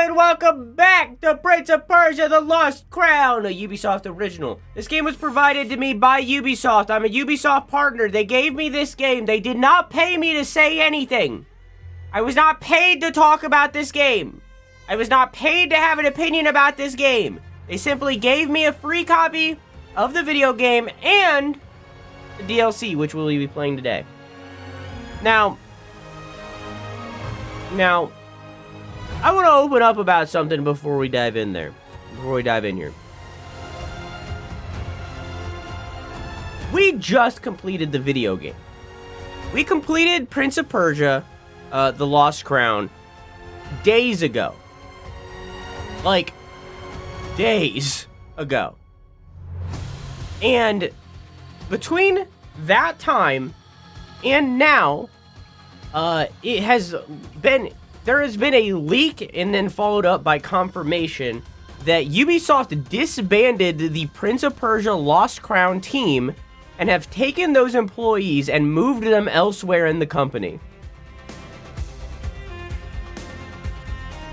and welcome back to Prince of Persia, The Lost Crown, a Ubisoft original. This game was provided to me by Ubisoft. I'm a Ubisoft partner. They gave me this game. They did not pay me to say anything. I was not paid to talk about this game. I was not paid to have an opinion about this game. They simply gave me a free copy of the video game and the DLC, which we'll be playing today. Now, I want to open up about something before we dive in here. We just completed the video game. We completed Prince of Persia, The Lost Crown, days ago. Like, days ago. And between that time and now, there has been a leak and then followed up by confirmation that Ubisoft disbanded the Prince of Persia Lost Crown team and have taken those employees and moved them elsewhere in the company.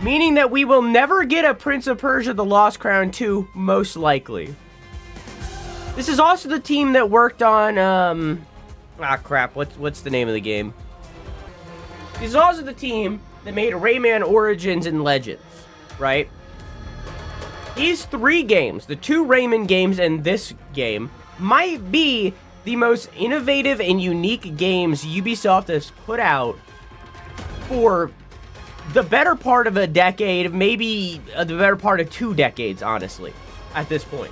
Meaning that we will never get a Prince of Persia The Lost Crown 2, most likely. This is also the team that worked on, what's the name of the game? This is also the team that made Rayman Origins and Legends, right? These three games, the two Rayman games and this game, might be the most innovative and unique games Ubisoft has put out for the better part of a decade, maybe the better part of 2 decades, honestly, at this point.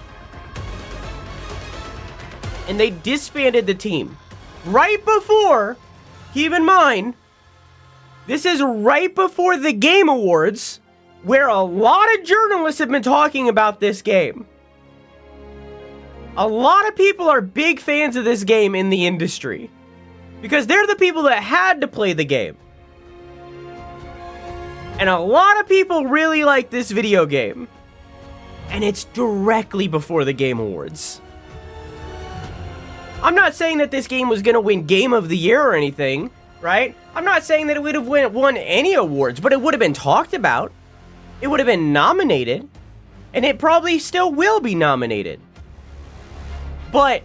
And they disbanded the team right before, keep in mind, this is right before the Game Awards, where a lot of journalists have been talking about this game. A lot of people are big fans of this game in the industry, because they're the people that had to play the game. And a lot of people really like this video game. And it's directly before the Game Awards. I'm not saying that this game was going to win Game of the Year or anything, right? I'm not saying that it would have won any awards, but it would have been talked about. It would have been nominated. And it probably still will be nominated. But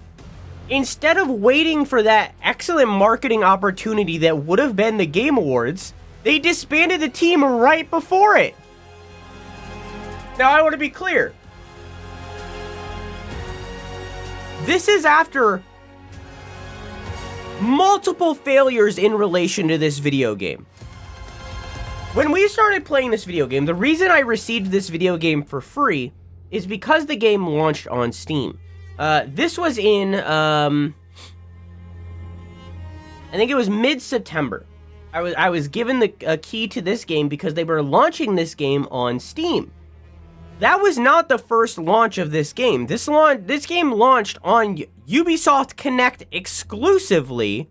instead of waiting for that excellent marketing opportunity that would have been the Game Awards, they disbanded the team right before it. Now, I want to be clear. This is after multiple failures in relation to this video game. When we started playing this video game, the reason I received this video game for free is because the game launched on Steam. This was in, I think it was mid-September. I was given the key to this game because they were launching this game on Steam. That was not the first launch of this game. This game launched on Ubisoft Connect exclusively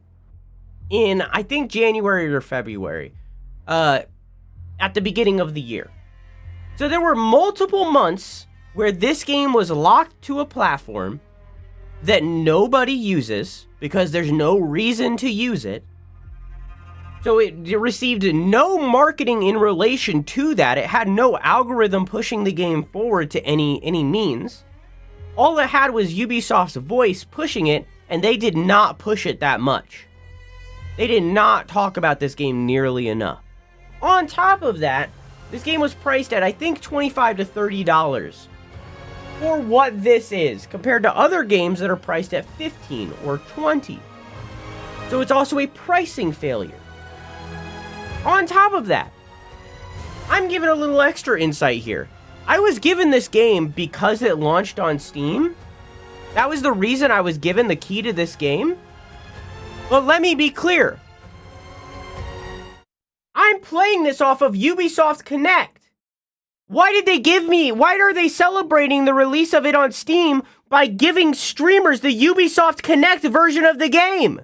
in, I think, January or February, at the beginning of the year. So there were multiple months where this game was locked to a platform that nobody uses because there's no reason to use it. So it received no marketing in relation to that. It had no algorithm pushing the game forward to any means. All it had was Ubisoft's voice pushing it, and they did not push it that much. They did not talk about this game nearly enough. On top of that, this game was priced at, I think, $25 to $30 for what this is, compared to other games that are priced at $15 or $20. So it's also a pricing failure. On top of that, I'm giving a little extra insight here. I was given this game because it launched on Steam. That was the reason I was given the key to this game. But let me be clear. I'm playing this off of Ubisoft Connect. Why are they celebrating the release of it on Steam by giving streamers the Ubisoft Connect version of the game?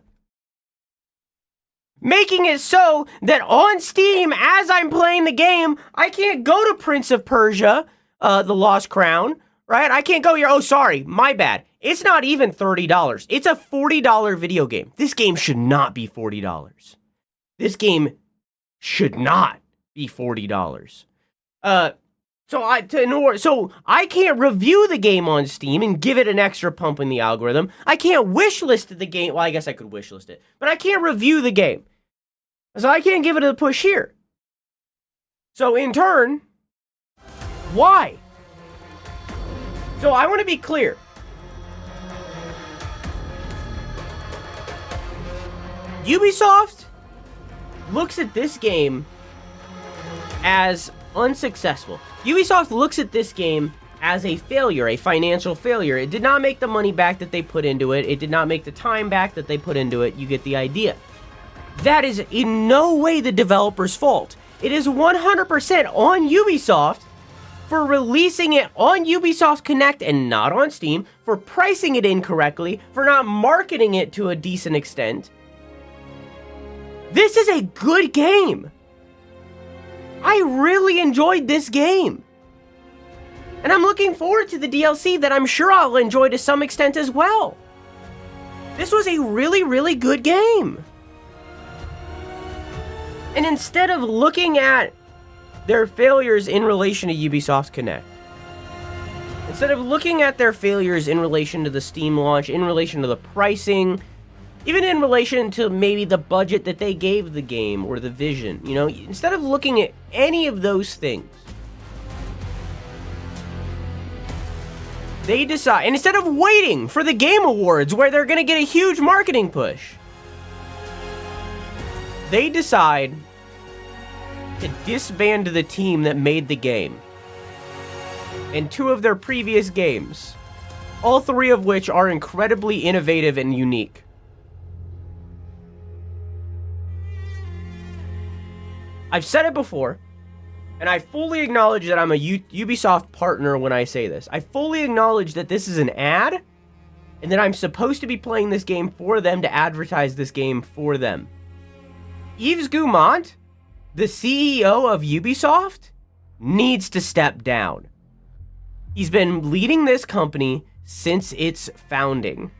Making it so that on Steam, as I'm playing the game, I can't go to Prince of Persia, The Lost Crown, right? I can't go here. Oh, sorry, my bad. It's not even $30. It's a $40 video game. This game should not be $40. This game should not be $40. So I can't review the game on Steam and give it an extra pump in the algorithm. I can't wishlist the game. Well, I guess I could wishlist it, but I can't review the game. So I can't give it a push here. So in turn, why? So I want to be clear. Ubisoft looks at this game as unsuccessful. Ubisoft looks at this game as a failure, a financial failure. It did not make the money back that they put into it. It did not make the time back that they put into it. You get the idea. That is in no way the developer's fault. It is 100% on Ubisoft for releasing it on Ubisoft Connect and not on Steam, for pricing it incorrectly, for not marketing it to a decent extent. This is a good game. I really enjoyed this game. And I'm looking forward to the DLC that I'm sure I'll enjoy to some extent as well. This was a really, really good game. And instead of looking at their failures in relation to Ubisoft Connect, instead of looking at their failures in relation to the Steam launch, in relation to the pricing, even in relation to maybe the budget that they gave the game or the vision, you know, instead of looking at any of those things, they decide, and instead of waiting for the Game Awards where they're going to get a huge marketing push, they decide to disband the team that made the game and two of their previous games, all three of which are incredibly innovative and unique. I've said it before, and I fully acknowledge that I'm a Ubisoft partner when I say this. I fully acknowledge that this is an ad, and that I'm supposed to be playing this game for them to advertise this game for them. Yves Guillemot, the CEO of Ubisoft, needs to step down. He's been leading this company since its founding.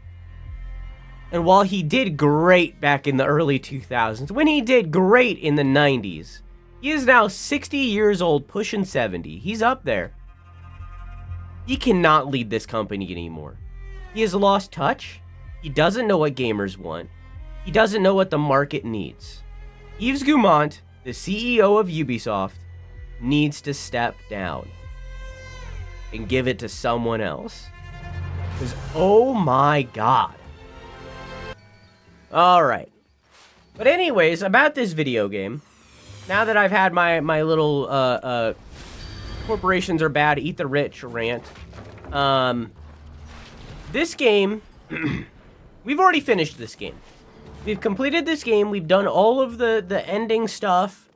And while he did great back in the early 2000s, when he did great in the 90s, he is now 60 years old, pushing 70. He's up there. He cannot lead this company anymore. He has lost touch. He doesn't know what gamers want. He doesn't know what the market needs. Yves Guillemot, the CEO of Ubisoft, needs to step down and give it to someone else. Because, oh my god. Alright. But anyways, about this video game, now that I've had my little, corporations are bad, eat the rich rant, this game, we've already finished this game. We've completed this game, we've done all of the ending stuff,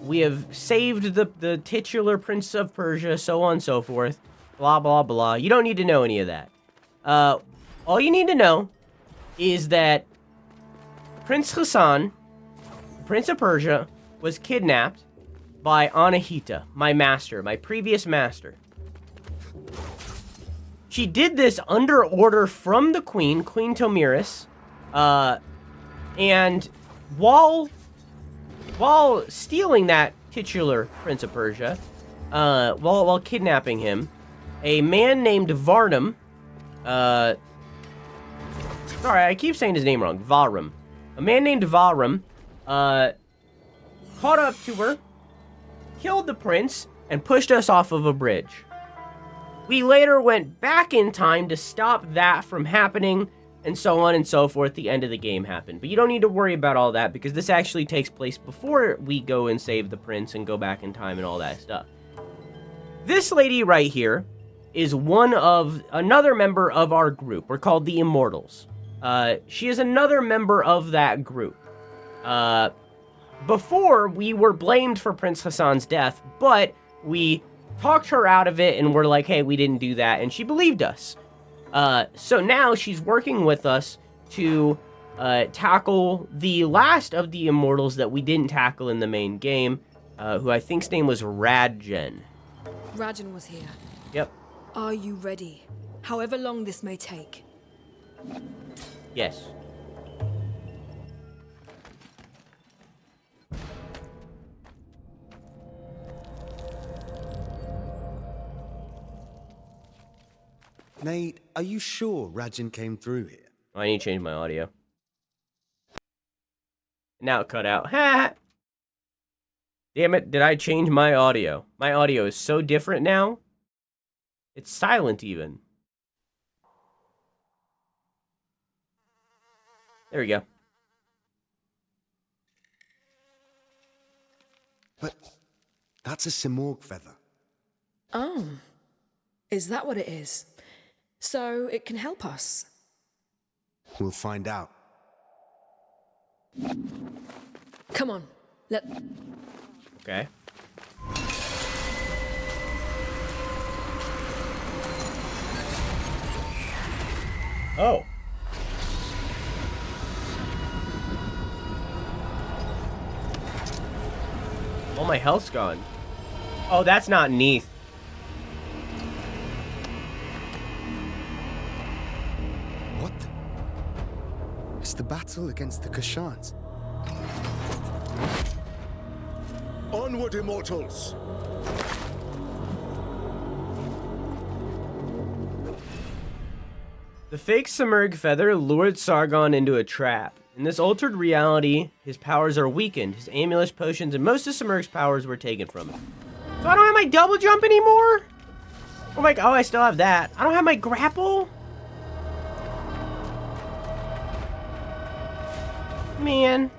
we have saved the titular Prince of Persia, so on and so forth, blah, blah, blah. You don't need to know any of that. All you need to know is that Prince Hassan, Prince of Persia, was kidnapped by Anahita, my master, my previous master. She did this under order from the Queen, Queen Tomiris, and while stealing that titular Prince of Persia, while kidnapping him, a man named Varnum, sorry, I keep saying his name wrong, Varum. A man named Varum, caught up to her, killed the prince, and pushed us off of a bridge. We later went back in time to stop that from happening, and so on and so forth. The end of the game happened. But you don't need to worry about all that, because this actually takes place before we go and save the prince and go back in time and all that stuff. This lady right here is another member of our group. We're called the Immortals. She is another member of that group. Before, we were blamed for Prince Hassan's death, but we talked her out of it and we're like, hey, we didn't do that, and she believed us. So now she's working with us to tackle the last of the Immortals that we didn't tackle in the main game, who I think's name was Radjen. Rajan was here. Yep. Are you ready? However long this may take. Yes. Nate, are you sure Rajin came through here? Oh, I need to change my audio. Now it cut out. Ha! Damn it, did I change my audio? My audio is so different now. It's silent even. There we go. But that's a Simorg feather. Oh, is that what it is? So it can help us? We'll find out. Come on, Okay. Oh. Oh, my health's gone. Oh, that's not Neath. What? It's the battle against the Kashans. Onward, immortals! The fake Simurgh feather lured Sargon into a trap. In this altered reality, his powers are weakened. His amulets, potions, and most of Simurgh's powers were taken from him. So I don't have my double jump anymore? Oh my god, oh, I still have that. I don't have my grapple? Man.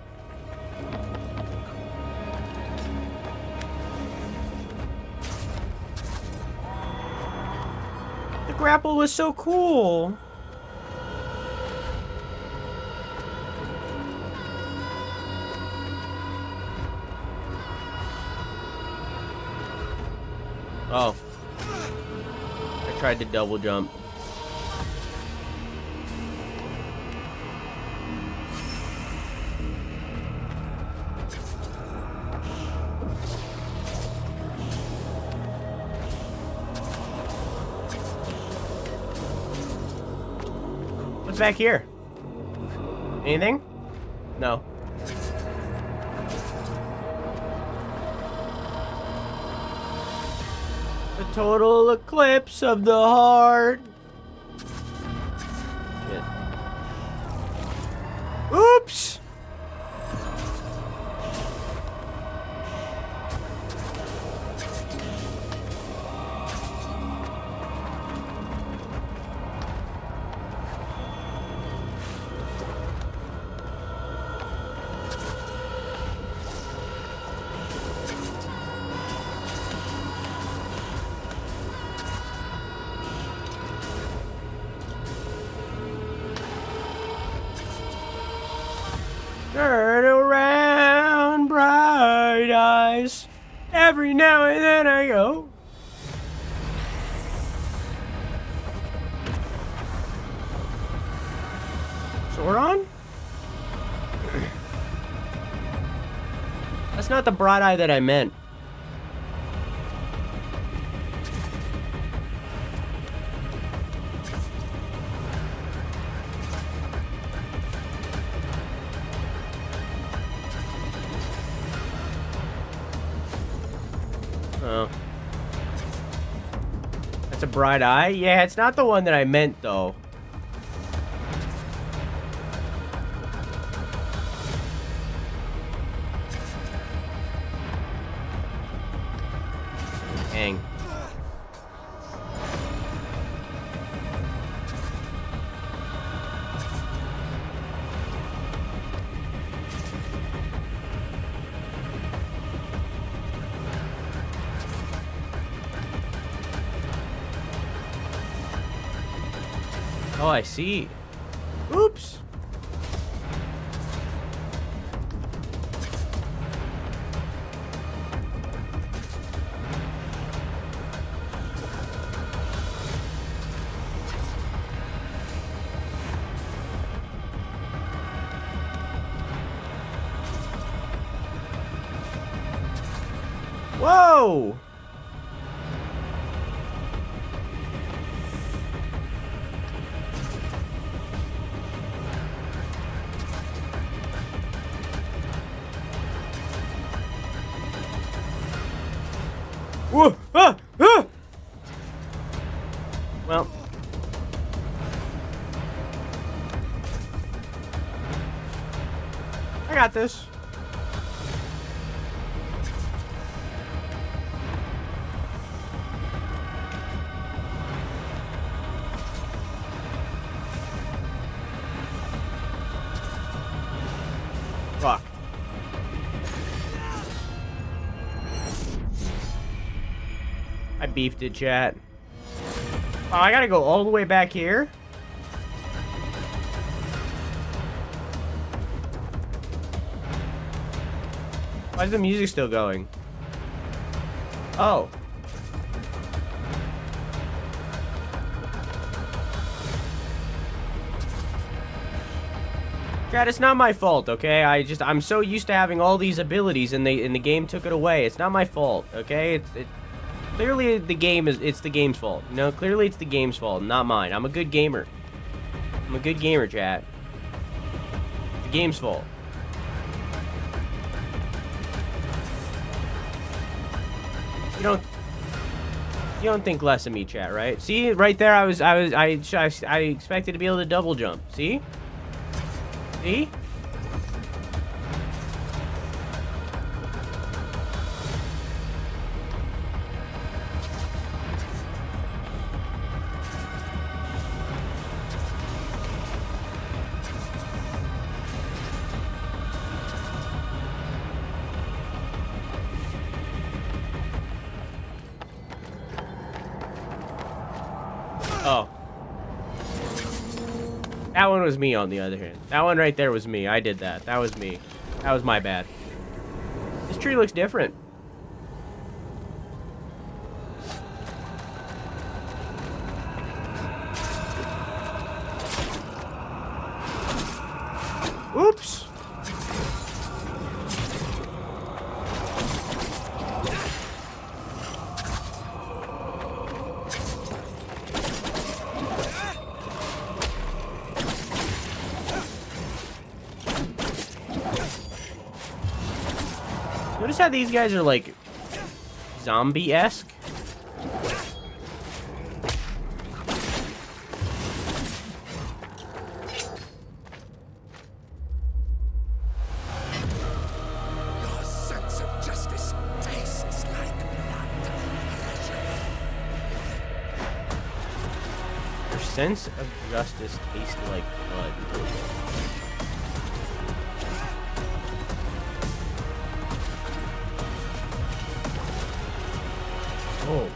The grapple was so cool. Oh. I tried to double jump. What's back here? Anything? No. The total eclipse of the heart. Shit. Oops! Turn around, bright eyes. Every now and then I go. Sword on? That's not the bright eye that I meant. Oh. That's a bright eye? Yeah, it's not the one that I meant, though. Dang. Oh, I see. Oops. Whoa! Whoa! Ah! Ah! Well, got this. Fuck. I beefed it, chat. Oh, I gotta go all the way back here? Why is the music still going? Oh. Chat, it's not my fault, okay? I'm so used to having all these abilities and the game took it away. It's not my fault, okay? Clearly it's the game's fault. You know, clearly it's the game's fault, not mine. I'm a good gamer. I'm a good gamer, chat. It's the game's fault. You don't think less of me, chat, right? See, right there, I expected to be able to double jump. See? See? Oh. That one was me, on the other hand. That one right there was me. I did that. That was me. That was my bad. This tree looks different. Oops. Notice how these guys are like zombie-esque? Your sense of justice tastes like blood. Your sense of justice tastes like blood. Oh.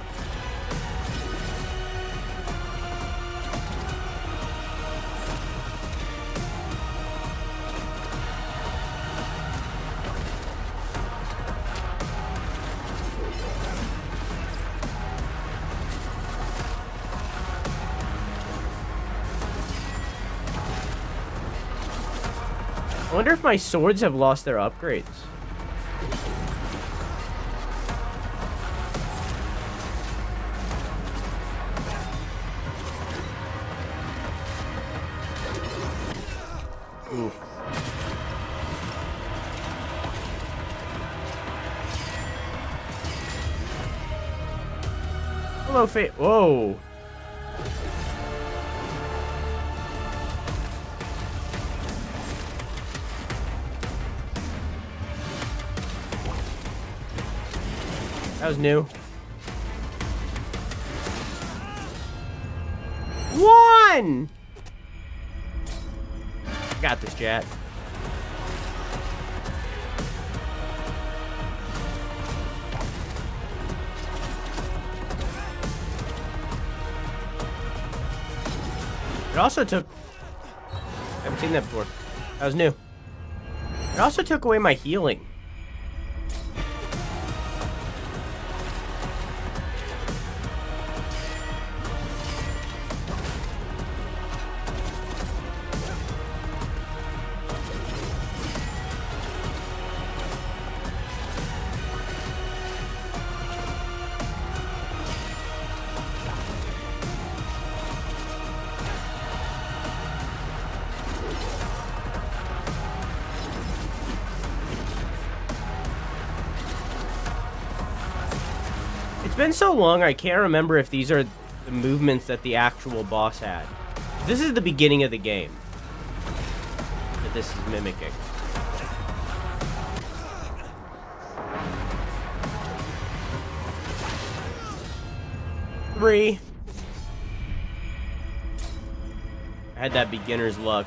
I wonder if my swords have lost their upgrades. Oof. Hello, Fate. Whoa. That was new. One! Got this, chat. It also took... I haven't seen that before. That was new. It also took away my healing. It's been so long, I can't remember if these are the movements that the actual boss had. This is the beginning of the game that this is mimicking. Bree. I had that beginner's luck.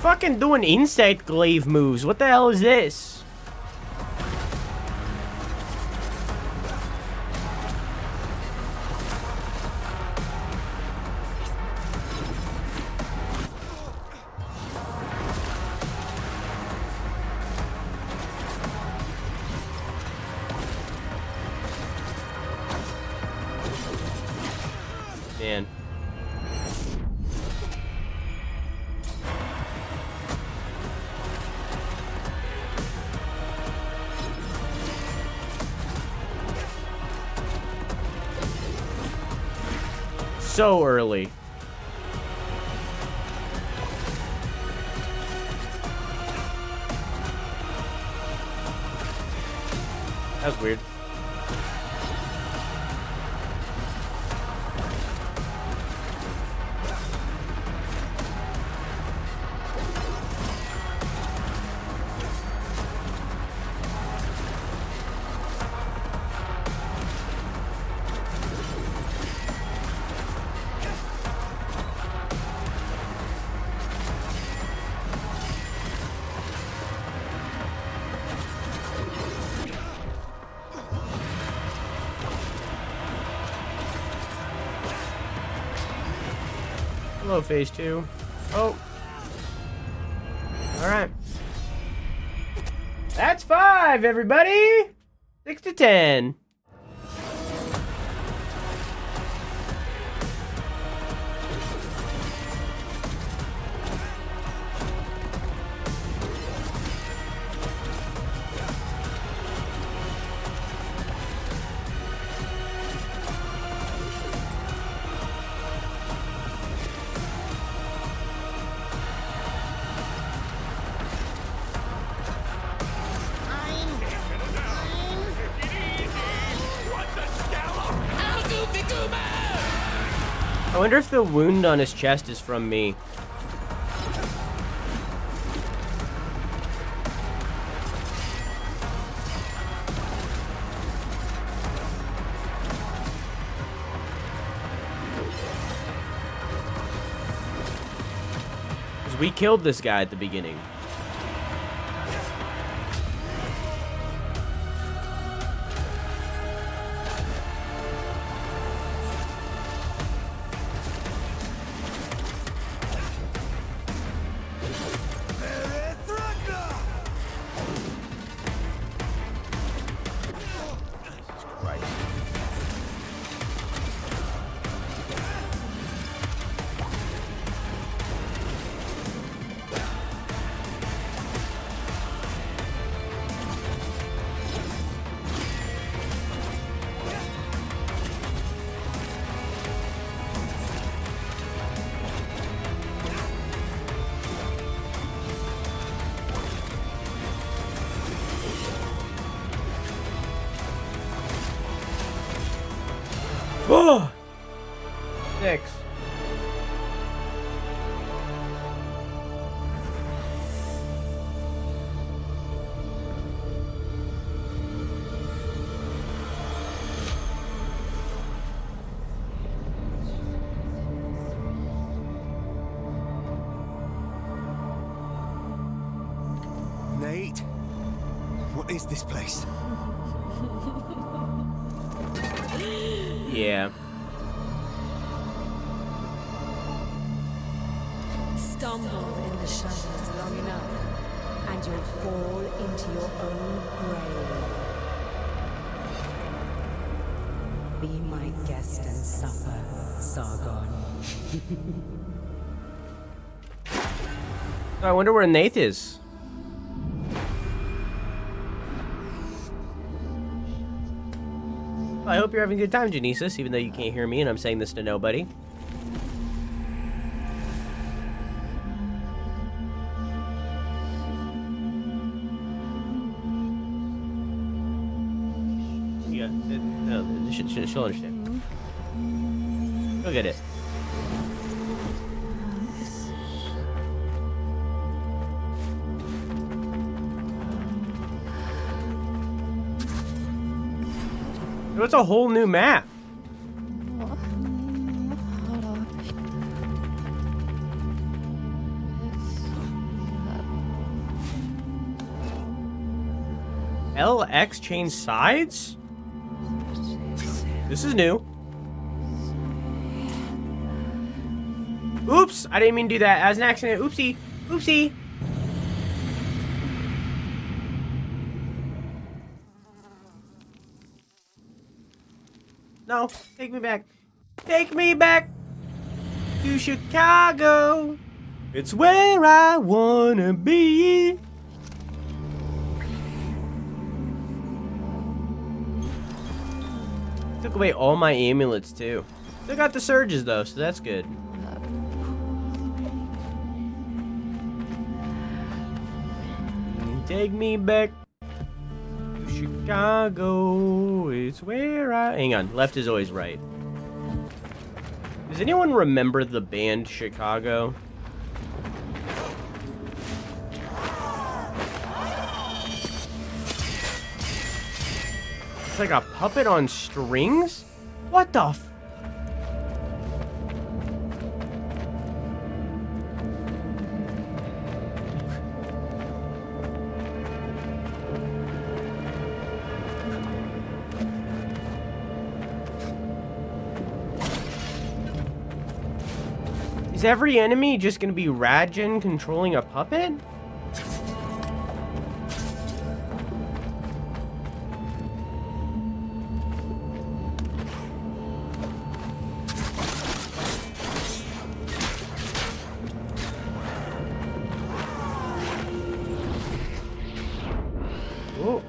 Fucking doing insect glaive moves. What the hell is this? Man. So early. That was weird. Hello, phase 2. Oh. Alright. That's 5, everybody! 6 to 10. I wonder if the wound on his chest is from me. Because we killed this guy at the beginning. Oh! 6. Nate, what is this place? Yeah. Stumble in the shadows long enough, and you'll fall into your own grave. Be my guest and supper, Sargon. I wonder where Nath is. I hope you're having a good time, Genesis, even though you can't hear me and I'm saying this to nobody. still understand. Look at it. It's a whole new map. LX change sides? This is new. Oops, I didn't mean to do that. As an accident. Oopsie. Oopsie. No, take me back. Take me back to Chicago. It's where I wanna be. Took away all my amulets too. Still got the surges though, so that's good. Take me back to Chicago. It's where I... Hang on, left is always right. Does anyone remember the band Chicago? It's like a puppet on strings? What the f... Is every enemy just gonna be Rajin controlling a puppet? Oh.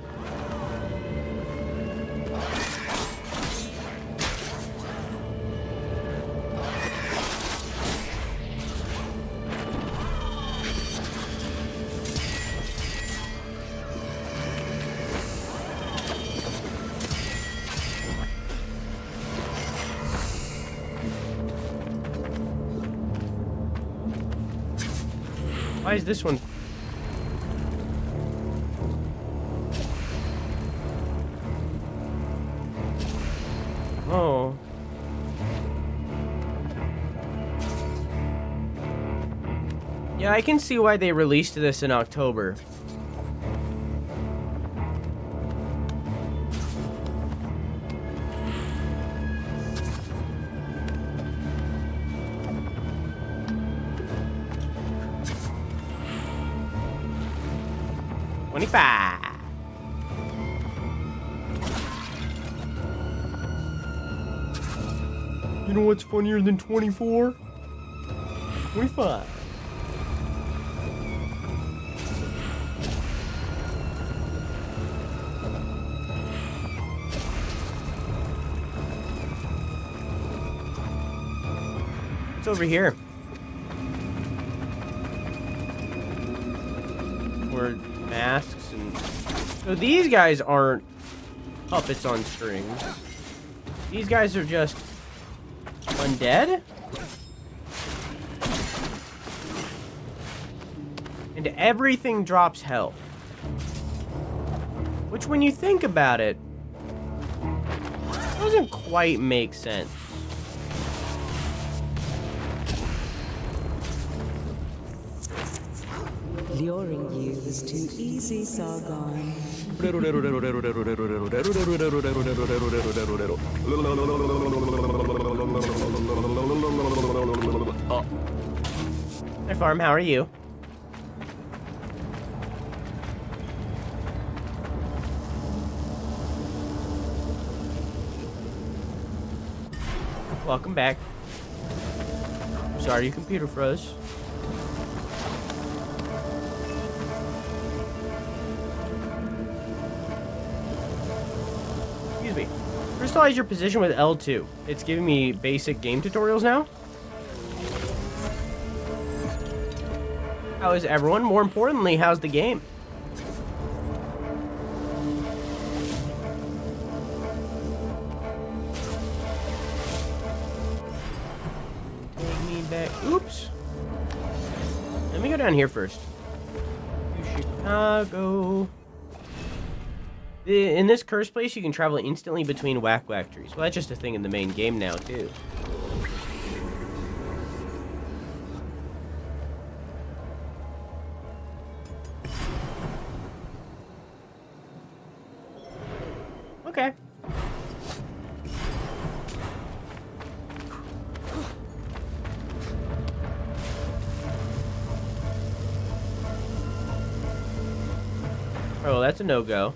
Why is this one? Oh. Yeah, I can see why they released this in October. You know what's funnier than 24? 25. It's over here. Or masks and... So these guys aren't puppets on strings. These guys are just undead? And everything drops health. Which, when you think about it, doesn't quite make sense. Luring you is too easy, Sargon. Hi, Farm, how are you? Welcome back. Sorry your computer froze. Excuse me. Crystallize your position with L2. It's giving me basic game tutorials now. How is everyone? More importantly, how's the game? playback. Oops. Let me go down here first. To Chicago. In this cursed place, you can travel instantly between whack trees. Well, that's just a thing in the main game now, too. Okay. Oh, that's a no-go.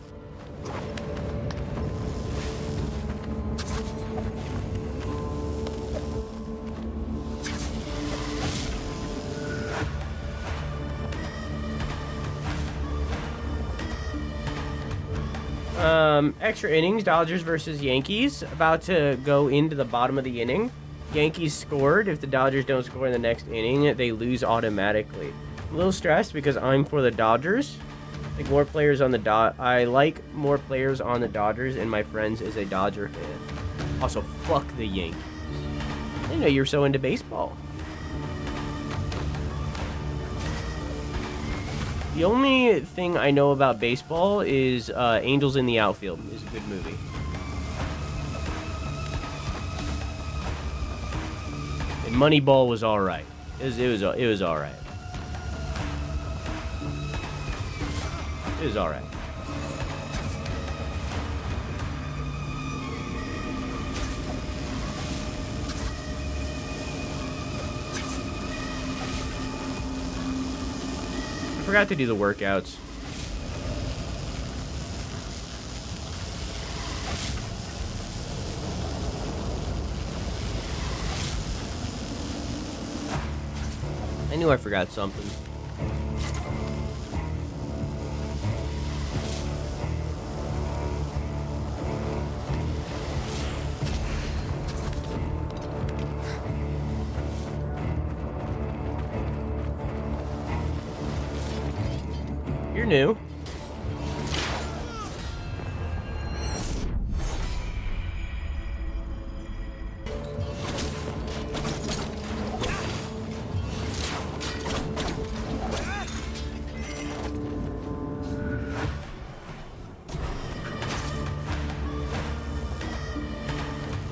Extra innings, Dodgers versus Yankees. About to go into the bottom of the inning. Yankees scored. If the Dodgers don't score in the next inning, they lose automatically. I'm a little stressed because I'm for the Dodgers. Like more players on the I like more players on the Dodgers, and my friends is a Dodger fan. Also, fuck the Yankees. I didn't know you were so into baseball. The only thing I know about baseball is Angels in the Outfield is a good movie. And Moneyball was all right. It was all right. It was all right. I forgot to do the workouts. I knew I forgot something. You're new.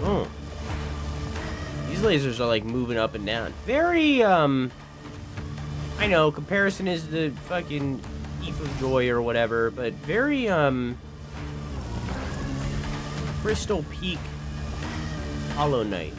Oh. These lasers are like moving up and down. Very, I know, comparison is the fucking Thief of Joy or whatever, but very, Crystal Peak Hollow Knight.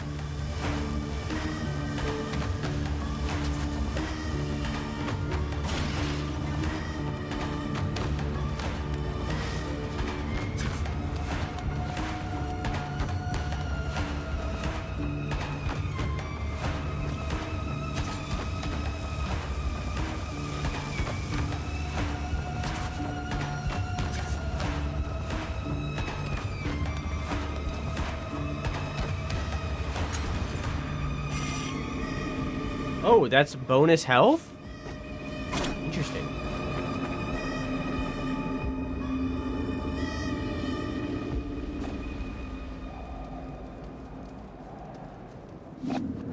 Oh, that's bonus health? Interesting.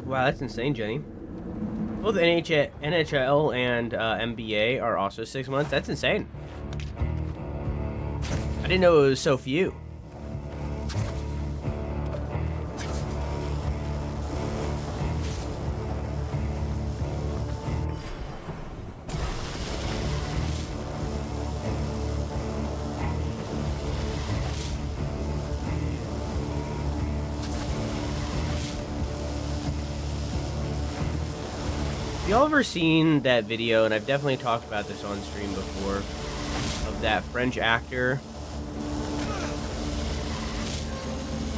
Wow, that's insane, Jenny. Both NHL and NBA are also 6 months. That's insane. I didn't know it was so few. Y'all ever seen that video, and I've definitely talked about this on stream before, of that French actor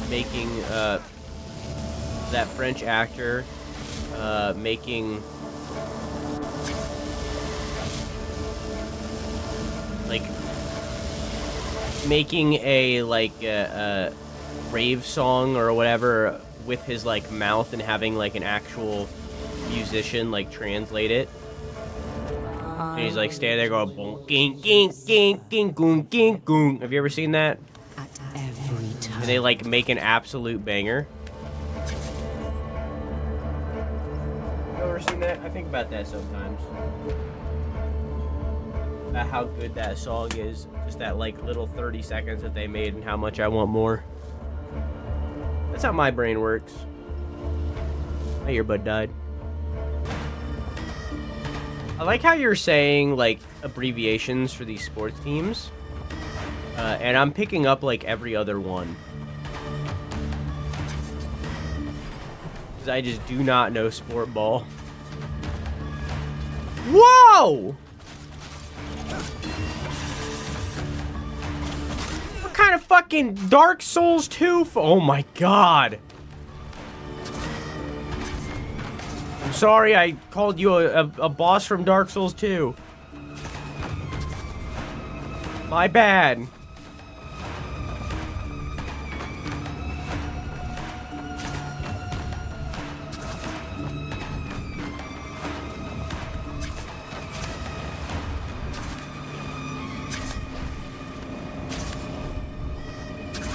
making, making a rave song or whatever with his, like, mouth and having, like, an actual musician like translate it, and he's like standing there going boom, ging, ging, ging, ging, goong, ging, goong. Have you ever seen that? At every turn. And they like make an absolute banger. You ever seen that? I think about that sometimes. About how good that song is. Just that like little 30 seconds that they made and how much I want more. That's how my brain works. My earbud died. I like how you're saying like abbreviations for these sports teams. And I'm picking up like every other one. Because I just do not know sport ball. Whoa! What kind of fucking Dark Souls 2? Oh my god. I'm sorry I called you a boss from Dark Souls 2. My bad.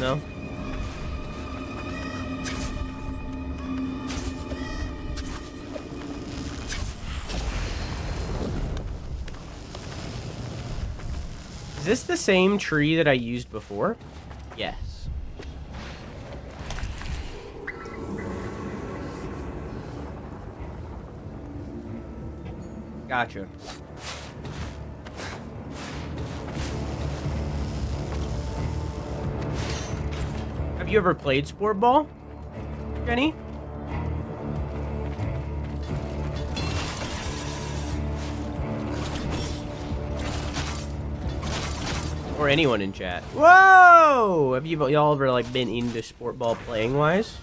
No? Is this the same tree that I used before? Yes. Gotcha. Have you ever played sport ball, Jenny? Or anyone in chat. Whoa! Have y'all ever like been into sport ball playing wise?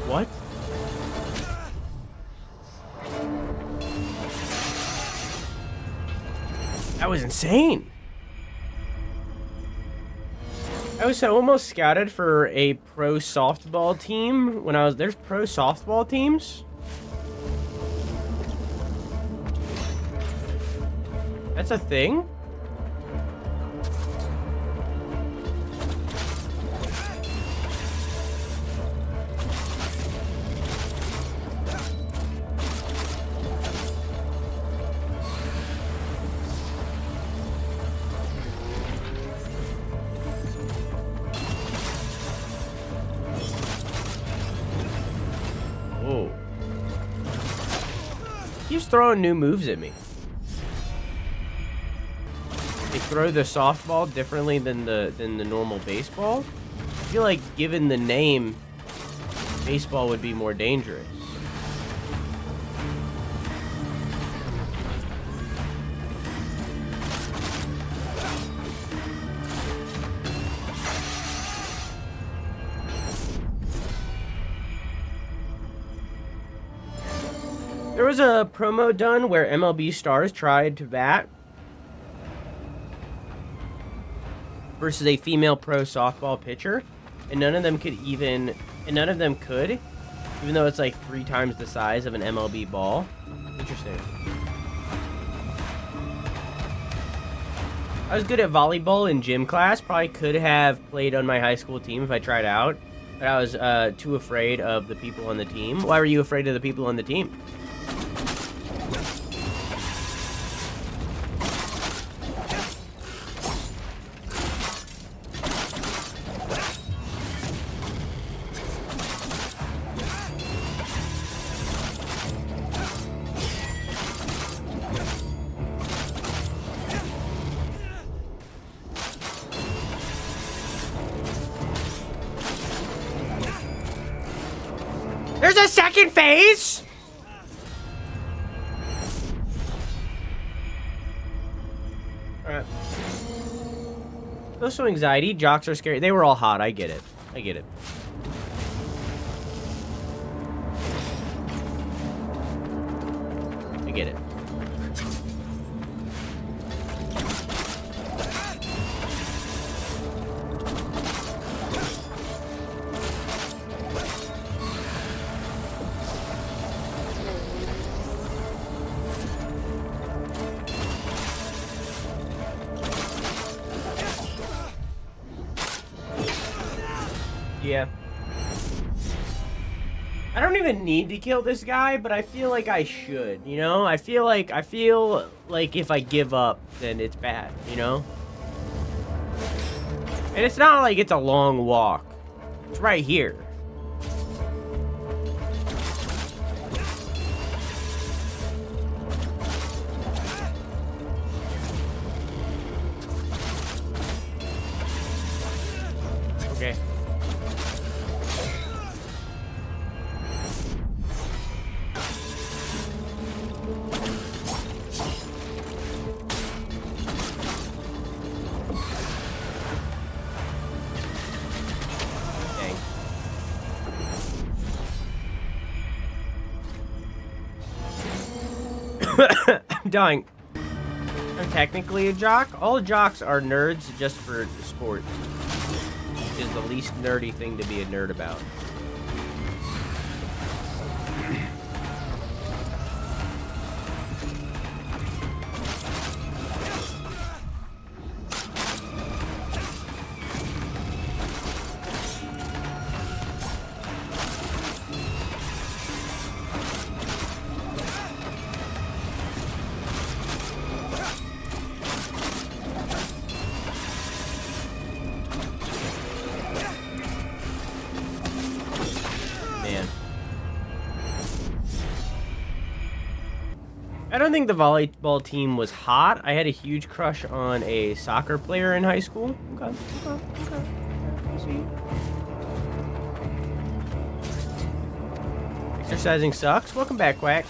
What? That was insane. I was almost scouted for a pro softball team when I was there's pro softball teams. That's a thing? Whoa. Keeps throwing new moves at me. They throw the softball differently than the normal baseball. I feel like given the name, baseball would be more dangerous. There was a promo done where MLB stars tried to bat versus a female pro softball pitcher, and none of them could, even though it's like 3 times the size of an MLB ball. Interesting. I was good at volleyball in gym class. Probably could have played on my high school team if I tried out, but I was too afraid of the people on the team. Why were you afraid of the people on the team? There's a second phase? Alright. Social anxiety, jocks are scary. They were all hot, I get it. I get it. I get it. Yeah. I don't even need to kill this guy, but I feel like I should, you know? I feel like if I give up, then it's bad, you know? And it's not like it's a long walk. It's right here. Okay. I'm dying. I'm technically a jock. All jocks are nerds just for sport. Which is the least nerdy thing to be a nerd about. I don't think the volleyball team was hot. I had a huge crush on a soccer player in high school. Okay. I see. Exercising sucks. Welcome back, Quack.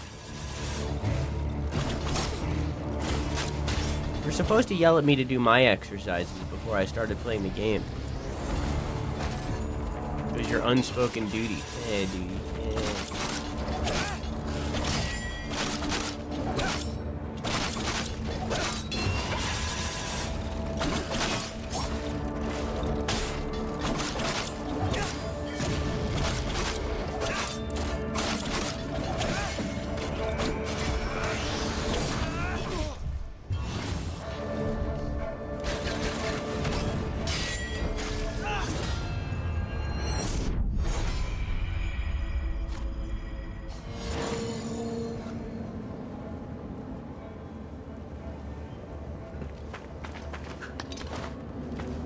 You're supposed to yell at me to do my exercises before I started playing the game. It was your unspoken duty. Yeah, duty. Yeah.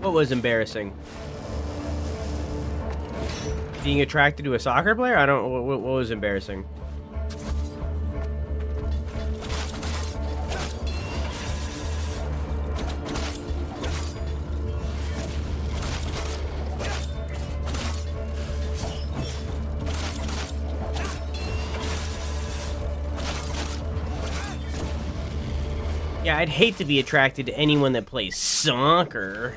What was embarrassing? Being attracted to a soccer player? I don't. What was embarrassing? Yeah, I'd hate to be attracted to anyone that plays soccer.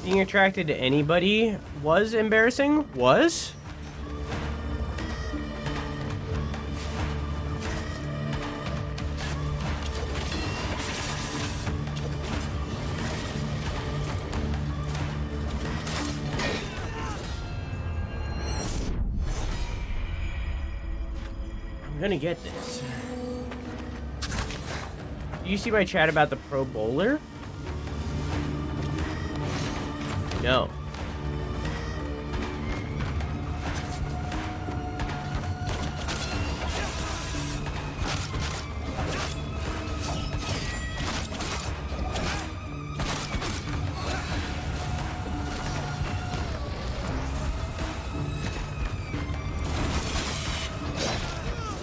Being attracted to anybody was embarrassing? Was? I'm gonna get this. Do you see my chat about the pro bowler? No.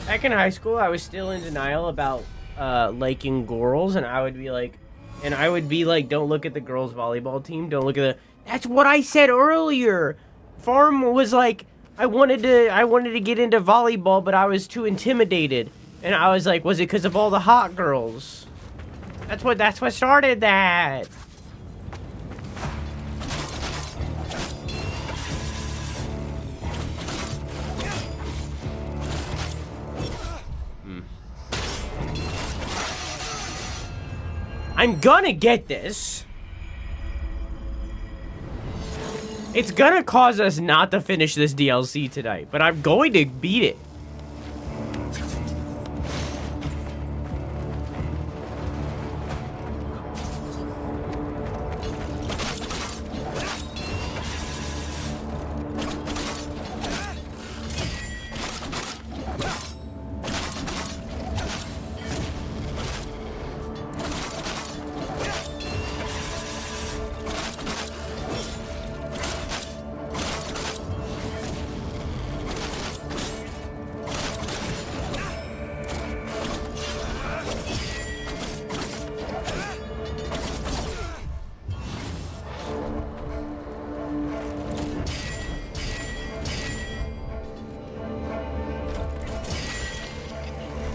Back in high school, I was still in denial about liking girls, and I would be like, don't look at the girls' volleyball team. Don't look at the. That's what I said earlier. Farm was like, I wanted to get into volleyball, but I was too intimidated. And I was like, was it because of all the hot girls? That's what started that. I'm gonna get this. It's gonna cause us not to finish this DLC tonight, but I'm going to beat it.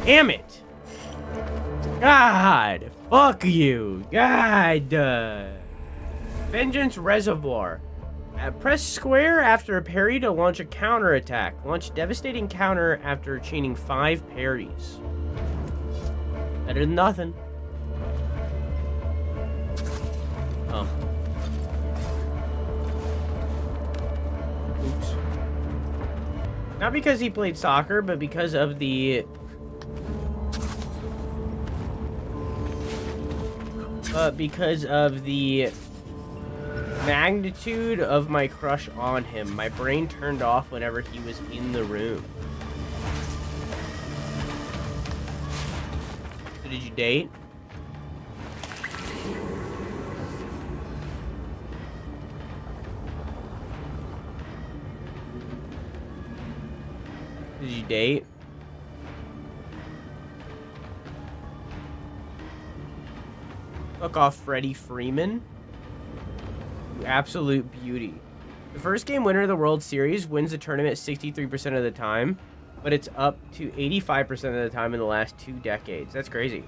Damn it! God! Fuck you! God! Vengeance Reservoir. Press square after a parry to launch a counterattack. Launch devastating counter after chaining 5 parries. Better than nothing. Oh. Oops. Not because he played soccer, but because of the... magnitude of my crush on him. My brain turned off whenever he was in the room. So did you date? Did you date? Fuck off, Freddie Freeman. You absolute beauty. The first game winner of the World Series wins the tournament 63% of the time, but it's up to 85% of the time in the last 2 decades. That's crazy.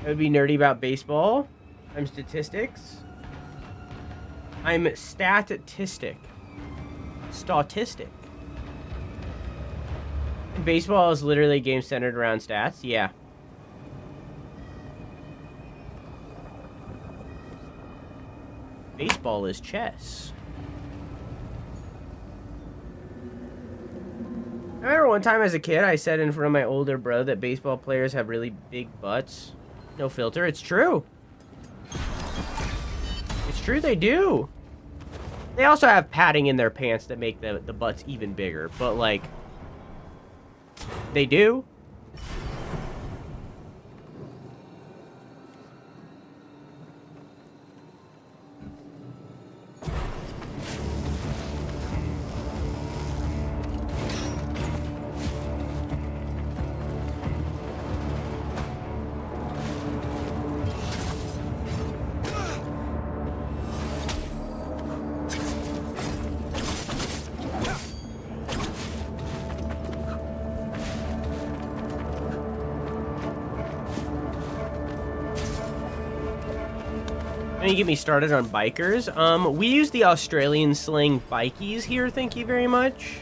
I would be nerdy about baseball. I'm statistics. I'm statistic. Statistic. Baseball is literally a game centered around stats. Yeah. Baseball is chess. I remember one time as a kid, I said in front of my older bro that baseball players have really big butts. No filter. It's true. It's true, they do. They also have padding in their pants that make the butts even bigger. But, like, they do. You get me started on bikers. We use the Australian slang bikies here, thank you very much.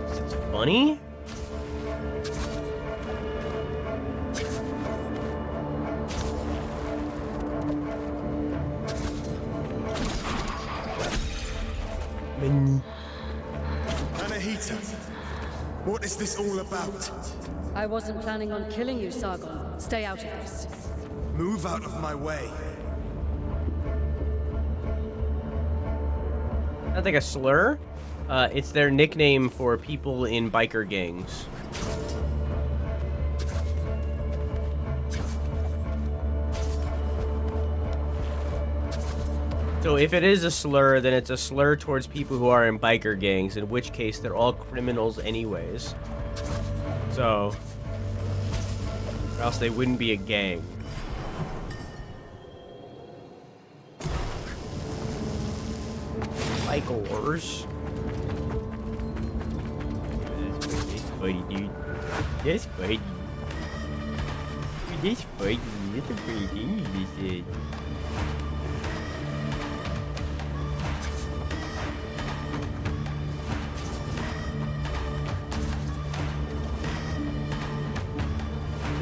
It's funny. Anahita, what is this all about? I wasn't planning on killing you, Sargon. Stay out of this. Move out of my way. That's like a slur. It's their nickname for people in biker gangs. So if it is a slur, then it's a slur towards people who are in biker gangs, in which case they're all criminals anyways. So, or else they wouldn't be a gang. Bikers. That's funny, dude. That's funny. That's funny. That's a funny thing you just said.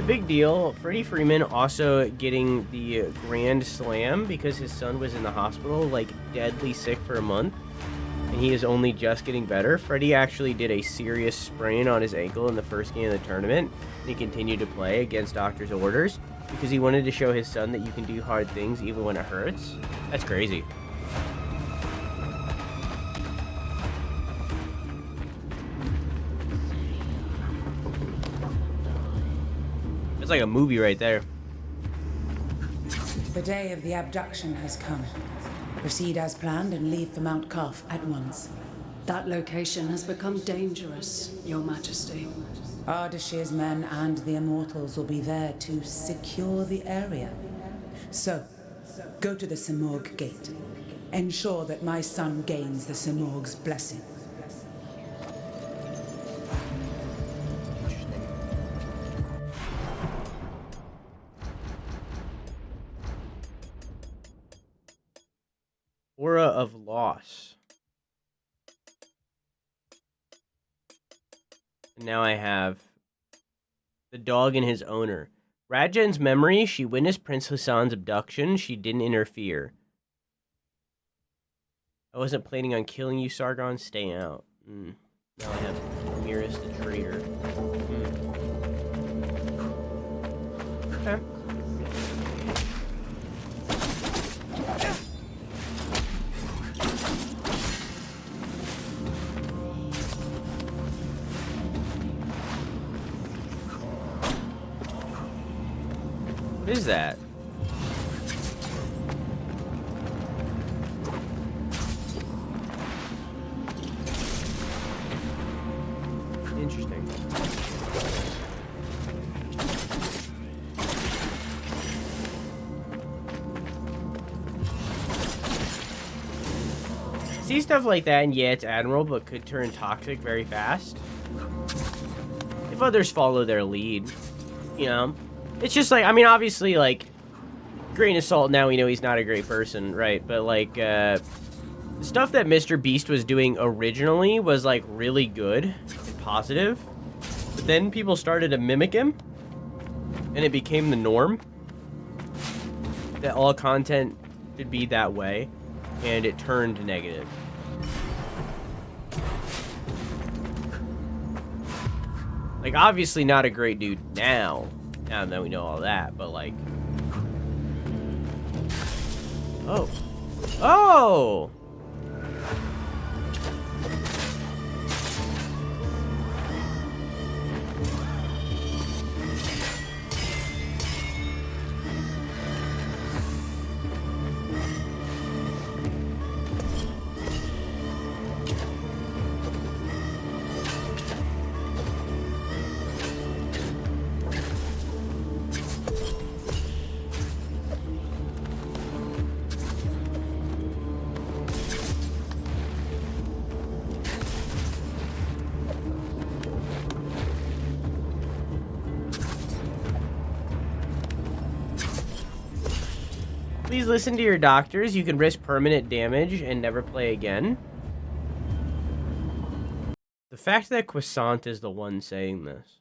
a big deal. Freddie Freeman also getting the Grand Slam because his son was in the hospital, like, deadly sick for a month. And he is only just getting better. Freddie actually did a serious sprain on his ankle in the first game of the tournament. And he continued to play against doctor's orders because he wanted to show his son that you can do hard things even when it hurts. That's crazy. It's like a movie right there. The day of the abduction has come. Proceed as planned and leave for Mount Kaf at once. That location has become dangerous, Your Majesty. Ardashir's men and the Immortals will be there to secure the area. So, go to the Simorg Gate. Ensure that my son gains the Simorg's blessing. Aura of Loss. And now I have the dog and his owner. Rajan's memory, she witnessed Prince Hassan's abduction. She didn't interfere. I wasn't planning on killing you, Sargon. Stay out. Now I have Ramirez the traitor. Okay. What is that? Interesting. See stuff like that, and yeah, it's Admiral, but could turn toxic very fast. If others follow their lead, you know? It's just like, I mean, obviously, like, grain of salt, now we know he's not a great person, right? But, like, stuff that Mr. Beast was doing originally was, like, really good and positive. But then people started to mimic him, and it became the norm that all content should be that way, and it turned negative. Like, obviously not a great dude now that we know all that, but like... Oh. Oh! Please listen to your doctors. You can risk permanent damage and never play again. The fact that Croissant is the one saying this.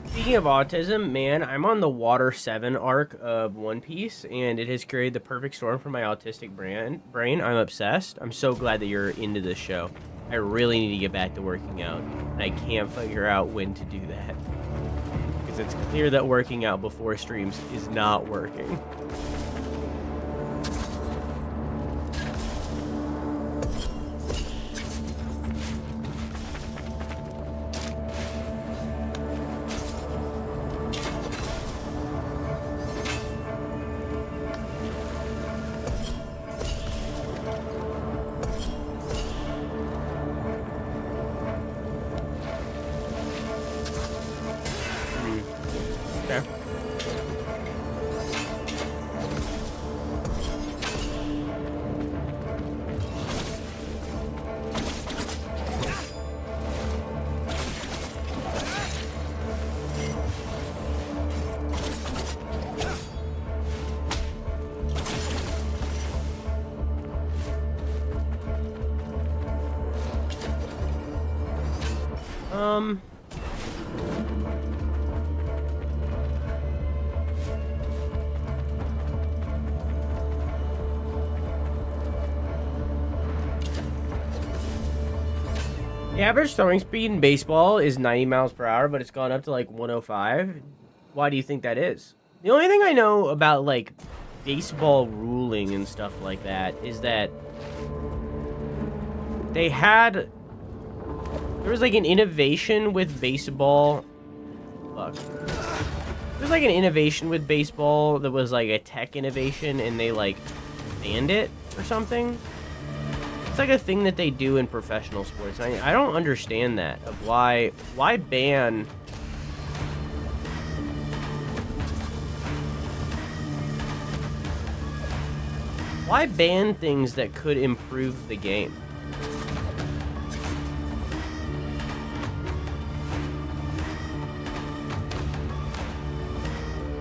Speaking of autism, man, I'm on the Water 7 arc of One Piece, and it has created the perfect storm for my autistic brain. I'm obsessed. I'm so glad that you're into this show. I really need to get back to working out, and I can't figure out when to do that. Because it's clear that working out before streams is not working. Okay. The average throwing speed in baseball is 90 miles per hour, but it's gone up to like 105. Why do you think that is? The only thing I know about like baseball ruling and stuff like that is that there was like an innovation with baseball. Fuck. There's like an innovation with baseball that was like a tech innovation, and they like banned it or something. It's like a thing that they do in professional sports. I don't understand that, of why ban things that could improve the game.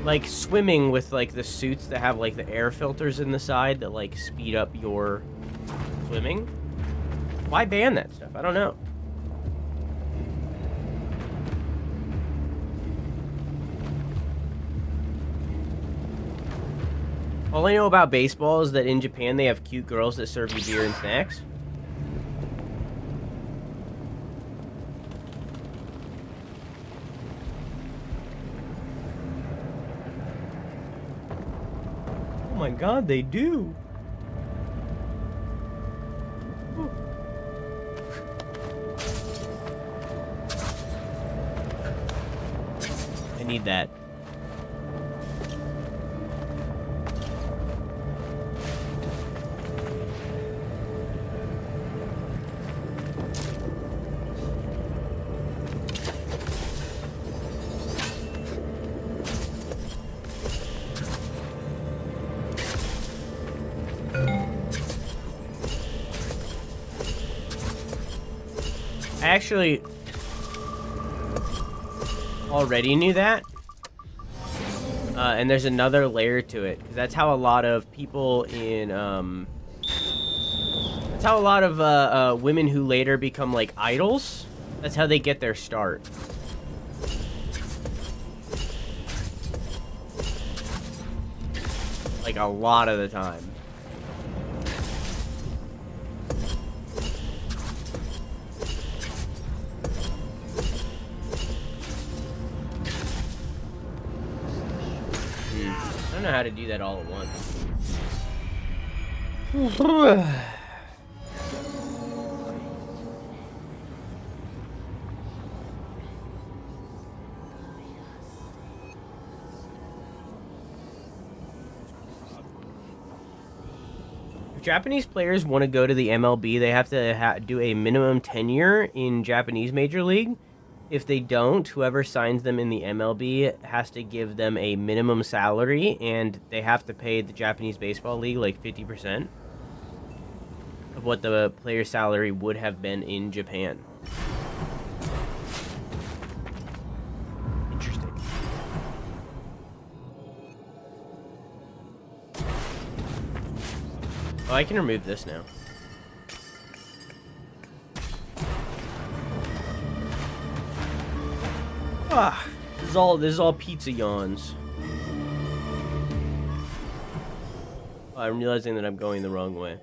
Like swimming with like the suits that have like the air filters in the side that like speed up your swimming. Why ban that stuff? I don't know. All I know about baseball is that in Japan they have cute girls that serve you beer and snacks. Oh my god, they do. I need that. I actually already knew that. And there's another layer to it, because that's how a lot of people in, that's how a lot of, women who later become, like, idols, that's how they get their start. Like, a lot of the time. I don't know how to do that all at once. If Japanese players want to go to the MLB, they have to do a minimum tenure in Japanese Major League. If they don't, whoever signs them in the MLB has to give them a minimum salary, and they have to pay the Japanese Baseball League like 50% of what the player's salary would have been in Japan. Interesting. Oh, I can remove this now. Ah, this is all pizza yawns. Oh, I'm realizing that I'm going the wrong way.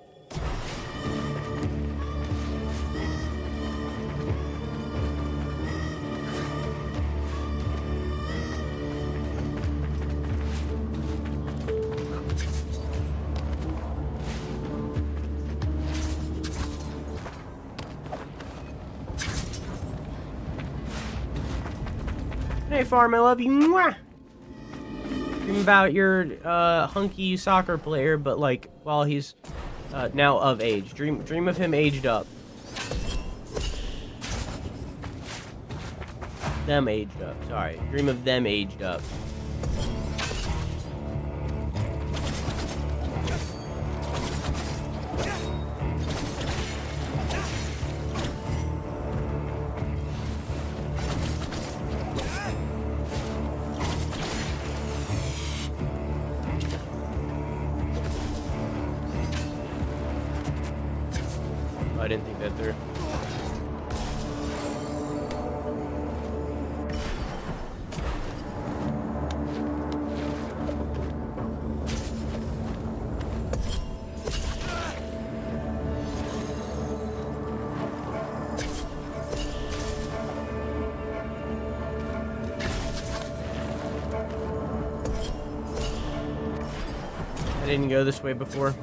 Hey, Farm, I love you. Mwah! Dream about your hunky soccer player, but like while he's now of age. Dream of him aged up. Them aged up. Sorry. Dream of them aged up. didn't think that through. I didn't go this way before.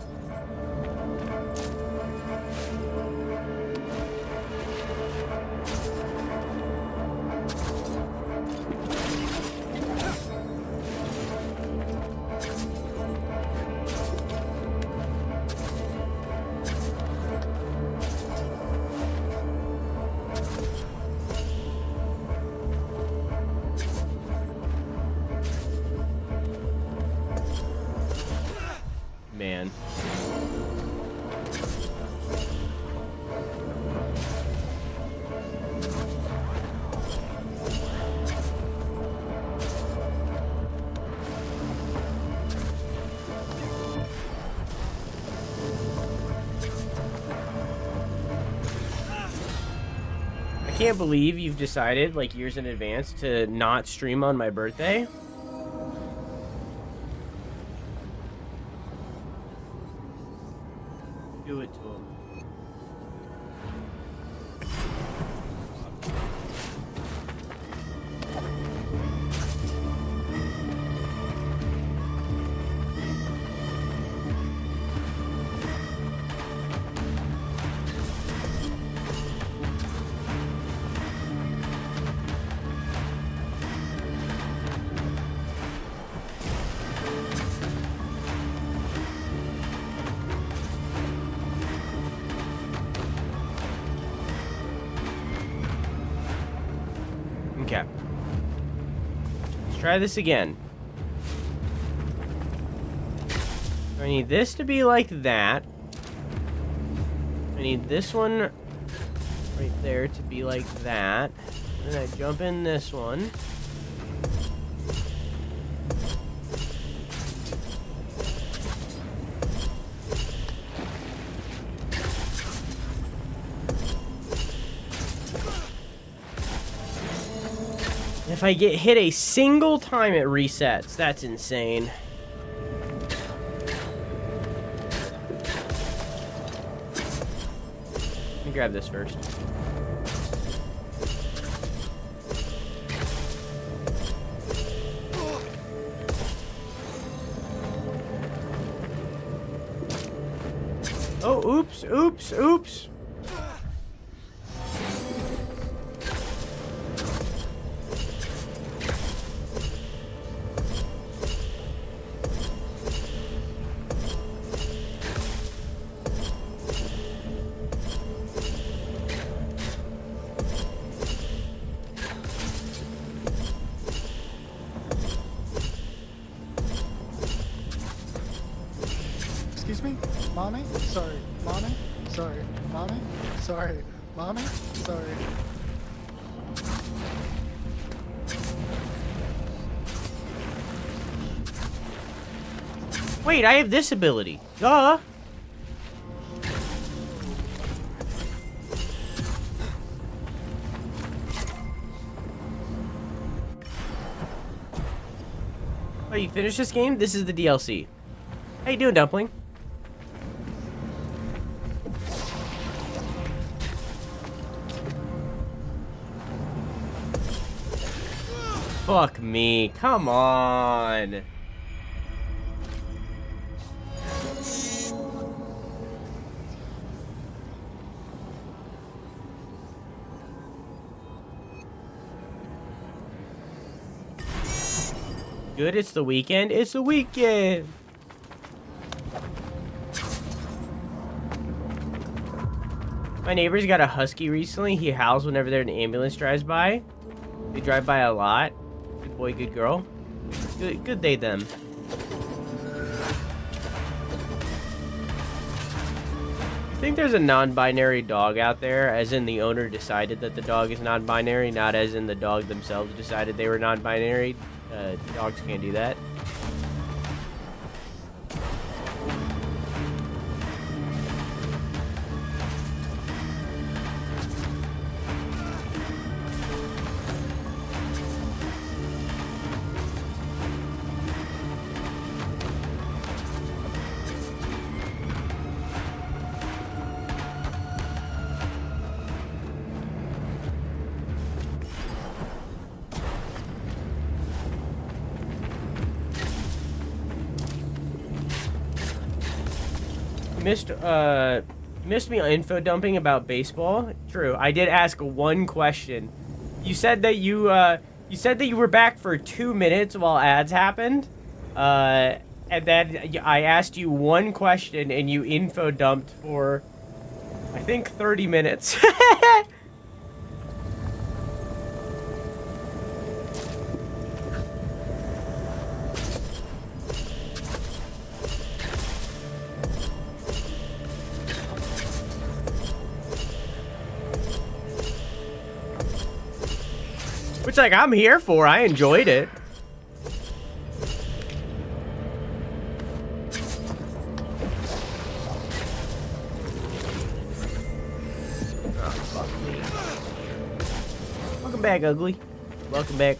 Man. I can't believe you've decided, like, years in advance to not stream on my birthday. Do it to him. Okay. Let's try this again. I need this to be like that. I need this one right there to be like that. And then I jump in this one. If I get hit a single time, it resets. That's insane. Let me grab this first. Oh, oops, oops, oops. Excuse me? Mommy? Sorry. Mommy? Sorry. Mommy? Sorry. Mommy? Sorry. Wait, I have this ability. Duh. Oh, you finished this game? This is the DLC. How you doing, Dumpling? Fuck me. Come on. Good, it's the weekend. It's the weekend. My neighbor's got a husky recently. He howls whenever an ambulance drives by. They drive by a lot. Good boy, good girl. Good they, them. You think there's a non-binary dog out there, as in the owner decided that the dog is non-binary, not as in the dog themselves decided they were non-binary? Dogs can't do that. Missed me on info dumping about baseball. True. I did ask one question. You said that you were back for 2 minutes while ads happened. And then I asked you one question and you info dumped for I think 30 minutes. Which, like, I'm here for. I enjoyed it. Oh, fuck me. Welcome back, Ugly. Welcome back,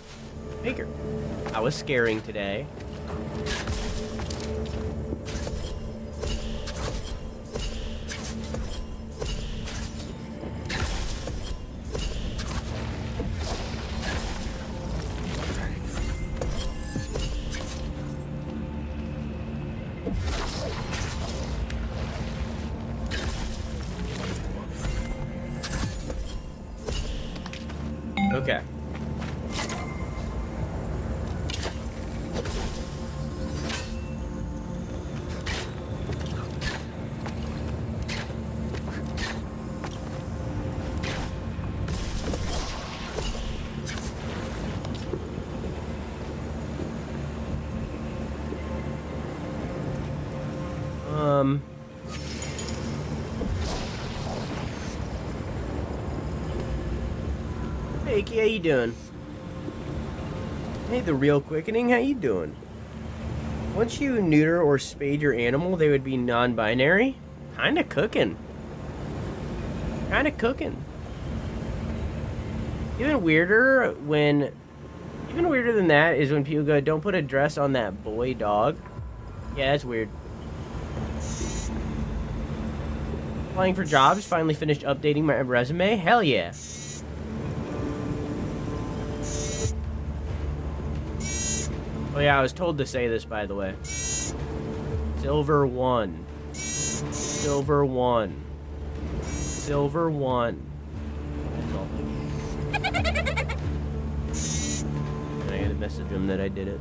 Baker. I was scaring today. Okay. Hey, how you doing? Hey, the real quickening, how you doing? Once you neuter or spade your animal, they would be non-binary. Kinda cooking. Kinda cooking. Even weirder than that is when people go, don't put a dress on that boy dog. Yeah, that's weird. Applying for jobs, finally finished updating my resume. Hell yeah. Oh yeah, I was told to say this, by the way. Silver 1. Silver 1. Silver 1. That's all. And I had to message him that I did it.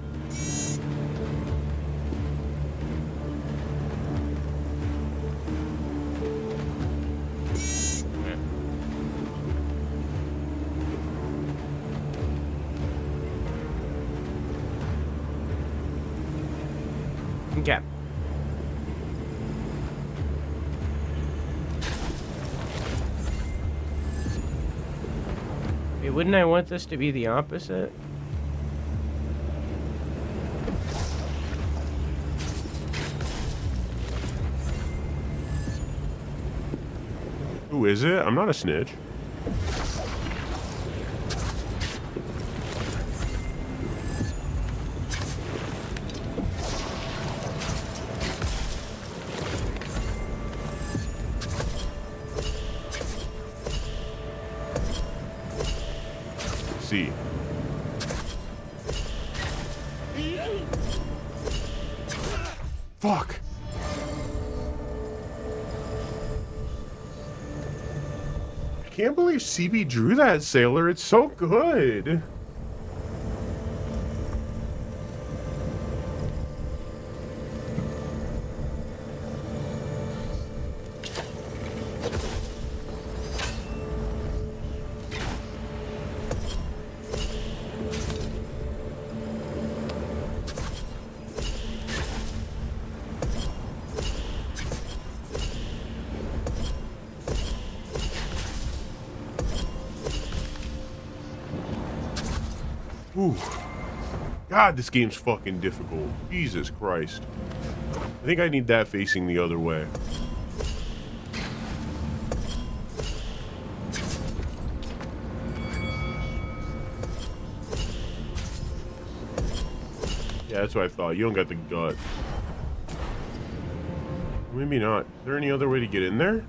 Okay. Wait, wouldn't I want this to be the opposite? Who is it? I'm not a snitch. See. Fuck. I can't believe CB drew that, Sailor. It's so good. Ooh. God, this game's fucking difficult. Jesus Christ. I think I need that facing the other way. Yeah, that's what I thought. You don't got the gut. Maybe not. Is there any other way to get in there?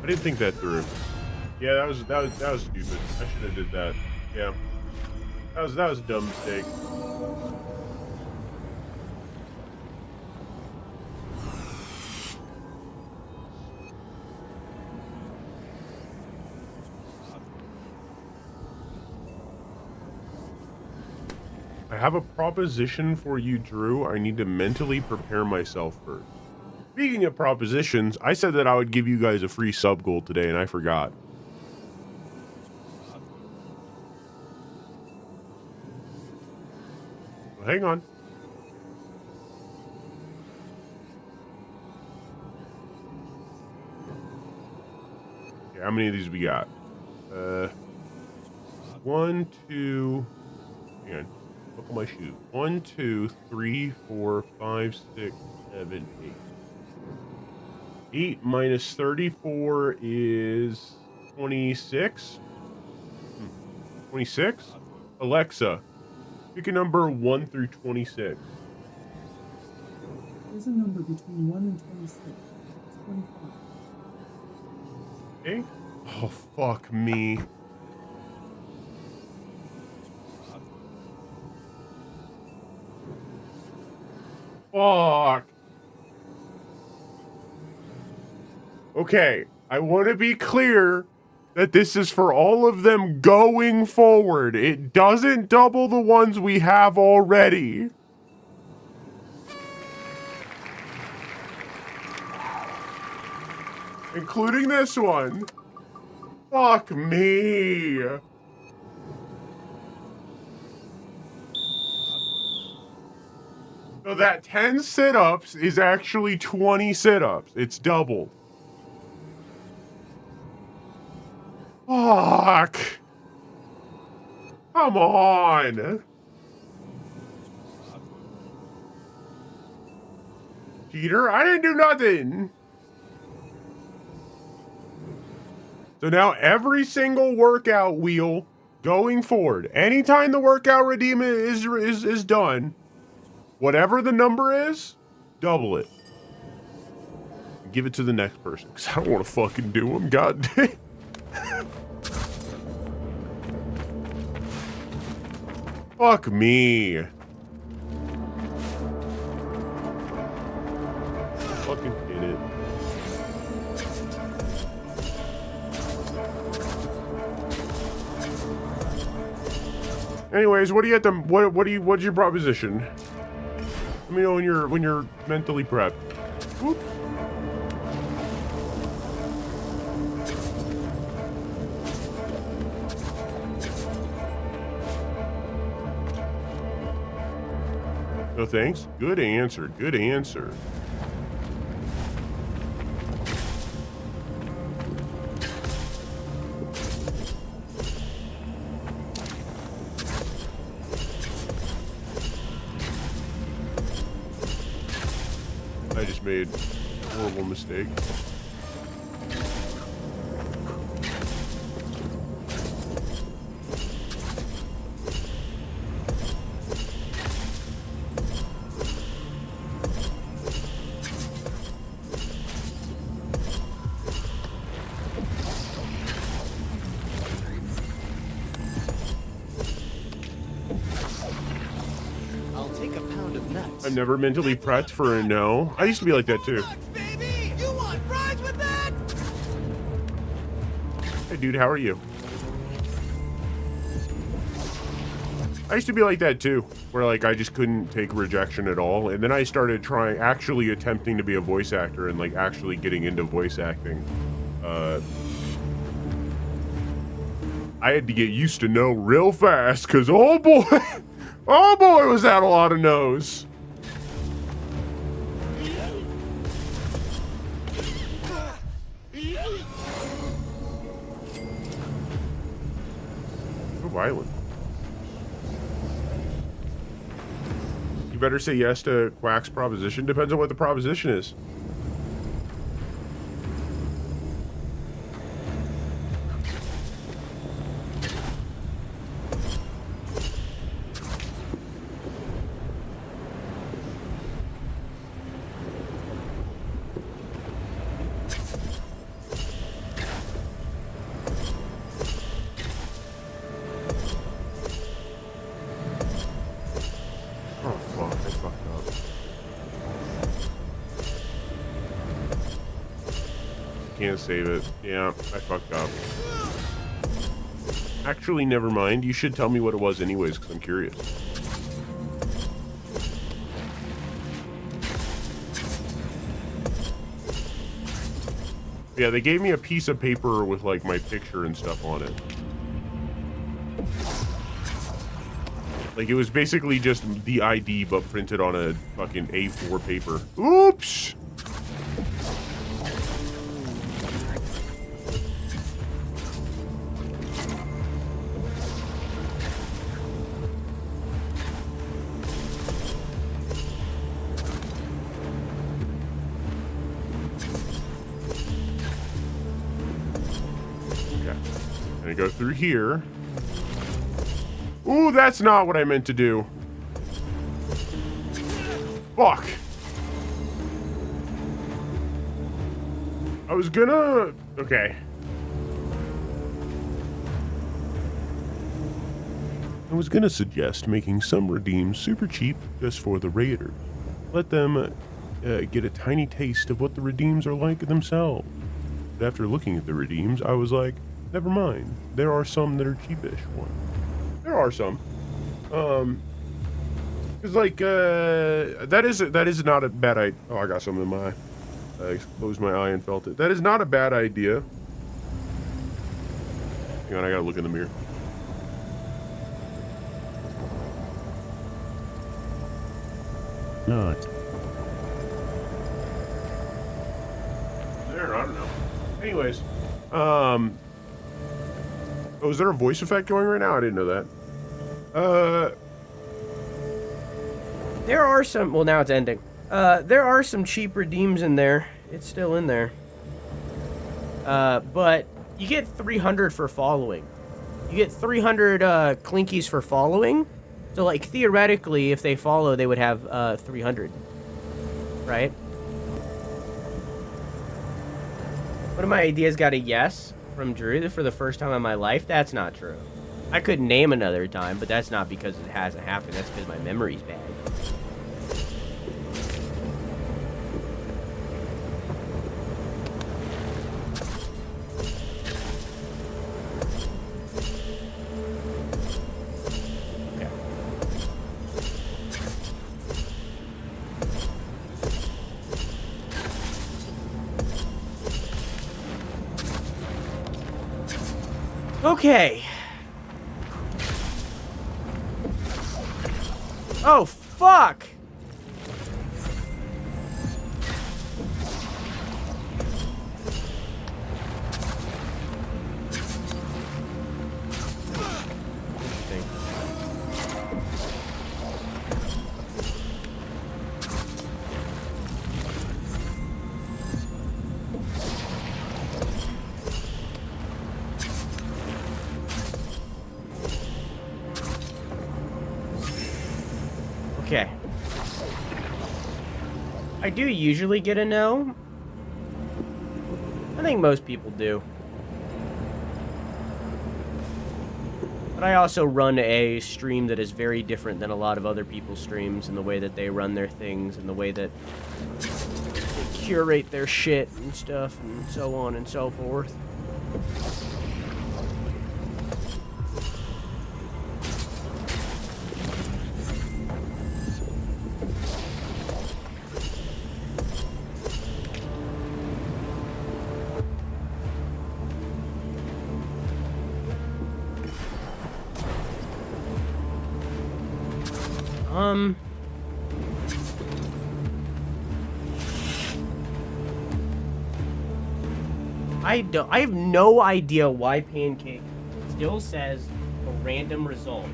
I didn't think that through. Yeah, that was stupid. I should have did that. Yeah. That was a dumb mistake. I have a proposition for you, Drew. I need to mentally prepare myself first. Speaking of propositions, I said that I would give you guys a free sub goal today, and I forgot. Well, hang on. Okay, how many of these we got? 1, 2... Hang on. Buckle my shoe. 1, 2, 3, 4, 5, 6, 7, 8. 8 minus 34 is 26. 26? Alexa, pick a number 1 through 26. There's a number between 1 and 26. It's 25. Okay. Oh, fuck me. Fuck. Okay, I want to be clear that this is for all of them going forward. It doesn't double the ones we have already. Including this one. Fuck me. So that 10 sit-ups is actually 20 sit-ups. It's doubled. Fuck. Come on. Cheater, I didn't do nothing. So now every single workout wheel going forward, anytime the workout redeem is done, whatever the number is, double it. Give it to the next person, because I don't want to fucking do them. God damn. Fuck me. Fucking did it. Anyways, what do you at the what's your proposition? Let me know when you're mentally prepped. Whoop. No thanks. Good answer. Good answer. I just made a horrible mistake. I'm never mentally prepped for a no. I used to be like that too. Baby, you want fries with that? Hey dude, how are you? I used to be like that too, where like I just couldn't take rejection at all, and then I started actually attempting to be a voice actor and like actually getting into voice acting. I had to get used to no real fast, cause oh boy, oh boy was that a lot of no's. So violent. You better say yes to Quack's proposition. Depends on what the proposition is. Can't save it. Yeah, I fucked up. Actually, never mind. You should tell me what it was anyways, because I'm curious. Yeah, they gave me a piece of paper with like my picture and stuff on it. Like it was basically just the ID but printed on a fucking A4 paper. Oops! Gonna go through here. Ooh, that's not what I meant to do. Fuck. I was gonna... Okay. I was gonna suggest making some redeems super cheap just for the raiders. Let them get a tiny taste of what the redeems are like themselves. But after looking at the redeems, I was like, never mind. There are some that are cheapish ones. There are some. Cause like, that is not a bad idea. Oh, I got something in my eye. I closed my eye and felt it. That is not a bad idea. Hang on, I gotta look in the mirror. Not. There, I don't know. Anyways, oh, is there a voice effect going right now? I didn't know that. There are some... Well, now it's ending. There are some cheap redeems in there. It's still in there. But you get 300 for following. You get 300 clinkies for following. So, like, theoretically, if they follow, they would have 300. Right? One of my ideas got a yes from Drew for the first time in my life. That's not true. I could name another time, but that's not because it hasn't happened. That's because my memory's bad. Okay. Oh, fuck! Okay. I do usually get a no. I think most people do. But I also run a stream that is very different than a lot of other people's streams in the way that they run their things and the way that they curate their shit and stuff and so on and so forth. I have no idea why Pancake still says a random result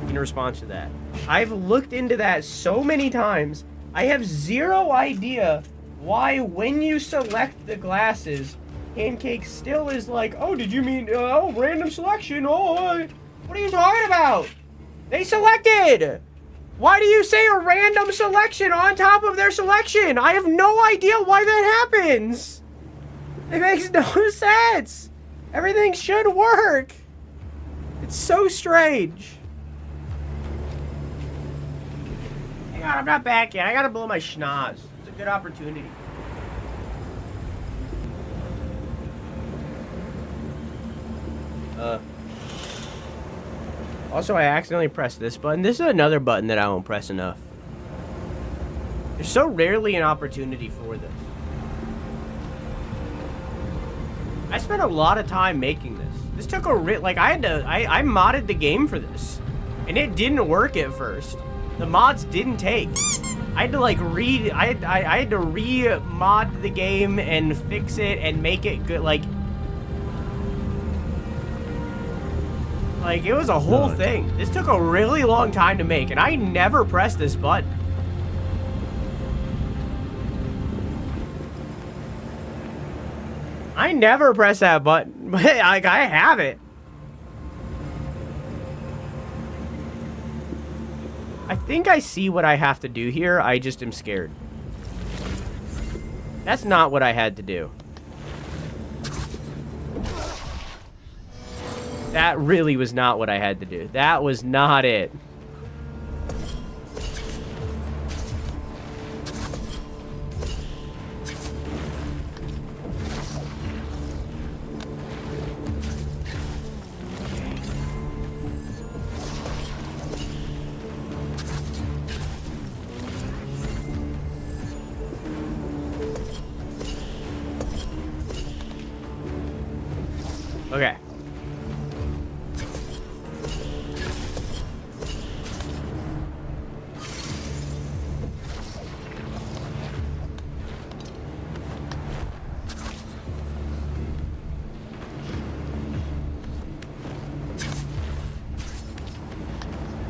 in response to that. I've looked into that so many times. I have zero idea why when you select the glasses, Pancake still is like, oh, did you mean, oh, random selection? Oh, what are you talking about? They selected! Why do you say a random selection on top of their selection? I have no idea why that happens. It makes no sense. Everything should work. It's so strange. Hang on, I'm not back yet. I gotta blow my schnoz. It's a good opportunity. Also, I accidentally pressed this button. This is another button that I won't press enough. There's so rarely an opportunity for this. I spent a lot of time making this. This took a like I modded the game for this, and it didn't work at first. The mods didn't take. I had to like I had to re-mod the game and fix it and make it good. Like it was a whole thing. This took a really long time to make, and I never pressed this button. I never press that button, but like I have it. I think I see what I have to do here. I just am scared. That's not what I had to do. That really was not what I had to do. That was not it. Okay.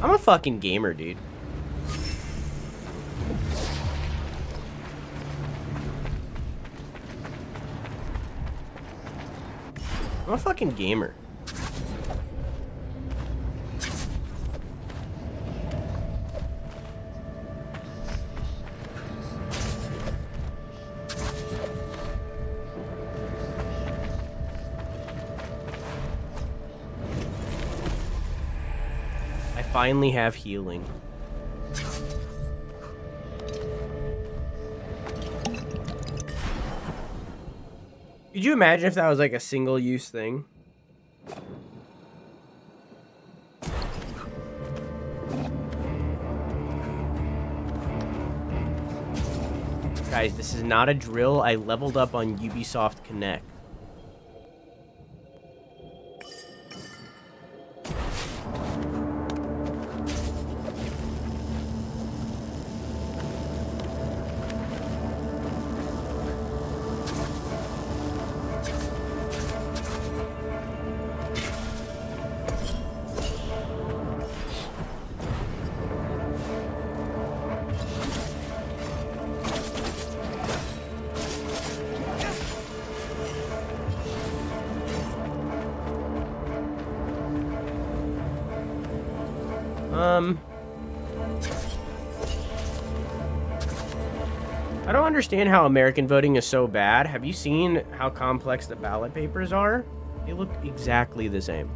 I'm a fucking gamer, dude. I'm a fucking gamer. I finally have healing. Could you imagine if that was like a single-use thing? Guys, this is not a drill. I leveled up on Ubisoft Connect. I don't understand how American voting is so bad. Have you seen how complex the ballot papers are? They look exactly the same.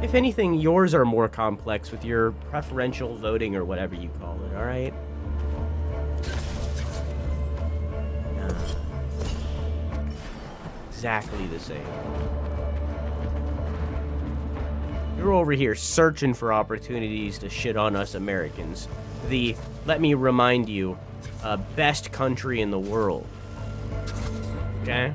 If anything, yours are more complex with your preferential voting or whatever you call it, alright? Exactly the same. You're over here searching for opportunities to shit on us Americans. The, let me remind you, best country in the world. Okay?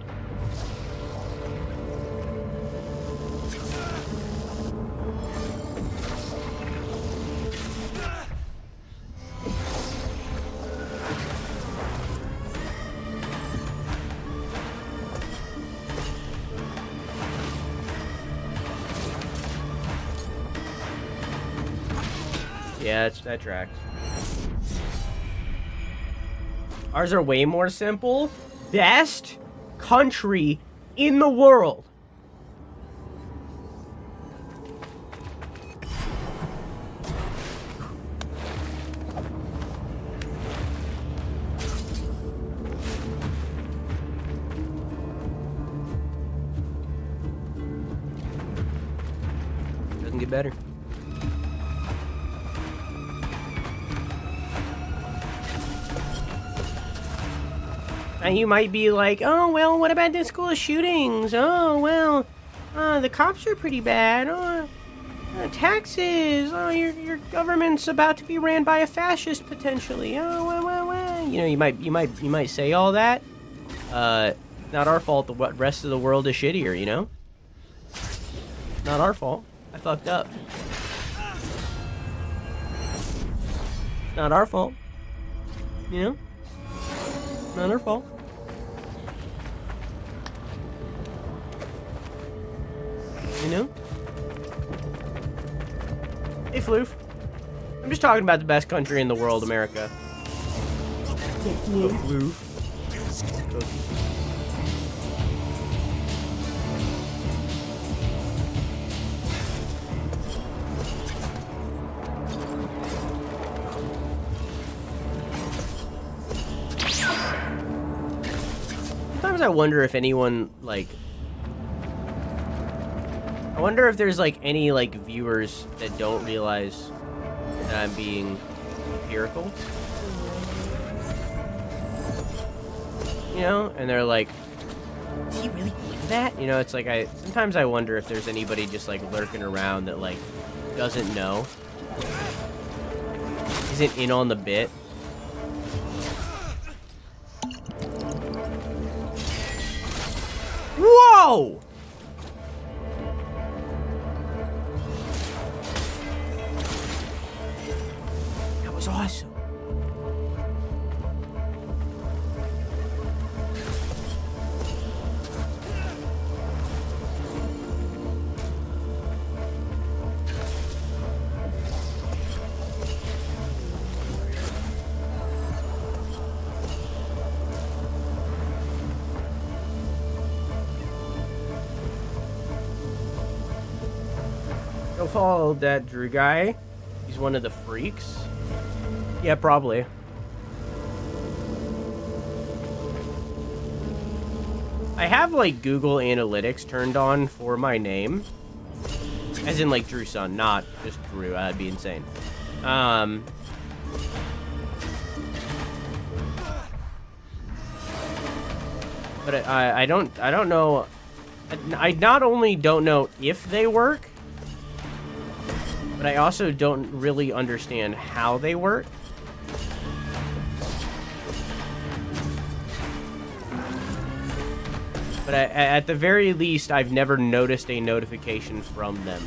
Yeah, that tracks. Ours are way more simple. Best country in the world. Doesn't get better. And you might be like, oh, well, what about the school shootings? Oh, well, the cops are pretty bad. Oh, taxes. Oh, your government's about to be ran by a fascist potentially. Oh, well. You know, you might say all that. Not our fault the rest of the world is shittier, you know? Not our fault. I fucked up. Not our fault. You know? Not our fault. You know? Hey, Floof. I'm just talking about the best country in the world, America. The Floof. Sometimes I wonder if anyone, like... I wonder if there's, like, any, like, viewers that don't realize that I'm being empirical. You know? And they're like, does he really believe that? You know, it's like, sometimes I wonder if there's anybody just, like, lurking around that, like, doesn't know. Isn't in on the bit. Whoa! That was awesome. Go follow that Drew guy. He's one of the freaks. Yeah, probably. I have, like, Google Analytics turned on for my name. As in, like, Drew Sunn, not just Drew. That'd be insane. But I don't know. I not only don't know if they work, but I also don't really understand how they work. But at the very least, I've never noticed a notification from them.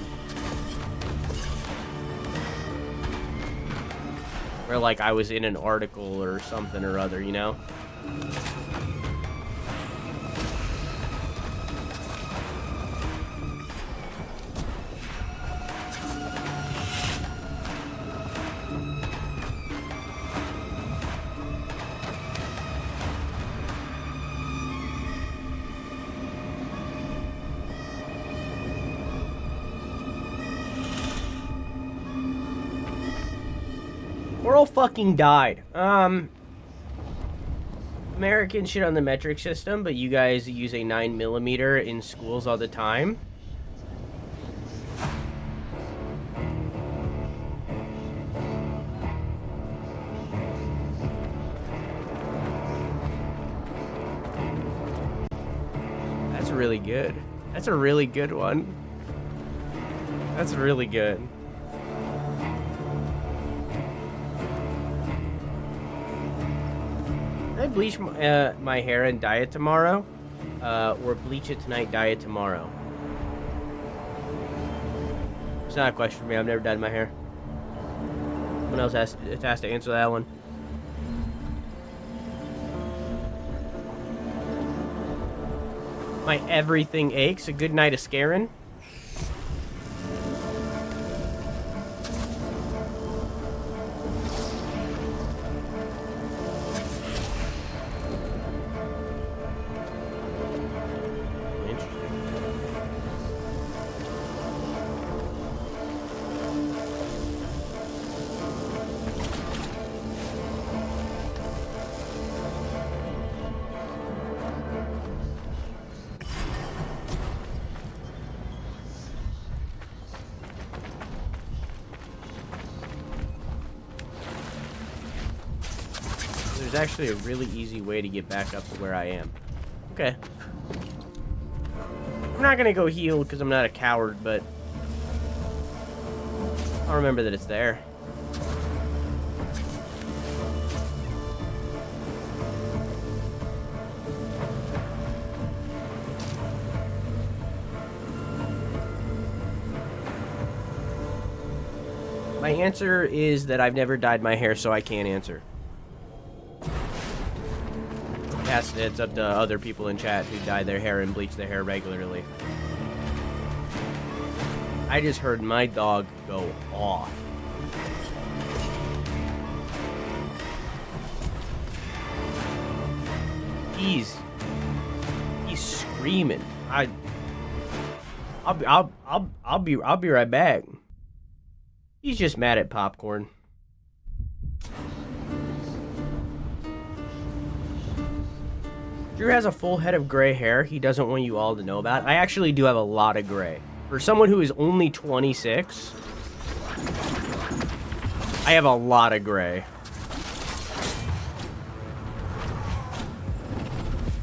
Where, like, I was in an article or something or other, you know? Coral fucking died. Americans shit on the metric system, but you guys use a 9mm in schools all the time. That's really good. That's a really good one. That's really good. Can I bleach my hair and dye it tomorrow? Or bleach it tonight, dye it tomorrow? It's not a question for me. I've never dyed my hair. Someone else has to answer that one. My everything aches. A good night of scaring. There's actually a really easy way to get back up to where I am. Okay. I'm not gonna go heal because I'm not a coward, but I'll remember that it's there. My answer is that I've never dyed my hair, so I can't answer. Yes, it's up to other people in chat who dye their hair and bleach their hair regularly. I just heard my dog go off. He's screaming. I'll be right back. He's just mad at popcorn. Drew has a full head of gray hair he doesn't want you all to know about. I actually do have a lot of gray. For someone who is only 26, I have a lot of gray.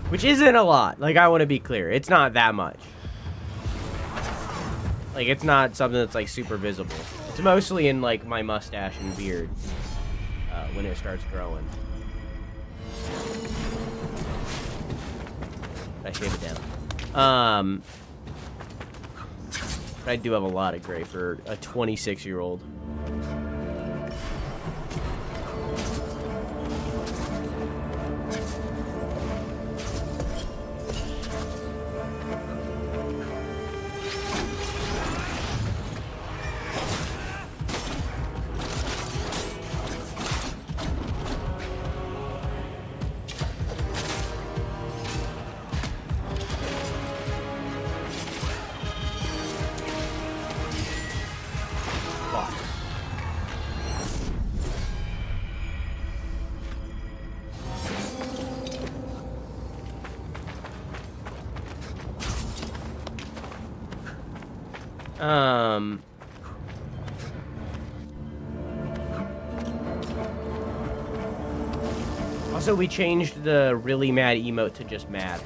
Which isn't a lot. Like, I want to be clear. It's not that much. Like, it's not something that's, like, super visible. It's mostly in, like, my mustache and beard when it starts growing. I shave it down. I do have a lot of gray for a 26-year-old. Also, we changed the really mad emote to just mad.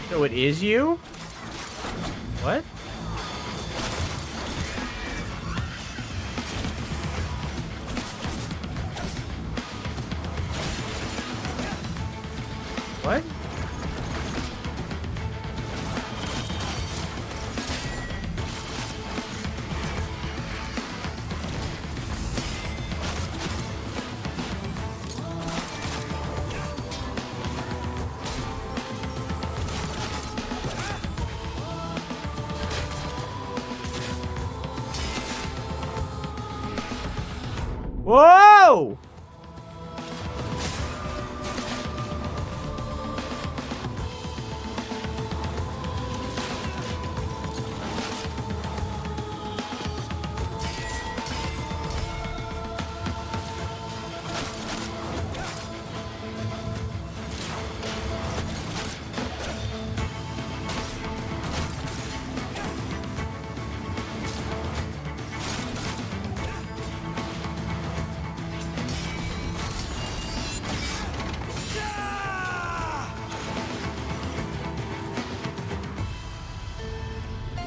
So it is you? What? What? Whoa!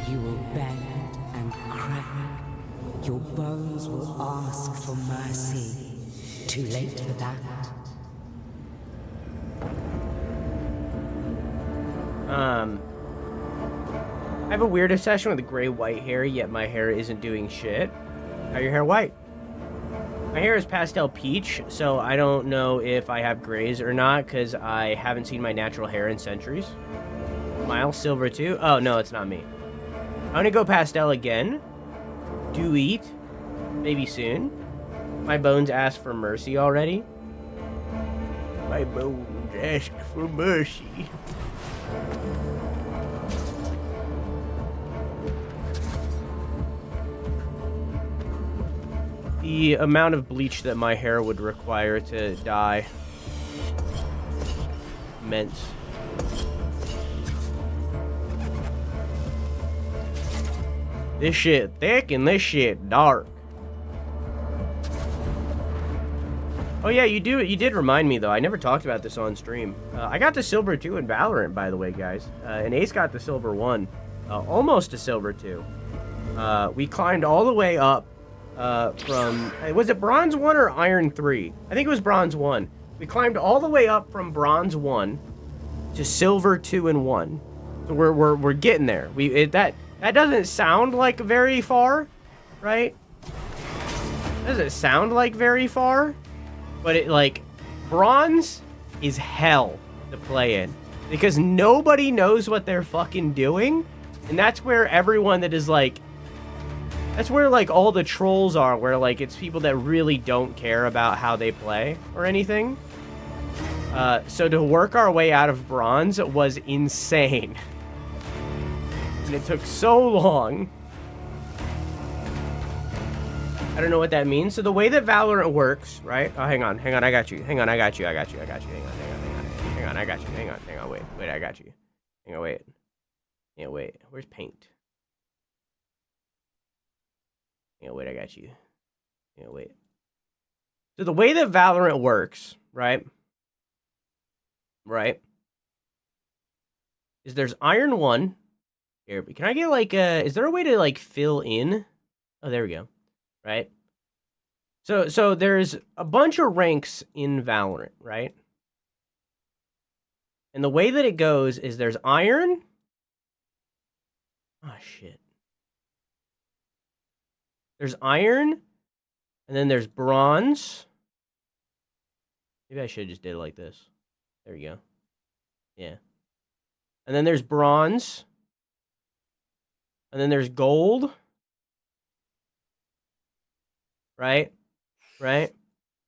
You will bend and crack. Your bones will ask for mercy. Too late for that. I have a weird obsession with gray-white hair, yet my hair isn't doing shit. How your hair white? My hair is pastel peach, so I don't know if I have grays or not, because I haven't seen my natural hair in centuries. Miles silver too? Oh, no, it's not me. I'm gonna go pastel again. Do eat. Maybe soon. My bones ask for mercy already. My bones ask for mercy. The amount of bleach that my hair would require to dye. Immense. This shit thick and this shit dark. Oh yeah, you did remind me though. I never talked about this on stream. I got the silver 2 in Valorant, by the way, guys. And Ace got the silver 1. Almost a silver 2. We climbed all the way up from... Was it bronze 1 or iron 3? I think it was bronze 1. We climbed all the way up from bronze 1 to silver 2 and 1. So we're getting there. That doesn't sound like very far, right? Doesn't sound like very far, but it like bronze is hell to play in because nobody knows what they're fucking doing, and that's where everyone that is like, that's where like all the trolls are, where like it's people that really don't care about how they play or anything. So to work our way out of bronze was insane. And it took so long. I don't know what that means. So the way that Valorant works, right? Oh, hang on, I got you. Hang on, I got you. Hang on, I got you. Hang on, wait, I got you. Hang on, wait. Yeah, wait. Where's paint? Yeah, wait, I got you. Yeah, wait. So the way that Valorant works, right? Right? Is there's Iron 1. Here, can I get like is there a way to like fill in? Oh, there we go. Right? So there's a bunch of ranks in Valorant, right? And the way that it goes is there's Iron. Oh shit. There's Iron, and then there's Bronze. Maybe I should have just did it like this. There you go. Yeah. And then there's Bronze. And then there's Gold. Right? Right?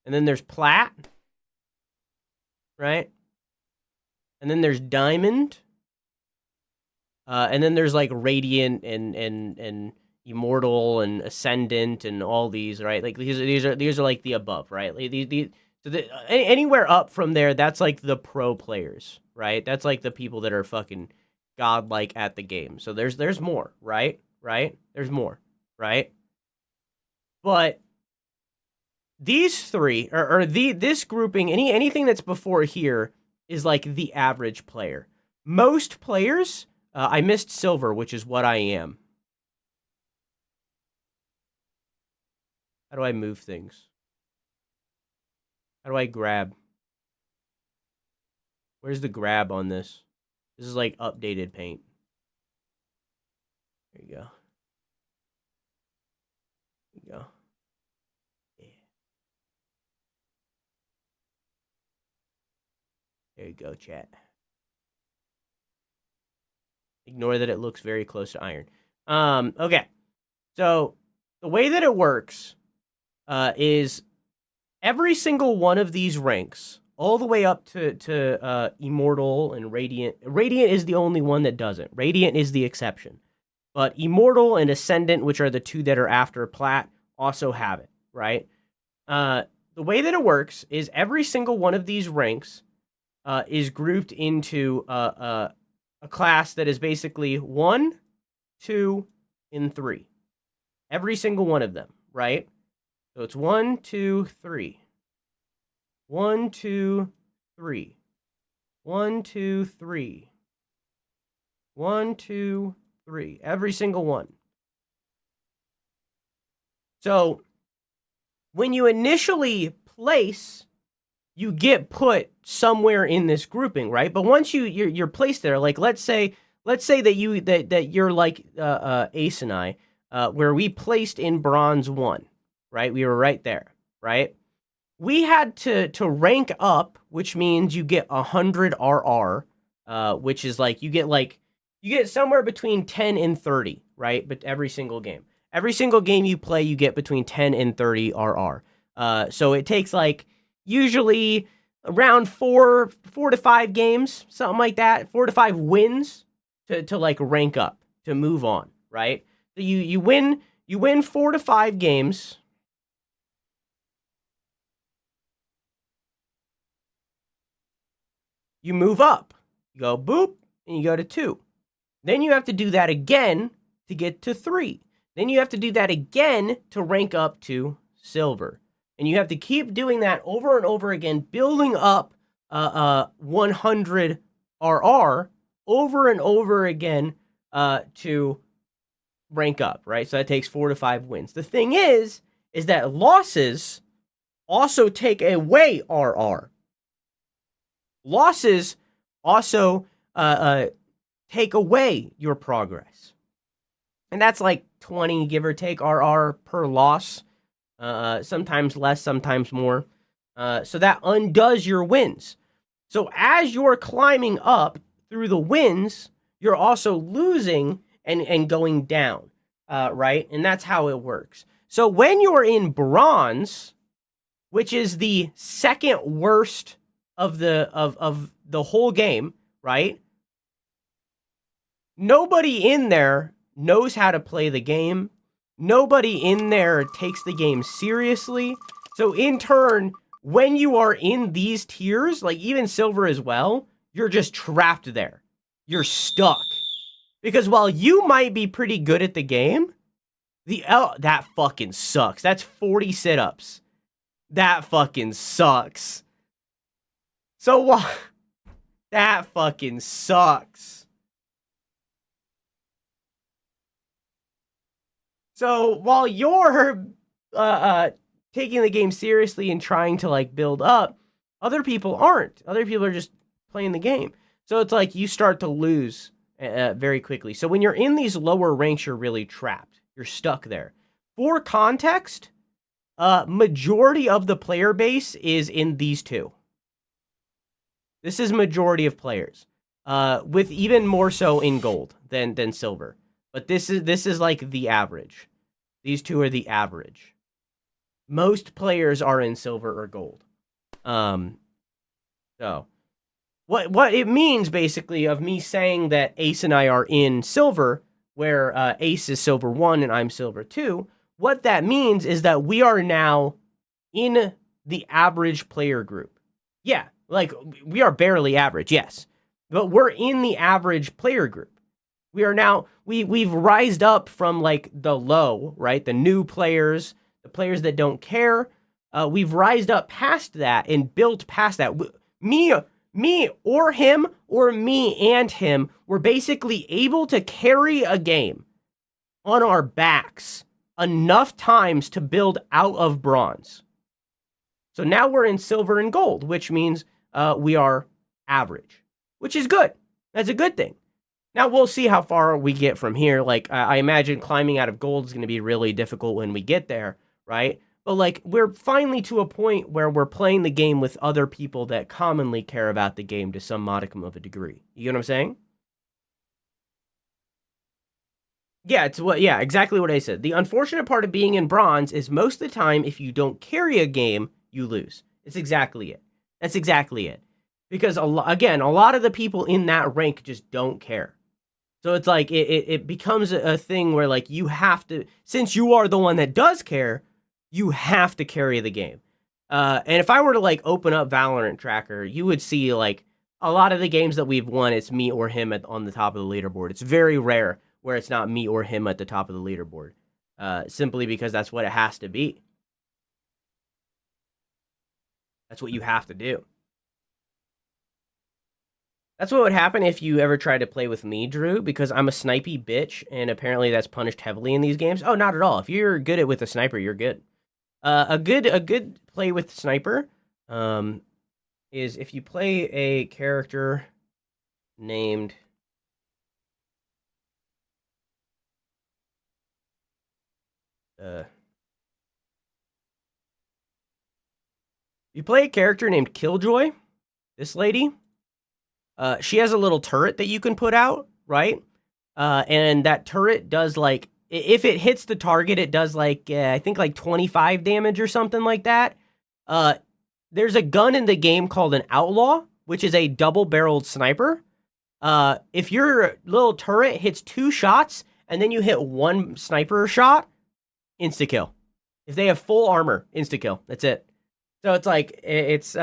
And then there's Plat. Right? And then there's Diamond. And then there's like Radiant and Immortal and Ascendant and all these, right? Like these are like the above, right? Like anywhere up from there, that's like the pro players, right? That's like the people that are fucking godlike at the game. So there's more, right? Right? There's more, right? But these three or this grouping, anything that's before here is like the average player. Most players, I missed silver, which is what I am. How do I move things? How do I grab? Where's the grab on this? This is like updated paint. There you go. There you go. Yeah. There you go, chat. Ignore that it looks very close to iron. Okay. So the way that it works is every single one of these ranks, all the way up to Immortal and Radiant. Radiant is the only one that doesn't. Radiant is the exception. But Immortal and Ascendant, which are the two that are after Plat, also have it, right? The way that it works is every single one of these ranks is grouped into a class that is basically 1, 2, and 3. Every single one of them, right? So it's 1, 2, 3. 1, 2, 3. 1, 2, 3. 1, 2, 3. Every single one. So when you initially place, you get put somewhere in this grouping, right? But once you're placed there, like let's say that you're like Ace and I, where we placed in bronze 1, right? We were right there, right? We had to rank up, which means you get 100 RR, which is like you get somewhere between 10 and 30, right? But every single game you play, you get between 10 and 30 RR. So it takes like usually around 4 to 5 games, something like that, 4 to 5 wins to like rank up, to move on, right? So you win 4 to 5 games. You move up. You go boop, and you go to 2. Then you have to do that again to get to 3. Then you have to do that again to rank up to silver. And you have to keep doing that over and over again, building up 100 RR over and over again to rank up, right? So that takes 4 to 5 wins. The thing is that losses also take away RR. Losses also take away your progress. And that's like 20, give or take, RR per loss. Sometimes less, sometimes more. So that undoes your wins. So as you're climbing up through the wins, you're also losing and going down, right? And that's how it works. So when you're in bronze, which is the second worst of the whole game, right? Nobody in there knows how to play the game. Nobody in there takes the game seriously. So in turn, when you are in these tiers, like even silver as well, you're just trapped there. You're stuck. Because while you might be pretty good at the game, that fucking sucks. That's 40 sit-ups. That fucking sucks. So what? That fucking sucks. So while you're taking the game seriously and trying to like build up, other people aren't. Other people are just playing the game. So it's like you start to lose very quickly. So when you're in these lower ranks, you're really trapped. You're stuck there. For context, majority of the player base is in these two. This is majority of players, with even more so in gold than silver. But this is like the average. These two are the average. Most players are in silver or gold. So what it means basically of me saying that Ace and I are in silver, where Ace is silver 1 and I'm silver 2, what that means is that we are now in the average player group. Yeah, like we are barely average, yes. But we're in the average player group. We are now, we've rised up from like the low, right? The new players, the players that don't care. We've rised up past that and built past that. Me or him or me and him were basically able to carry a game on our backs enough times to build out of bronze. So now we're in silver and gold, which means we are average, which is good. That's a good thing. Now we'll see how far we get from here. Like I imagine climbing out of gold is going to be really difficult when we get there, right? But like we're finally to a point where we're playing the game with other people that commonly care about the game to some modicum of a degree. You get what I'm saying? Yeah, exactly what I said. The unfortunate part of being in bronze is most of the time, if you don't carry a game, you lose. It's exactly it. That's exactly it. Because, again, a lot of the people in that rank just don't care. So it's like, it becomes a thing where, like, you have to, since you are the one that does care, you have to carry the game. And if I were to, like, open up Valorant Tracker, you would see, like, a lot of the games that we've won, it's me or him on the top of the leaderboard. It's very rare where it's not me or him at the top of the leaderboard. Simply because that's what it has to be. That's what you have to do. That's what would happen if you ever tried to play with me, Drew, because I'm a snipey bitch, and apparently that's punished heavily in these games. Oh, not at all. If you're good at with a sniper, you're good. A good play with sniper is if you play a character named you play a character named Killjoy, this lady. She has a little turret that you can put out, right? And that turret does like, if it hits the target, it does like, I think like 25 damage or something like that. There's a gun in the game called an Outlaw, which is a double-barreled sniper. If your little turret hits 2 shots and then you hit 1 sniper shot, insta-kill. If they have full armor, insta-kill. That's it. So it's like, it's,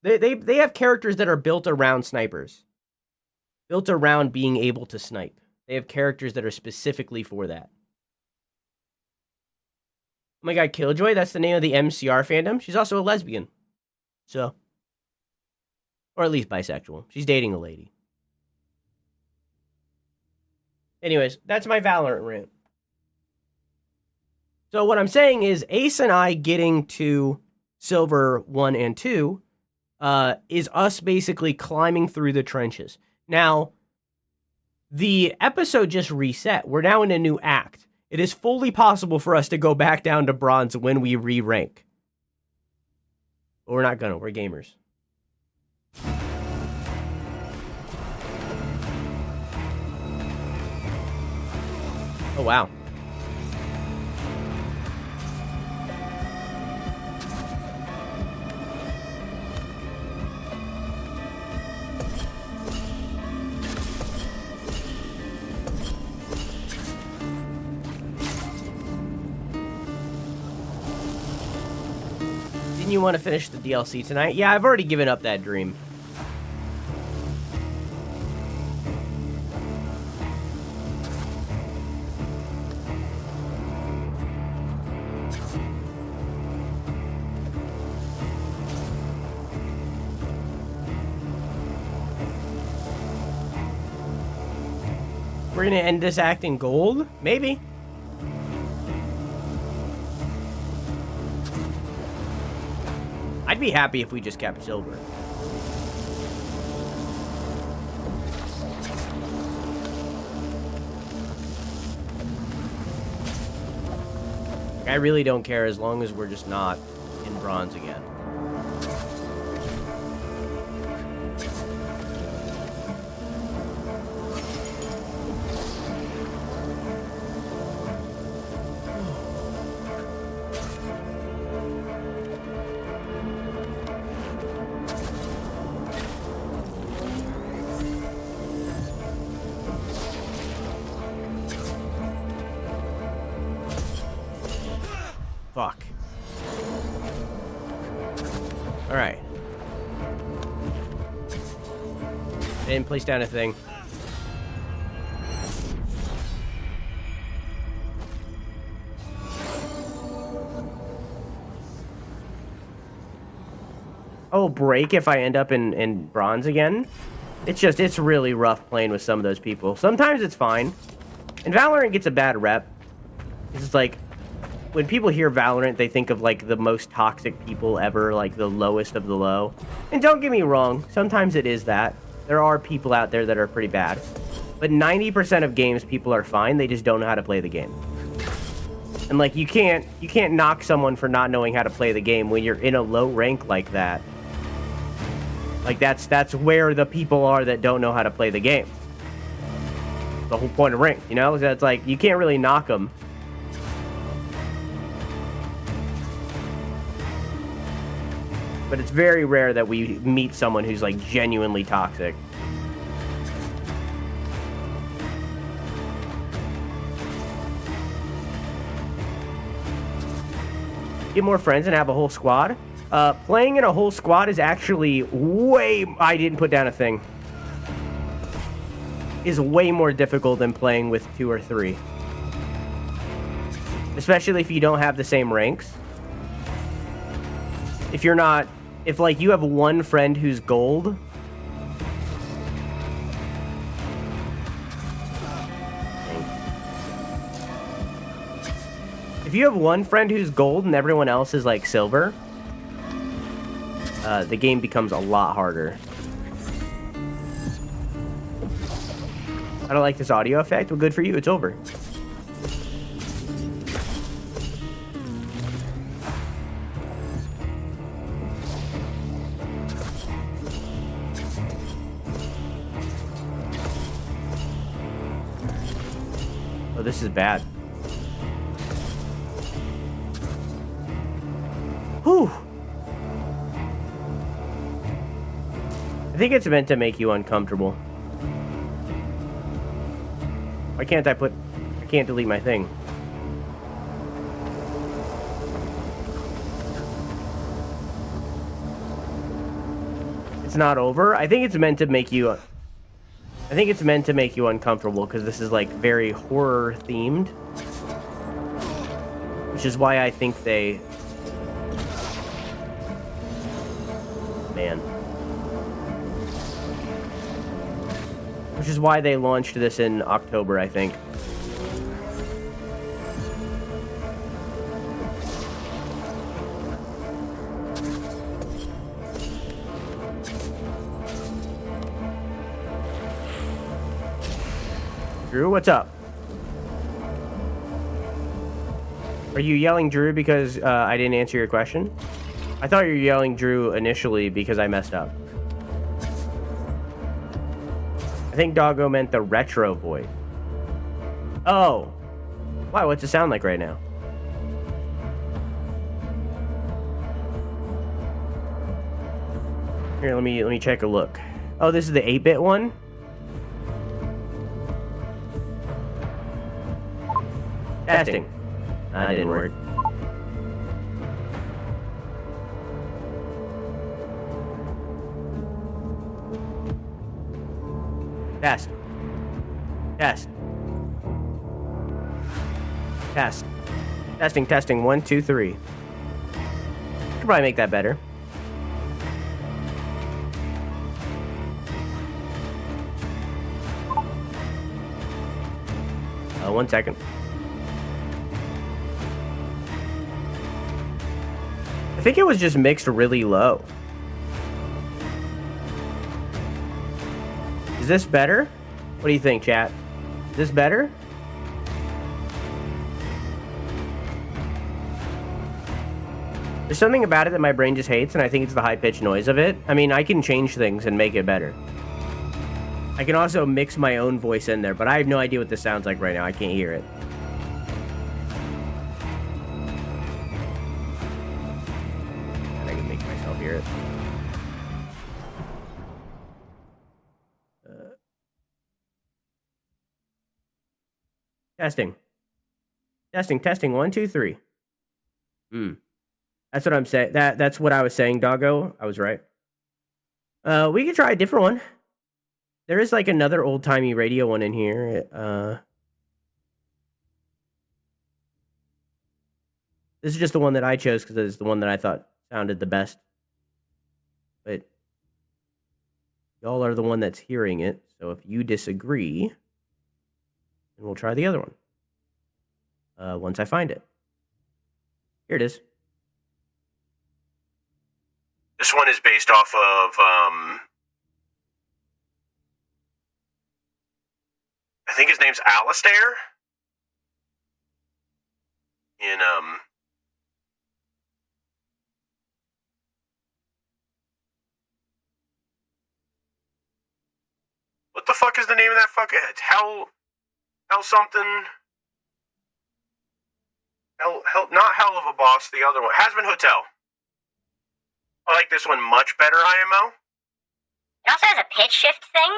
They have characters that are built around snipers. Built around being able to snipe. They have characters that are specifically for that. Oh my god, Killjoy, that's the name of the MCR fandom. She's also a lesbian. So. Or at least bisexual. She's dating a lady. Anyways, that's my Valorant rant. So what I'm saying is, Ace and I getting to Silver 1 and 2 is us basically climbing through the trenches. Now, the episode just reset. We're now in a new act. It is fully possible for us to go back down to bronze when we re-rank. But we're not gonna. We're gamers. Oh, wow. Didn't you want to finish the DLC tonight? Yeah, I've already given up that dream. We're gonna end this act in gold? Maybe. I'd be happy if we just kept silver. I really don't care as long as we're just not in bronze again. Fuck. Alright. And place down a thing. Oh, break if I end up in bronze again? It's really rough playing with some of those people. Sometimes it's fine. And Valorant gets a bad rep. It's like, when people hear Valorant, they think of, like, the most toxic people ever, like, the lowest of the low. And don't get me wrong, sometimes it is that. There are people out there that are pretty bad. But 90% of games, people are fine, they just don't know how to play the game. And, like, you can't knock someone for not knowing how to play the game when you're in a low rank like that. Like, that's where the people are that don't know how to play the game. The whole point of rank, you know? That's like, you can't really knock them. But it's very rare that we meet someone who's, like, genuinely toxic. Get more friends and have a whole squad. Playing in a whole squad is actually way... I didn't put down a thing. Is way more difficult than playing with 2 or 3. Especially if you don't have the same ranks. If you're not... If, like, you have one friend who's gold... If you have one friend who's gold and everyone else is, like, silver... the game becomes a lot harder. I don't like this audio effect. Well, good for you. It's over. Oh, this is bad. Whew. I think it's meant to make you uncomfortable. Why can't I can't delete my thing. It's not over? I think it's meant to make you... I think it's meant to make you uncomfortable, because this is, like, very horror themed. Which is why I think they... Man. Which is why they launched this in October, I think. Drew, what's up? Are you yelling Drew because I didn't answer your question? I thought you were yelling Drew initially because I messed up. I think Doggo meant the retro voice. Oh. Wow, what's it sound like right now? Here, let me check a look. Oh, this is the 8-bit one? Testing. That didn't work. Test. Test. Test. Testing, testing. 1, 2, 3. Could probably make that better. One second. I think it was just mixed really low. Is this better? What do you think, chat? Is this better? There's something about it that my brain just hates, and I think it's the high-pitched noise of it. I mean, I can change things and make it better. I can also mix my own voice in there, but I have no idea what this sounds like right now. I can't hear it. And I can make myself hear it. Testing. Testing, testing. 1, 2, 3. That's what I'm saying. That's what I was saying, Doggo. I was right. We could try a different one. There is like another old-timey radio one in here. This is just the one that I chose because it's the one that I thought sounded the best. But y'all are the one that's hearing it. So if you disagree, then we'll try the other one. Once I find it. Here it is. This one is based off of, I think his name's Alistair. In, what the fuck is the name of that fucking, Hell something? Not Hell of a Boss, the other one. Hasbin Hotel. I like this one much better, IMO. It also has a pitch shift thing.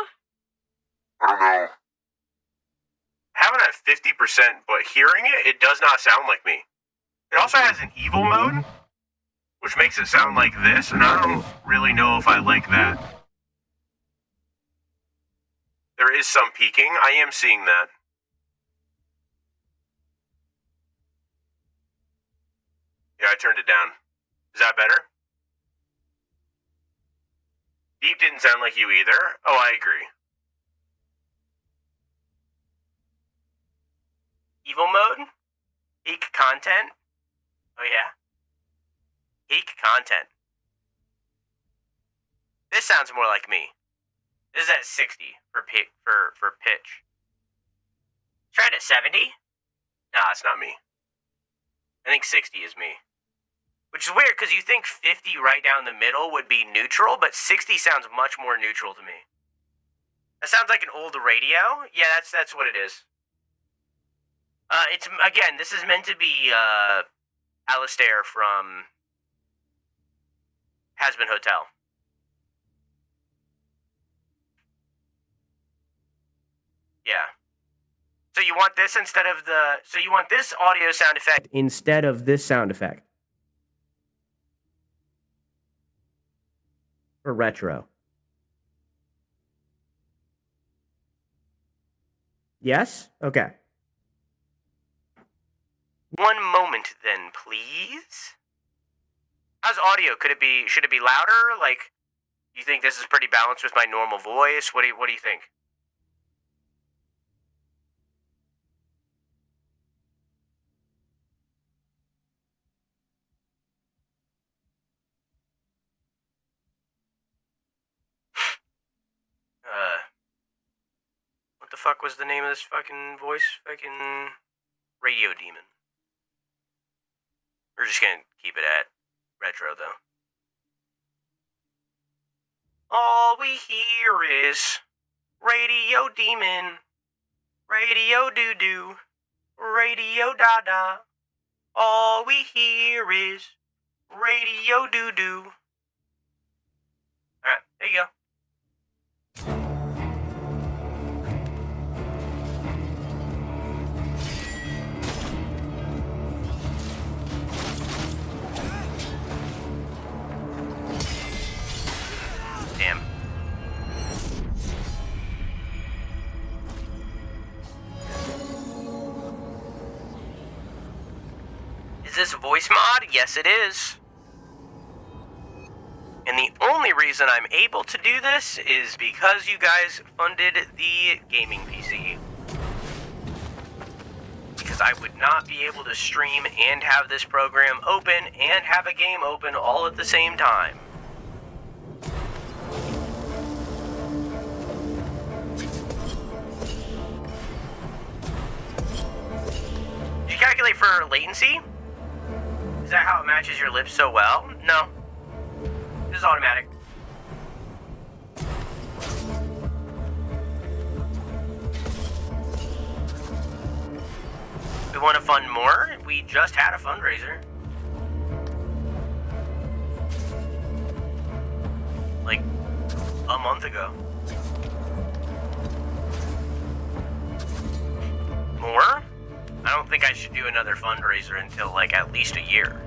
I don't know. Having it at 50%, but hearing it, it does not sound like me. It also has an evil mode, which makes it sound like this, and I don't really know if I like that. There is some peaking. I am seeing that. Yeah, I turned it down. Is that better? Deep didn't sound like you either. Oh, I agree. Evil mode? Peak content? Oh, yeah. Peak content. This sounds more like me. This is at 60 for pitch. Try it at 70? Nah, it's not me. I think 60 is me. Which is weird, because you think 50 right down the middle would be neutral, but 60 sounds much more neutral to me. That sounds like an old radio? Yeah, that's what it is. It's, again, this is meant to be, Alistair from Hasbin Hotel. Yeah. So you want this instead of so you want this audio sound effect instead of this sound effect. For retro. Yes? Okay. One moment then, please. How's audio? Should it be louder? Like, you think this is pretty balanced with my normal voice? What do you think? What the the fuck was the name of this fucking voice? Fucking Radio Demon. We're just gonna keep it at retro, though. All we hear is Radio Demon, Radio Doo-Doo, Radio Dada. All we hear is Radio Doo-Doo. Alright, there you go. Damn. Is this a voice mod? Yes, it is. And the only reason I'm able to do this is because you guys funded the gaming PC. Because I would not be able to stream and have this program open and have a game open all at the same time. Did you calculate for latency? Is that how it matches your lips so well? No. This is automatic. We want to fund more? We just had a fundraiser. Like, a month ago. More? I don't think I should do another fundraiser until, like, at least a year.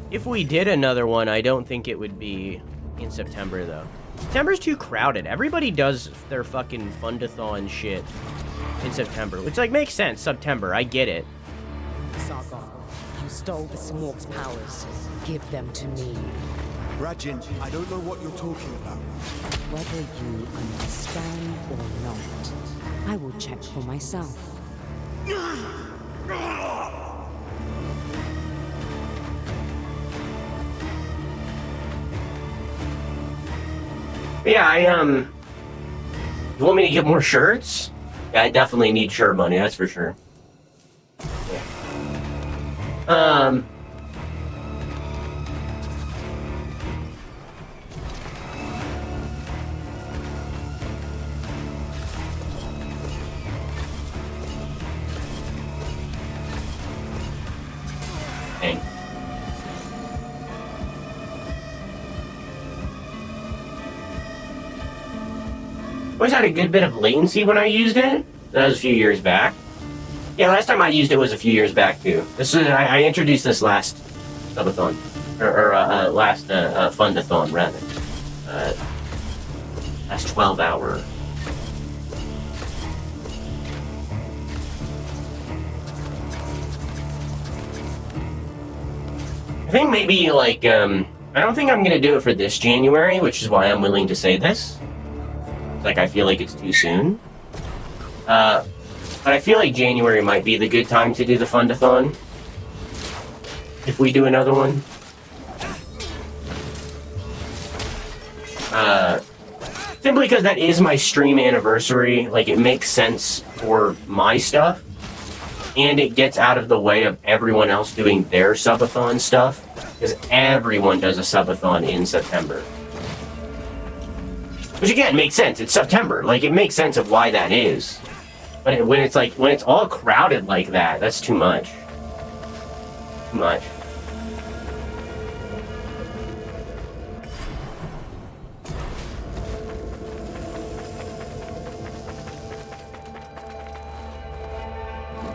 If we did another one, I don't think it would be in September, though. September's too crowded. Everybody does their fucking fundathon shit in September, which, like, makes sense. September, I get it. Sargon, you stole the Smorg's powers. Give them to me. Rajin, I don't know what you're talking about. Whether you understand or not, I will check for myself. Yeah, you want me to get more shirts? Yeah, I definitely need shirt money, that's for sure. Yeah. Dang. Always had a good bit of latency when I used it. That was a few years back. Yeah, last time I used it was a few years back too. This is I introduced this last subathon, or last fundathon rather. Last 12-hour. I think maybe like I don't think I'm gonna do it for this January, which is why I'm willing to say this. Like, I feel like it's too soon. But I feel like January might be the good time to do the fundathon. If we do another one. Simply because that is my stream anniversary. Like, it makes sense for my stuff. And it gets out of the way of everyone else doing their subathon stuff. Because everyone does a subathon in September. Which again makes sense. It's September. Like, it makes sense of why that is. But when it's all crowded like that, that's too much. Too much.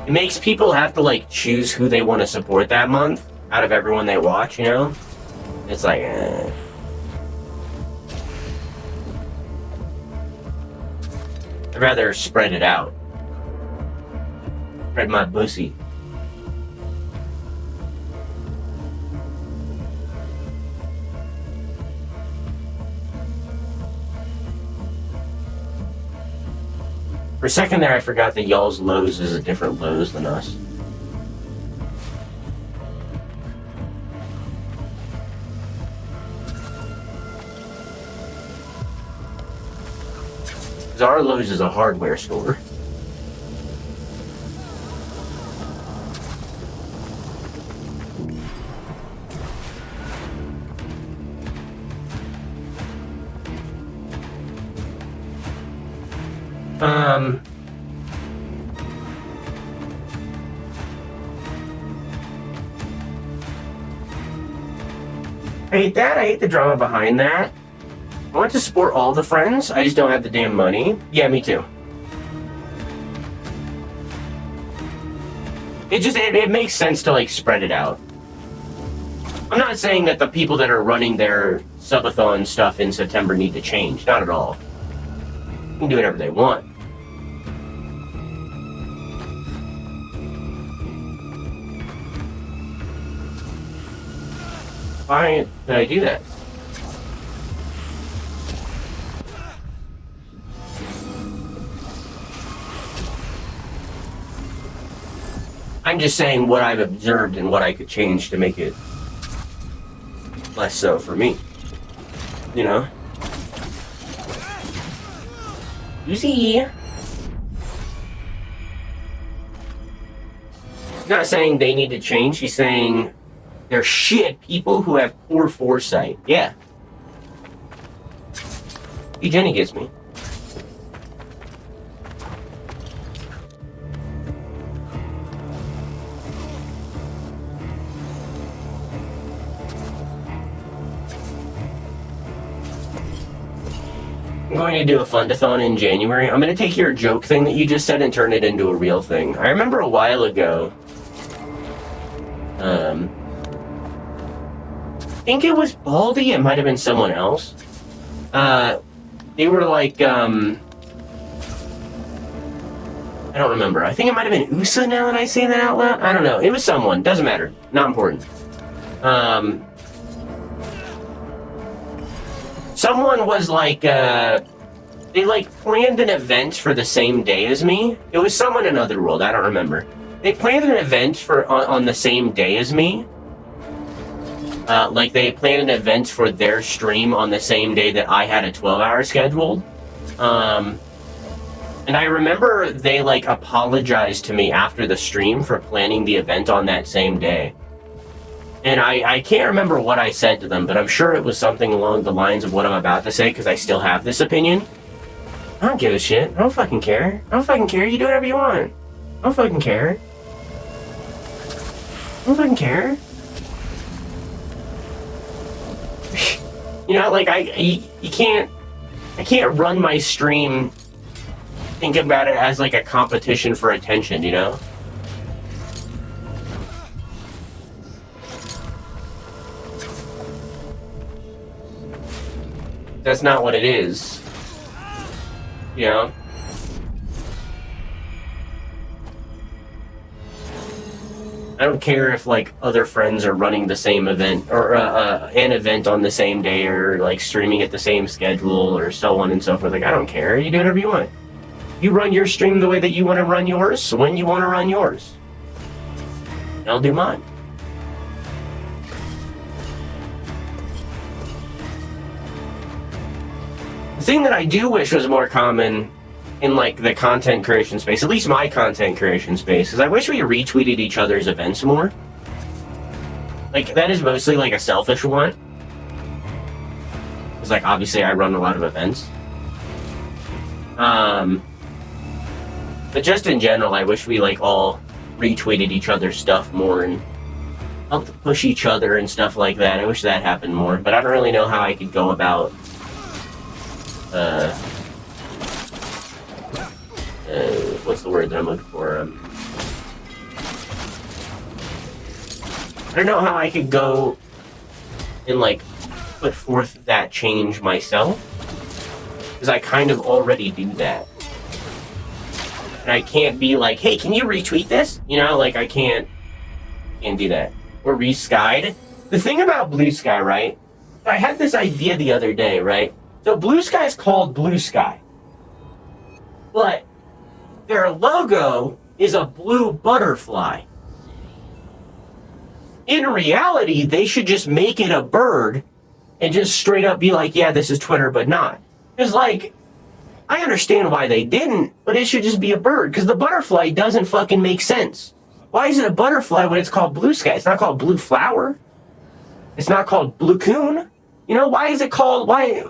It makes people have to like choose who they want to support that month out of everyone they watch, you know? It's like, I'd rather spread it out. Spread my pussy. For a second there, I forgot that y'all's Lowe's is a different Lowe's than us. Zarlo's is a hardware store. I hate that. I hate the drama behind that. I want to support all the friends. I just don't have the damn money. Yeah, me too. It makes sense to like spread it out. I'm not saying that the people that are running their subathon stuff in September need to change. Not at all. They can do whatever they want. Why did I do that? I'm just saying what I've observed and what I could change to make it less so for me. You know? Easy. He's not saying they need to change, he's saying they're shit people who have poor foresight. Yeah. Hey, Jenny gets me. I'm going to do a fundathon in January. I'm going to take your joke thing that you just said and turn it into a real thing. I remember a while ago, I think it was Baldy, it might have been someone else. They were like, I don't remember. I think it might have been USA now that I say that out loud. I don't know. It was someone. Doesn't matter. Not important. Someone was like, they like planned an event for the same day as me. It was someone in Otherworld, I don't remember. They planned an event for on the same day as me. Like they planned an event for their stream on the same day that I had a 12-hour scheduled. And I remember they like apologized to me after the stream for planning the event on that same day. And I can't remember what I said to them, but I'm sure it was something along the lines of what I'm about to say, because I still have this opinion. I don't give a shit. I don't fucking care. I don't fucking care. You do whatever you want. I don't fucking care. I don't fucking care. You know, like, I can't run my stream thinking about it as, like, a competition for attention, you know? That's not what it is. You know? I don't care if, like, other friends are running the same event, or an event on the same day, or, like, streaming at the same schedule, or so on and so forth. Like, I don't care. You do whatever you want. You run your stream the way that you want to run yours, when you want to run yours. And I'll do mine. The thing that I do wish was more common in, like, the content creation space, at least my content creation space, is I wish we retweeted each other's events more. Like, that is mostly, like, a selfish one. Because, like, obviously I run a lot of events. But just in general, I wish we, like, all retweeted each other's stuff more and helped push each other and stuff like that. I wish that happened more, but I don't really know how I could go about what's the word that I'm looking for? I don't know how I could go and, like, put forth that change myself, because I kind of already do that. And I can't be like, hey, can you retweet this? You know, like, I can't do that. Or reskied. The thing about Blue Sky, right? I had this idea the other day, right? So Blue Sky is called Blue Sky. But their logo is a blue butterfly. In reality, they should just make it a bird and just straight up be like, yeah, this is Twitter, but not. Because, like, I understand why they didn't, but it should just be a bird, because the butterfly doesn't fucking make sense. Why is it a butterfly when it's called blue sky? It's not called blue flower. It's not called blue coon. You know, why is it called, why?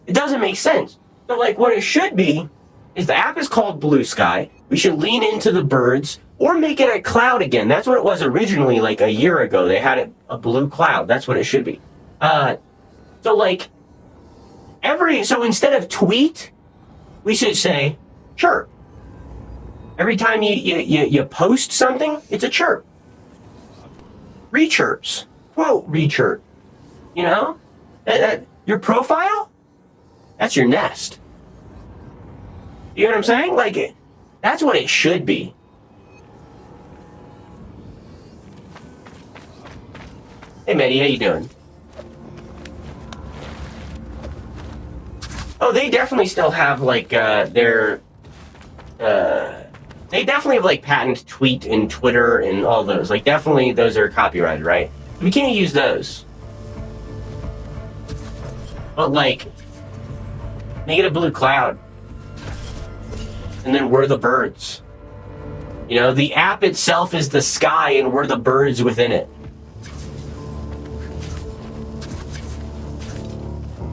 It doesn't make sense. So, like, what it should be is the app is called Blue Sky. We should lean into the birds or make it a cloud again. That's what it was originally, like a year ago. They had it a blue cloud. That's what it should be. So, like, so instead of tweet, we should say chirp. Every time you post something, it's a chirp. Rechirps. Quote, rechirp. You know? Your profile? That's your nest. You know what I'm saying? Like, that's what it should be. Hey, Maddie, how you doing? Oh, they definitely still have, like, their... They definitely have, like, patent tweet and Twitter and all those. Like, definitely those are copyrighted, right? We can't use those. But, like, make it a blue cloud. And then we're the birds. You know, the app itself is the sky and we're the birds within it.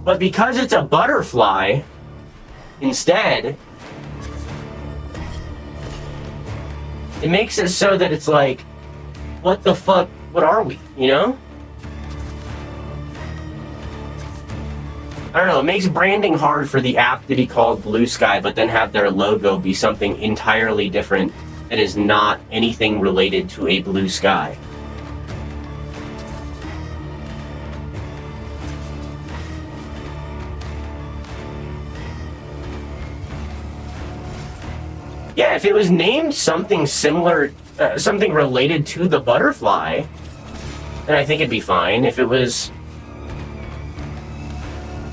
But because it's a butterfly, instead, it makes it so that it's like, what the fuck, what are we, you know? I don't know, it makes branding hard for the app to be called Blue Sky, but then have their logo be something entirely different that is not anything related to a blue sky. Yeah, if it was named something similar, something related to the butterfly, then I think it'd be fine. If it was...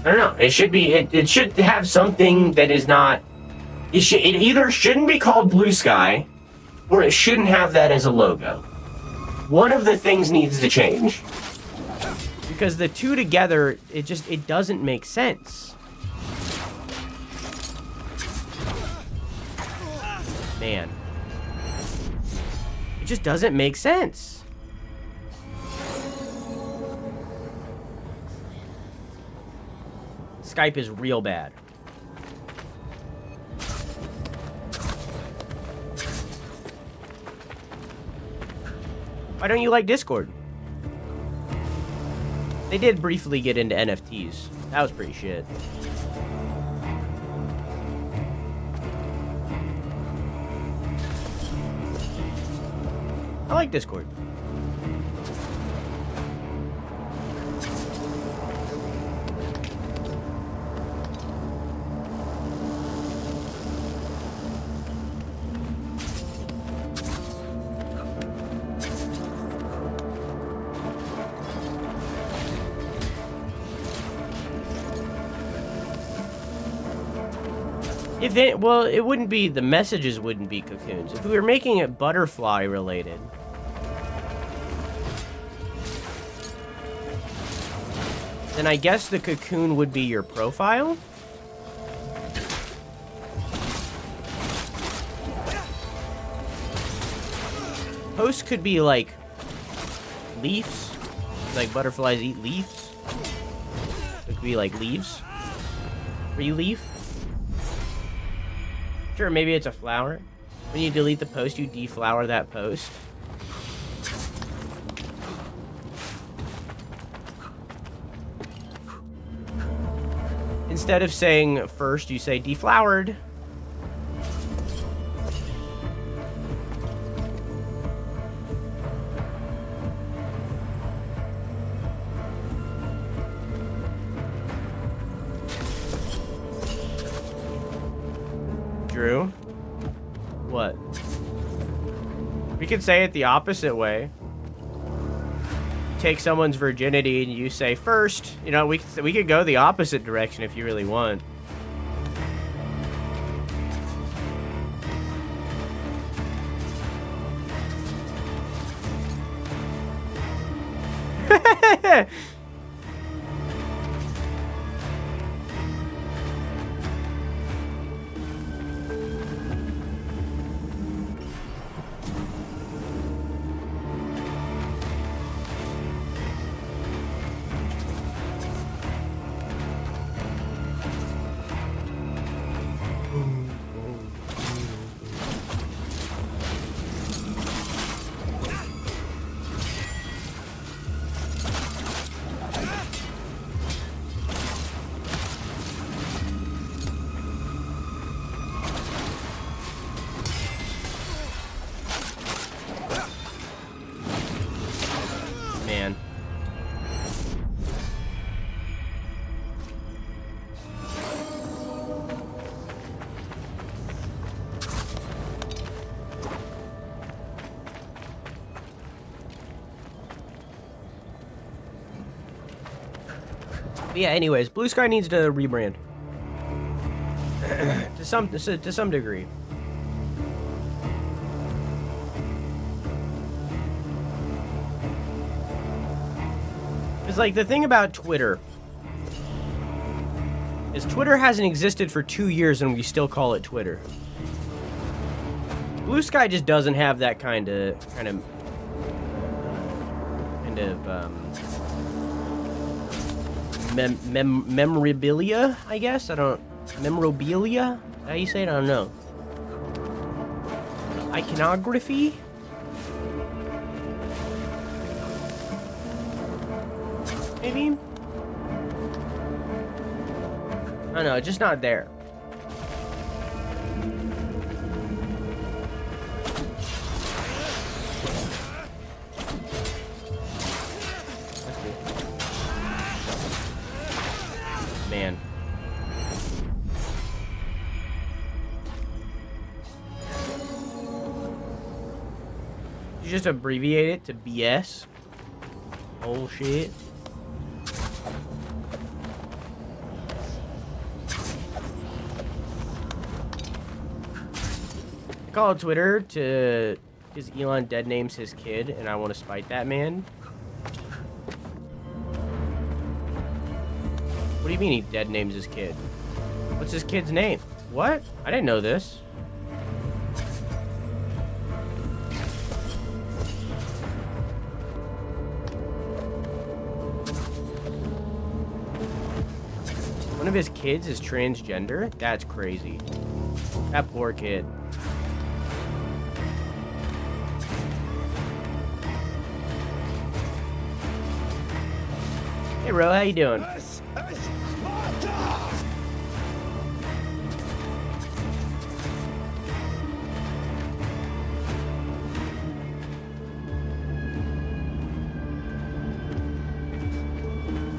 I don't know. It should be. It should have something that is not. It either shouldn't be called Blue Sky, or it shouldn't have that as a logo. One of the things needs to change. Because the two together, it doesn't make sense. Man, it just doesn't make sense. Skype is real bad. Why don't you like Discord? They did briefly get into NFTs. That was pretty shit. I like Discord. Well, it wouldn't be, the messages wouldn't be cocoons. If we were making it butterfly related. Then I guess the cocoon would be your profile? Posts could be like leaves. Like butterflies eat leaves. It could be like leaves. Are you leaf? Sure, maybe it's a flower. When you delete the post, you deflower that post. Instead of saying first, you say deflowered. Drew? What? We could say it the opposite way. Take someone's virginity and you say first. You know, we could go the opposite direction if you really want. But yeah, anyways, Blue Sky needs to rebrand. to some degree. It's like the thing about Twitter is Twitter hasn't existed for 2 years and we still call it Twitter. Blue Sky just doesn't have that kind of memorabilia, I guess. Memorabilia? How you say it? I don't know. Iconography? Maybe? I don't know, just not there. Man. You just abbreviate it to BS? Bullshit. I call Twitter to because Elon dead names his kid and I want to spite that man. What do you mean he dead names his kid? What's his kid's name? What? I didn't know this. One of his kids is transgender? That's crazy. That poor kid. Hey, Ro, how you doing? Who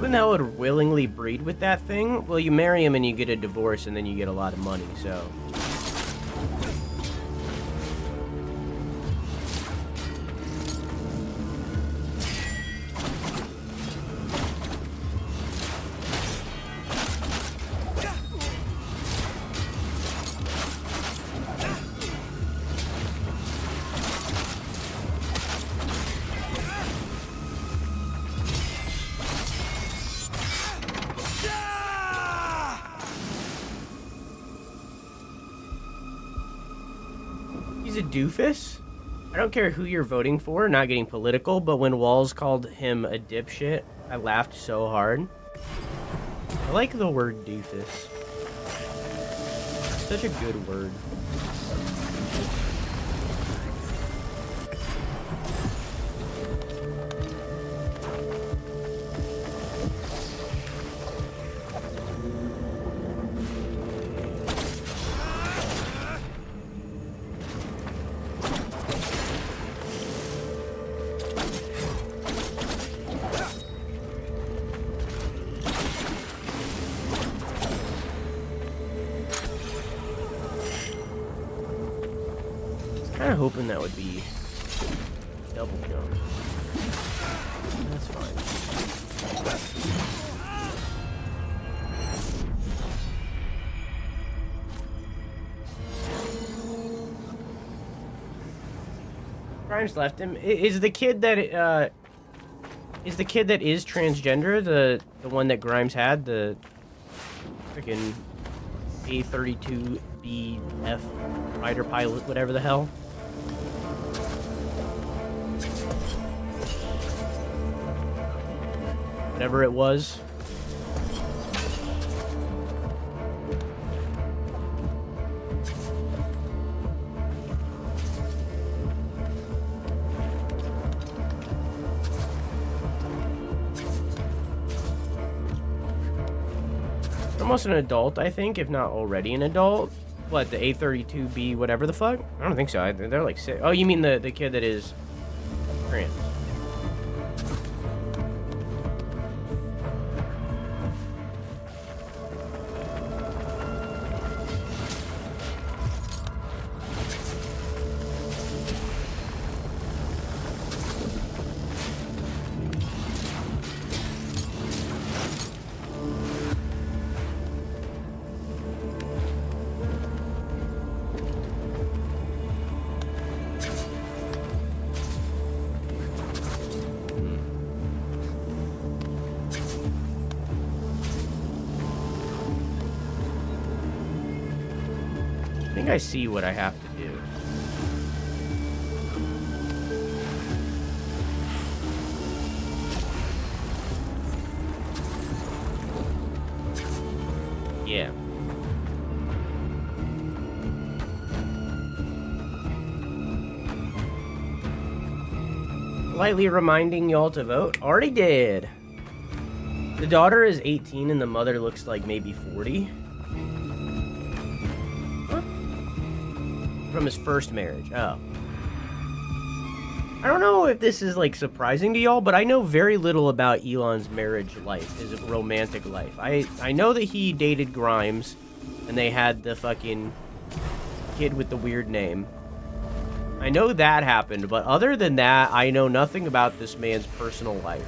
in the hell would willingly breed with that thing? Well, you marry him and you get a divorce and then you get a lot of money, so... He's a doofus? I don't care who you're voting for, not getting political, but when Walls called him a dipshit, I laughed so hard. I like the word doofus. Such a good word. Kinda hoping that would be double jump. That's fine. Grimes left him. Is the kid that is transgender the one that Grimes had, the freaking A32BF fighter pilot, whatever the hell? Whatever it was. Almost an adult, I think, if not already an adult. What, the A32B whatever the fuck? I don't think so. They're like 6. Oh, you mean the kid that is trans? I think I see what I have to do. Yeah. Lightly reminding y'all to vote. Already did. The daughter is 18 and the mother looks like maybe 40. Huh? From his first marriage. Oh. I don't know if this is like surprising to y'all, but I know very little about Elon's marriage life, his romantic life. I know that he dated Grimes and they had the fucking kid with the weird name. I know that happened, but other than that, I know nothing about this man's personal life.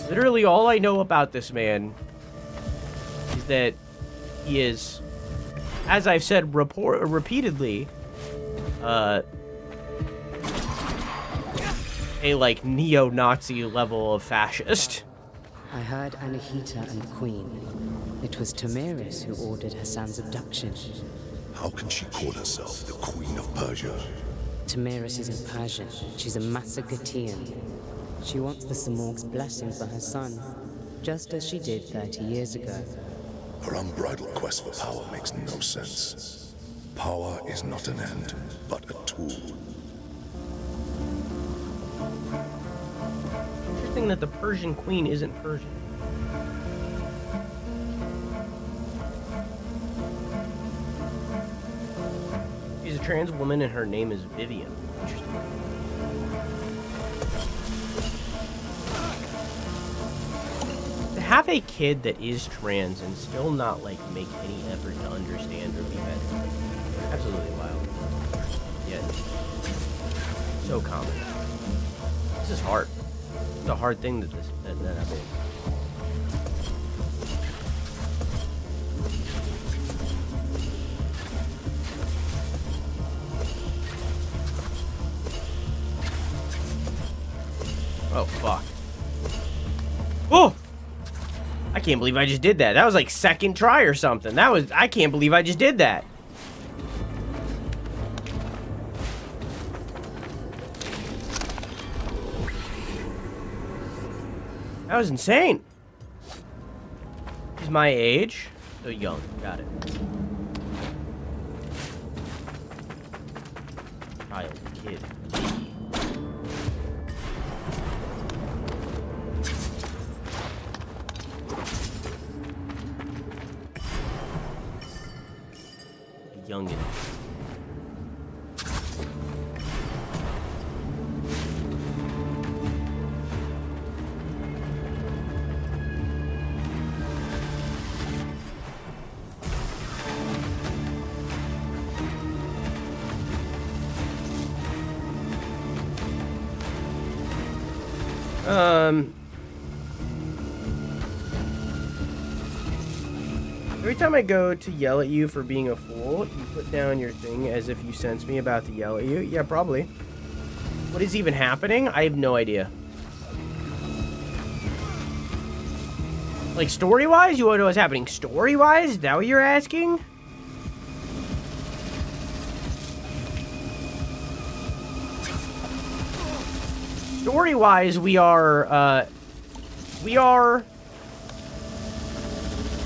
Literally, all I know about this man is that he is, as I've said repeatedly, a, like, neo-Nazi level of fascist. I heard Anahita and the Queen. It was Tamiris who ordered Hassan's abduction. How can she call herself the Queen of Persia? Tamiris isn't Persian. She's a Massagetian. She wants the Samorg's blessing for her son, just as she did 30 years ago. Her unbridled quest for power makes no sense. Power is not an end, but a tool. Interesting that the Persian queen isn't Persian. She's a trans woman and her name is Vivian. Interesting. To have a kid that is trans and still not like make any effort to understand or be better, like, absolutely wild. Yeah, so common. This is hard. It's a hard thing that I think. Oh, fuck. Oh! I can't believe I just did that. That was like second try or something. I can't believe I just did that. That was insane. He's my age. So young. Got it. Child. Kid. Youngin. Every time I go to yell at you for being a fool, you put down your thing as if you sense me about to yell at you. Yeah, probably. What is even happening? I have no idea. Like, story-wise? You want to know what's happening story-wise? Is that what you're asking? Story-wise, we are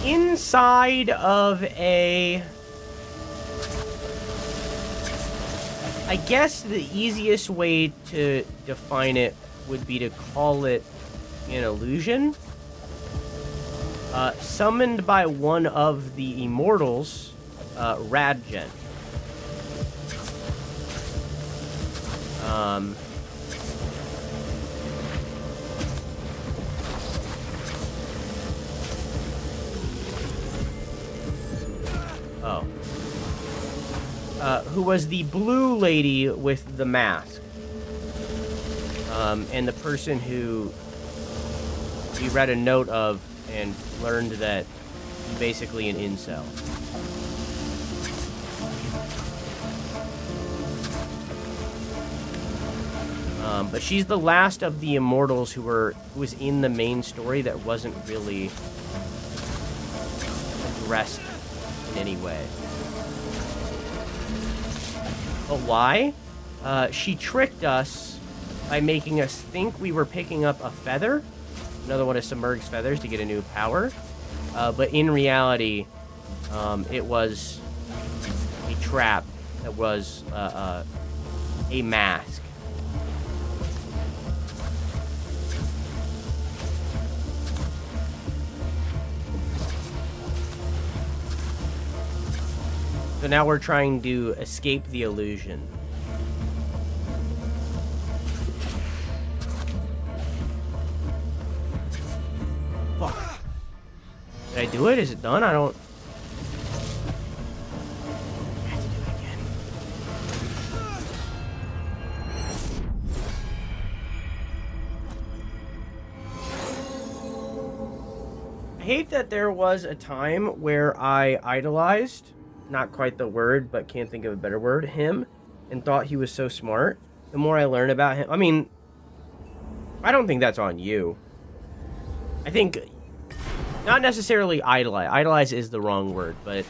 inside of a... I guess the easiest way to define it would be to call it an illusion. Summoned by one of the immortals, Radgen. Who was the blue lady with the mask. And the person who we read a note of and learned that he's basically an incel. But she's the last of the immortals who was in the main story that wasn't really addressed in anyway. But why? She tricked us by making us think we were picking up a feather, another one of Simurgh's feathers, to get a new power. But in reality, it was a trap that was a mask. So now we're trying to escape the illusion. Fuck. Did I do it? Is it done? I don't... I have to do it again. I hate that there was a time where I idolized, not quite the word, but can't think of a better word, him, and thought he was so smart. The more I learn about him... I mean, I don't think that's on you. I think... Not necessarily idolize. Idolize is the wrong word, but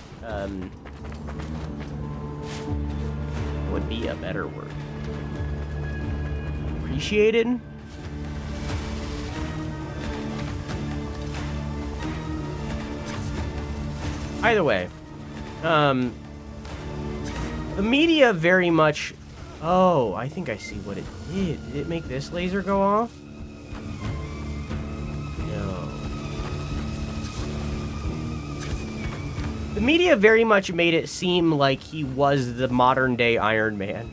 would be a better word. Appreciated? Either way, the media very much... Oh, I think I see what it did. Did it make this laser go off? The media very much made it seem like he was the modern-day Iron Man.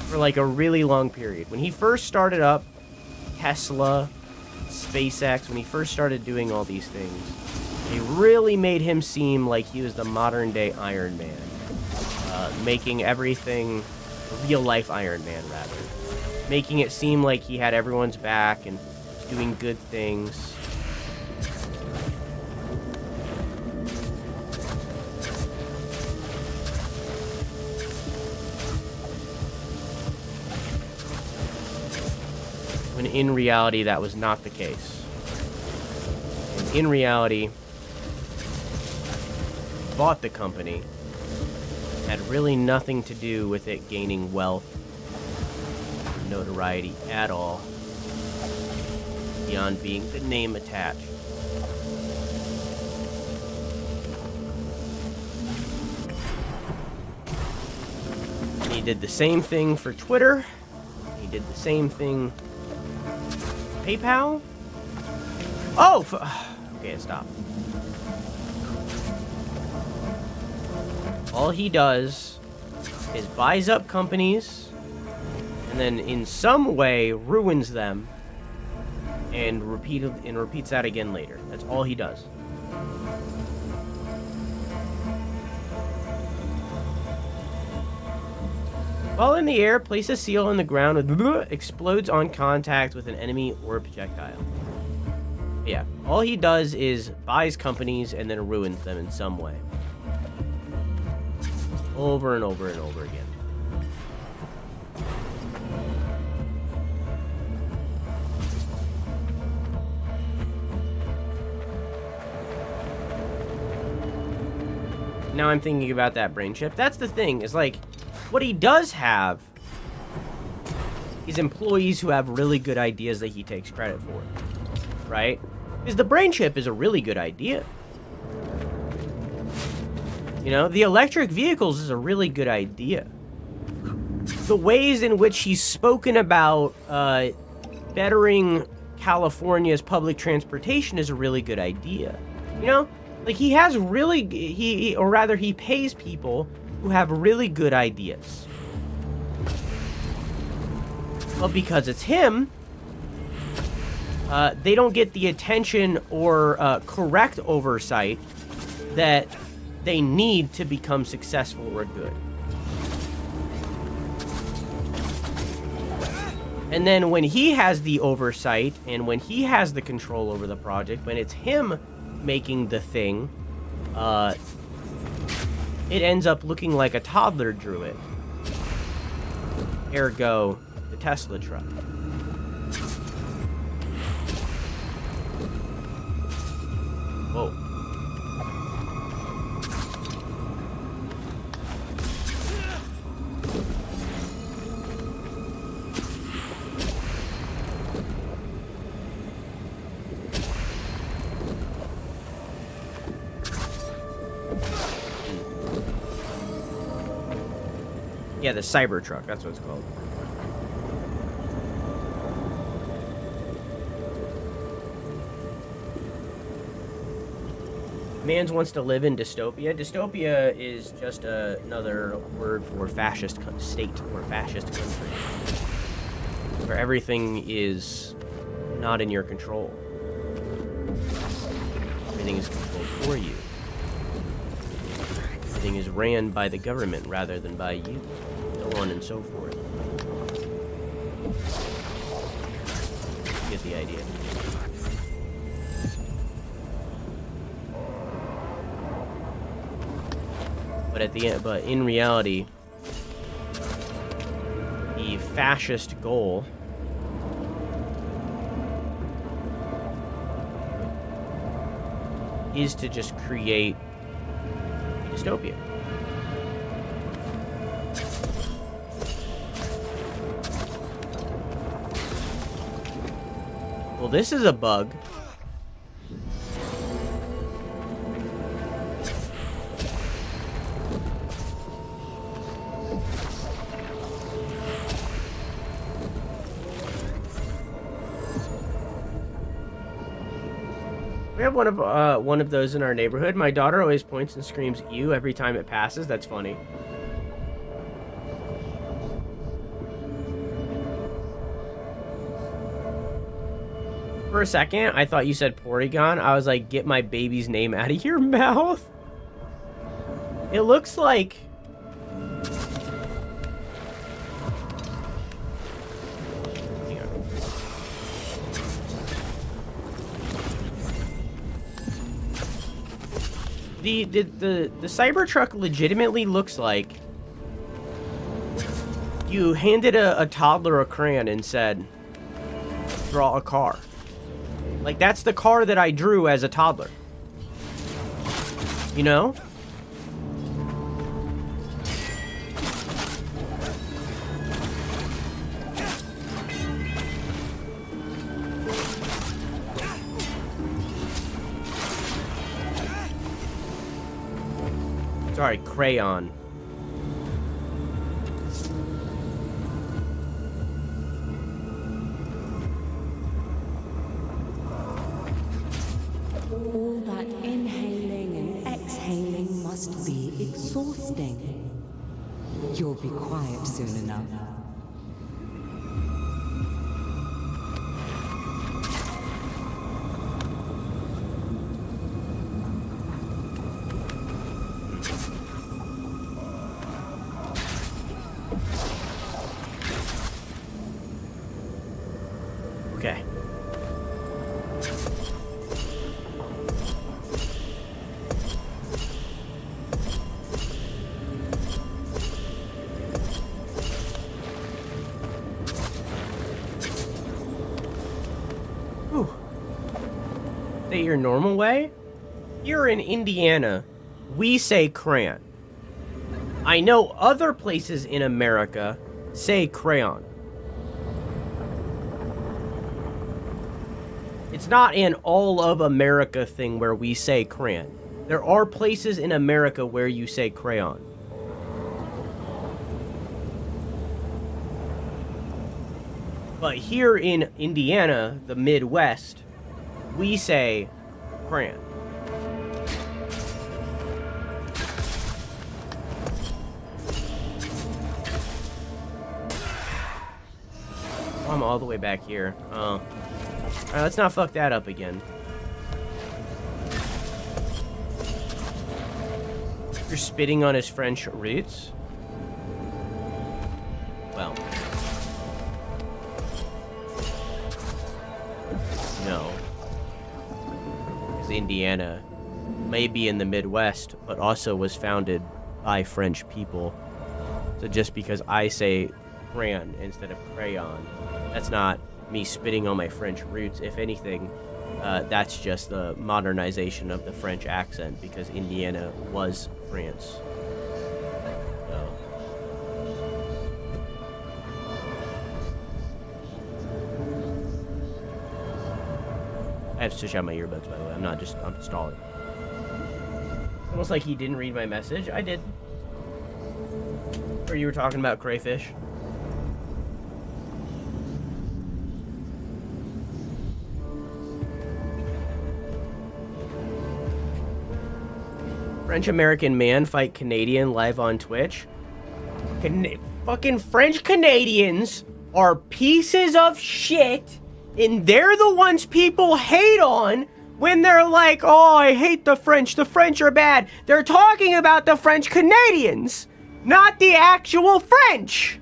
For like a really long period. When he first started up Tesla, SpaceX, when he first started doing all these things, they really made him seem like he was the modern-day Iron Man. Making everything... real-life Iron Man, rather. Making it seem like he had everyone's back and doing good things. When in reality, that was not the case. And in reality, bought the company, had really nothing to do with it gaining wealth, notoriety at all, beyond being the name attached. And he did the same thing for Twitter. He did the same thing for PayPal. Oh, okay, stop. All he does is buys up companies and then in some way ruins them and repeats that again later. That's all he does. While in the air, place a seal on the ground with explodes on contact with an enemy or projectile. Yeah, all he does is buys companies and then ruins them in some way. Over and over and over again. Now I'm thinking about that brain chip. That's the thing, is like, what he does have is employees who have really good ideas that he takes credit for, right? Because the brain chip is a really good idea. You know, the electric vehicles is a really good idea. The ways in which he's spoken about bettering California's public transportation is a really good idea. You know, like he has really, or rather he pays people who have really good ideas. But because it's him, they don't get the attention or correct oversight that they need to become successful or good. And then when he has the oversight and when he has the control over the project, when it's him making the thing, it ends up looking like a toddler drew it. Ergo, the Tesla truck. Whoa. Yeah, the Cybertruck, that's what it's called. Mans wants to live in dystopia. Dystopia is just another word for fascist state or fascist country, where everything is not in your control. Everything is controlled for you. Everything is ran by the government rather than by you, so on and so forth. You get the idea. But at the end, but in reality, the fascist goal is to just create a dystopia. Well, this is a bug. We have one of those in our neighborhood. My daughter always points and screams "ew" every time it passes. That's funny. For a second, I thought you said Porygon. I was like, get my baby's name out of your mouth. It looks like... The Cybertruck legitimately looks like you handed a toddler a crayon and said, draw a car. Like, that's the car that I drew as a toddler. You know? Sorry, crayon. All that inhaling and exhaling must be exhausting. You'll be quiet soon enough. Okay. Whew. Say your normal way? Here in Indiana, we say crayon. I know other places in America say crayon. It's not an all of America thing where we say crayon. There are places in America where you say crayon. But here in Indiana, the Midwest, we say crayon. Oh, I'm all the way back here. Oh. Alright, let's not fuck that up again. You're spitting on his French roots? Well. No. Because Indiana may be in the Midwest, but also was founded by French people. So just because I say crayon instead of crayon, that's not me spitting on my French roots. If anything, That's just the modernization of the French accent because Indiana was France. So. I have to switch out my earbuds, by the way. I'm installing. Almost like he didn't read my message. I did. Or you were talking about crayfish. French-American man fight Canadian live on Twitch. Fucking French Canadians are pieces of shit, and they're the ones people hate on when they're like, oh, I hate the French are bad. They're talking about the French Canadians, not the actual French.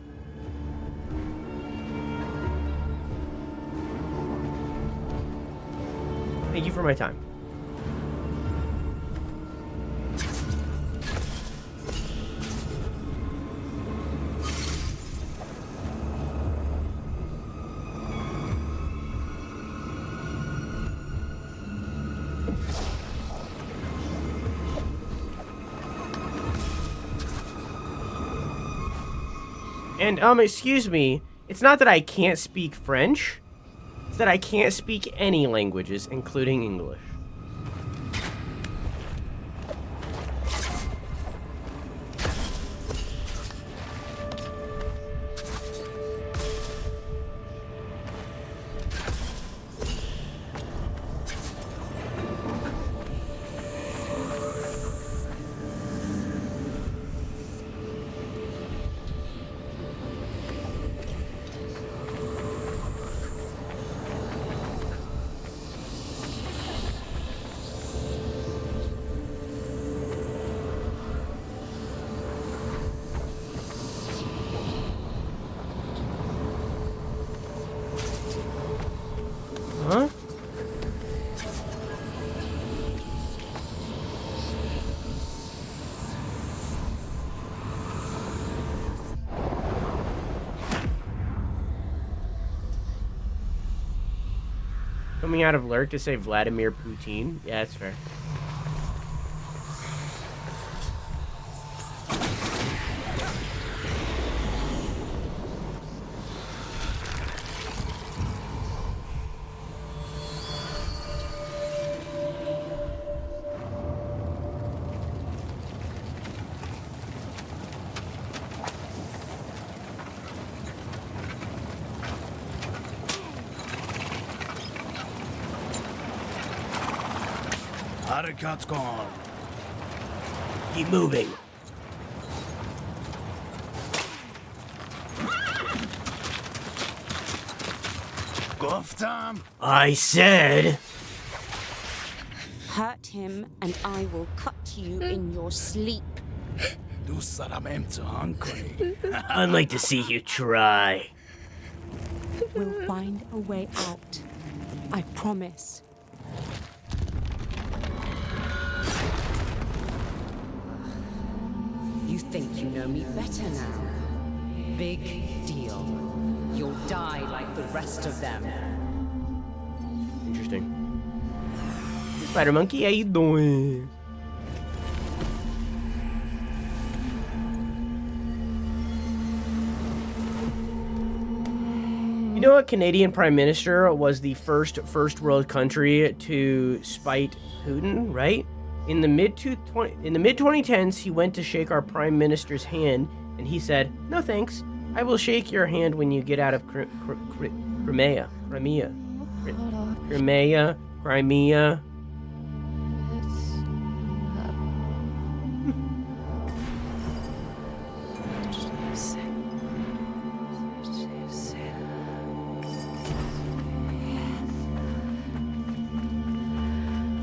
Thank you for my time. And, excuse me, it's not that I can't speak French, it's that I can't speak any languages, including English. Huh? Coming out of Lurk to say Vladimir Putin? Yeah, that's fair. Harekat's gone. Keep moving. Goftam. I said... Hurt him, and I will cut you in your sleep. Du saramento hungry. I'd like to see you try. We'll find a way out. I promise. You think you know me better now? Big deal. You'll die like the rest of them. Interesting. Spider Monkey, how you doing? You know what Canadian Prime Minister was the first world country to spite Putin, right? In the mid 2010s, he went to shake our Prime Minister's hand, and he said, "No thanks. I will shake your hand when you get out of Crimea.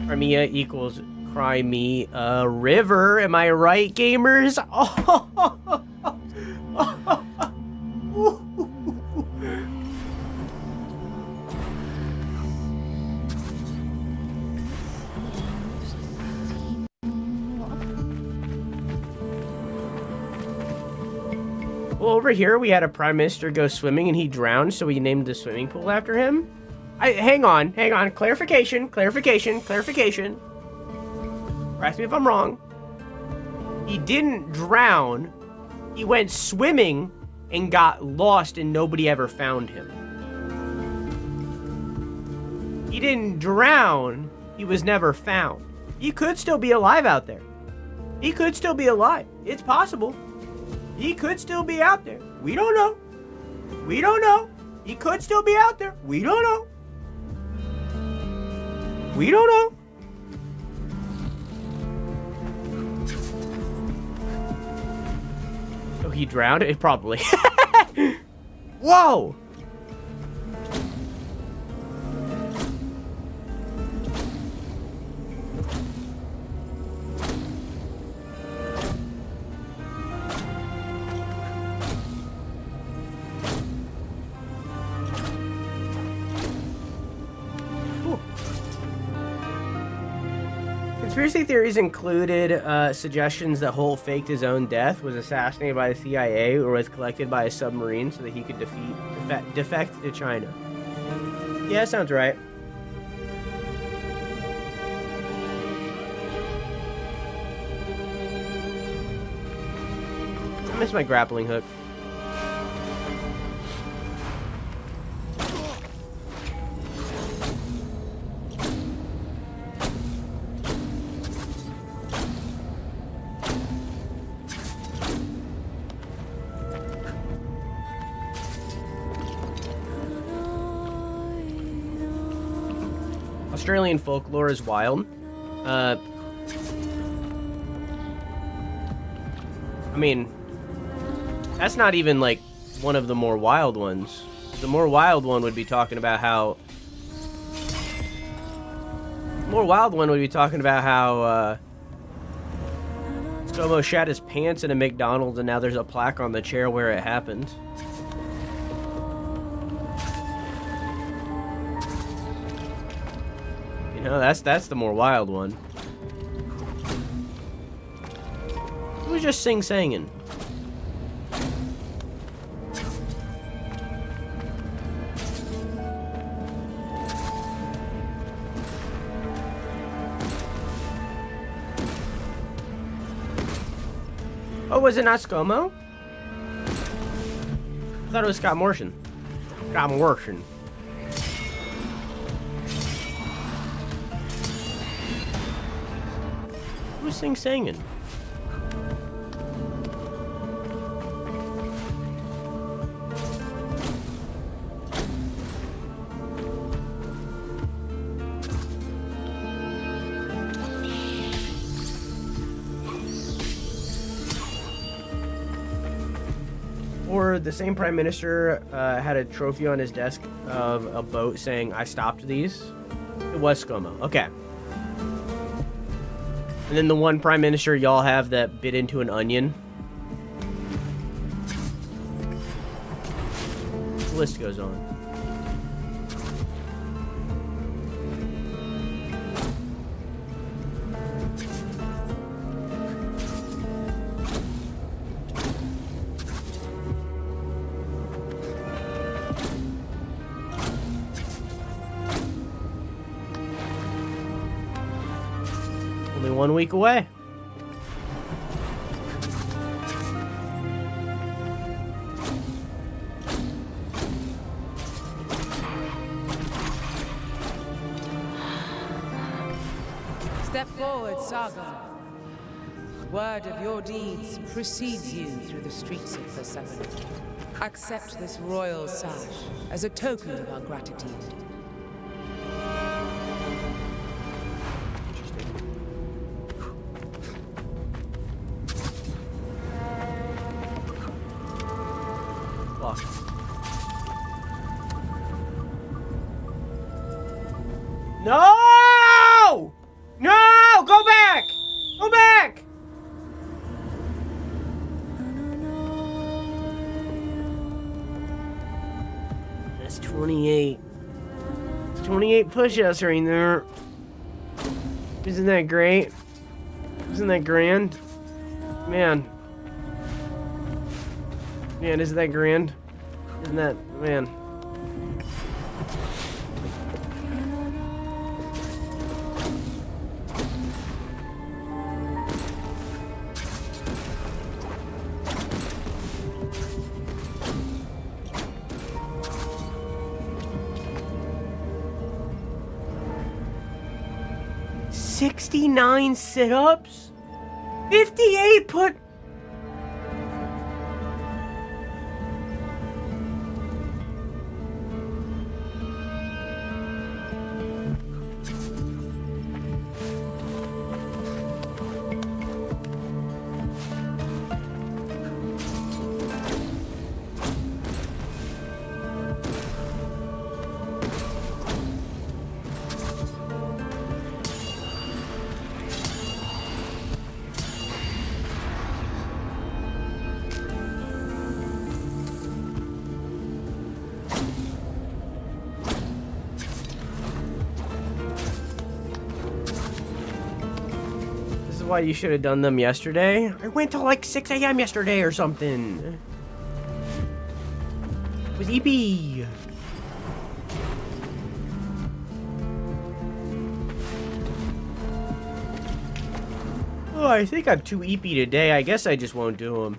Crimea equals Cry Me a River. Am I right, gamers? Well, over here we had a prime minister go swimming and he drowned, so we named the swimming pool after him. Hang on. Clarification. Correct me if I'm wrong. He didn't drown. He went swimming and got lost and nobody ever found him. He didn't drown. He was never found. He could still be alive out there. He could still be alive. It's possible. He could still be out there. We don't know. He could still be out there. We don't know. Oh, he drowned? It probably. Whoa! Conspiracy theories included suggestions that Holt faked his own death, was assassinated by the CIA, or was collected by a submarine so that he could defect to China. Yeah, sounds right. I miss my grappling hook. Australian folklore is wild. I mean, that's not even like one of the more wild ones. The more wild one would be talking about how Scomo shat his pants in a McDonald's and now there's a plaque on the chair where it happened. You know, that's the more wild one. Who was just sing-sanging? Oh, was it not ScoMo? I thought it was Scott Morrison. Scott Morrison. Who's sing-sanging? Or the same prime minister had a trophy on his desk of a boat saying, "I stopped these." It was ScoMo. Okay. And then the one prime minister y'all have that bit into an onion. The list goes on. Only 1 week away. Step forward, Sargon. Word of your deeds precedes you through the streets of Persephone. Accept this royal sash as a token of our gratitude. No! No! Go back! Go back! That's 28. It's 28 push-ups right there. Isn't that great? Isn't that grand? Man. Man, isn't that grand? Isn't that... Man. 69 sit-ups? 58 put... Why you should have done them yesterday. I went till like 6 a.m. yesterday or something. It was EP. Oh, I think I'm too EP today. I guess I just won't do them.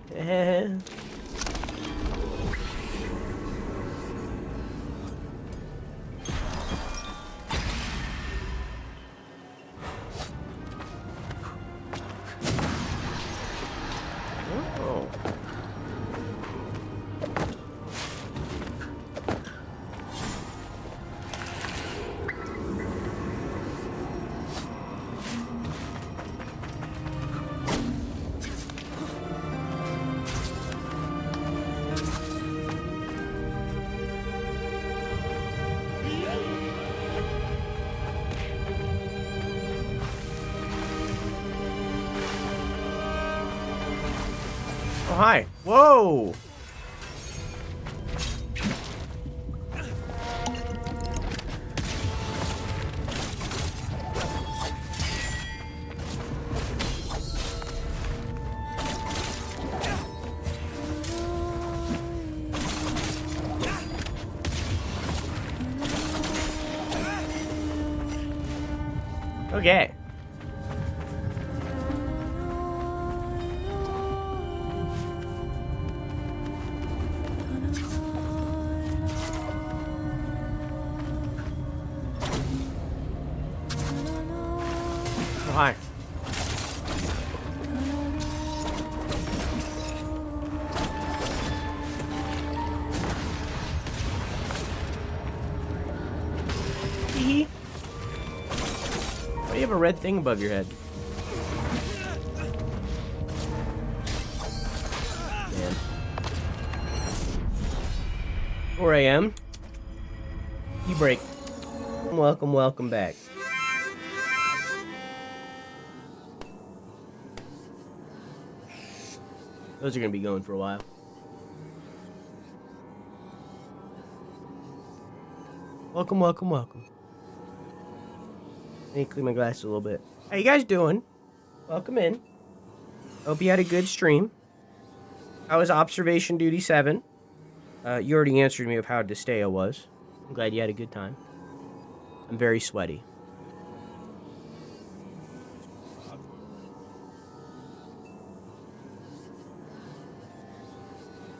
Oh, hi. Whoa! Okay. Hi. Hee. Why do you have a red thing above your head? Man. 4 a.m. You break. Welcome back. Those are gonna be going for a while. Welcome. Let me clean my glasses a little bit. How you guys doing? Welcome in. Hope you had a good stream. How was Observation Duty 7? You already answered me of how Desteo was. I'm glad you had a good time. I'm very sweaty.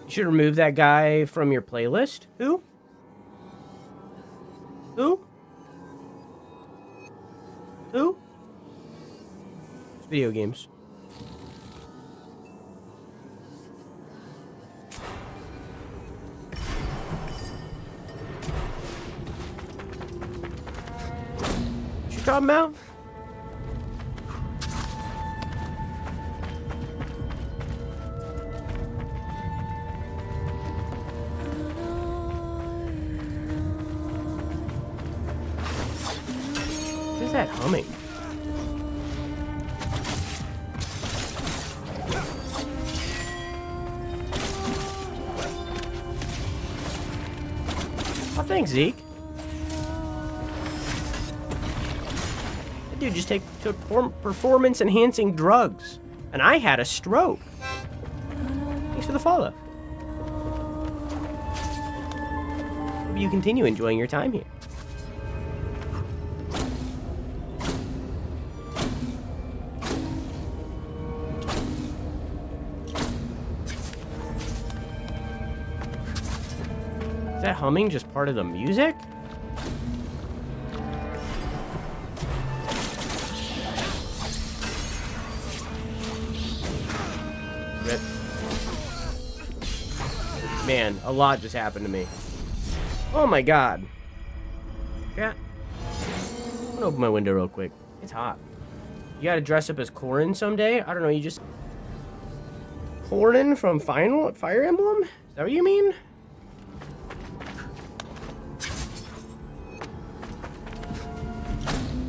You should remove that guy from your playlist. Who? It's video games. What you talking about? What is that humming? Oh, thanks, Zeke. That dude just took performance-enhancing drugs, and I had a stroke. Thanks for the follow. Hope you continue enjoying your time here. Is that humming just part of the music? shit. Man, a lot just happened to me. Oh my god. Yeah. I'm gonna open my window real quick. It's hot. You gotta dress up as Corrin someday? I don't know, you just... Corrin from Fire Emblem? Is that what you mean?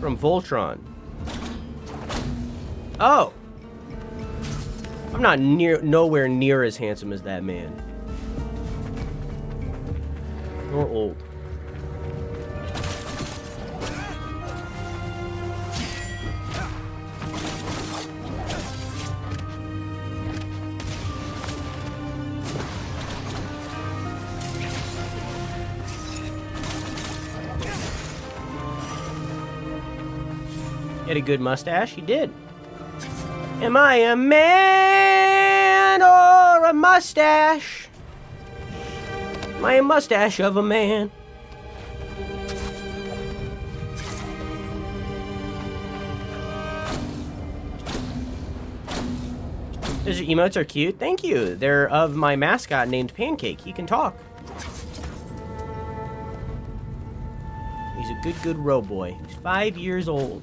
From Voltron. Oh! I'm not nowhere near as handsome as that man. Nor old. Get a good mustache? He did. Am I a man or a mustache? Am I a mustache of a man? Those emotes are cute. Thank you. They're of my mascot named Pancake. He can talk. He's a good row boy. He's 5 years old.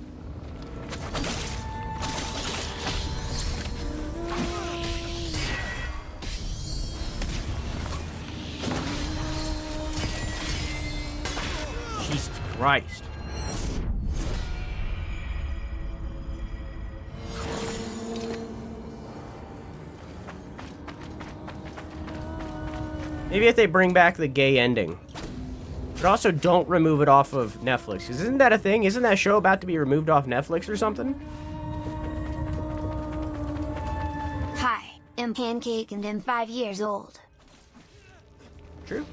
Jesus Christ. Maybe if they bring back the gay ending. But also don't remove it off of Netflix. Because isn't that a thing? Isn't that show about to be removed off Netflix or something? Hi, I'm Pancake and I'm 5 years old. True.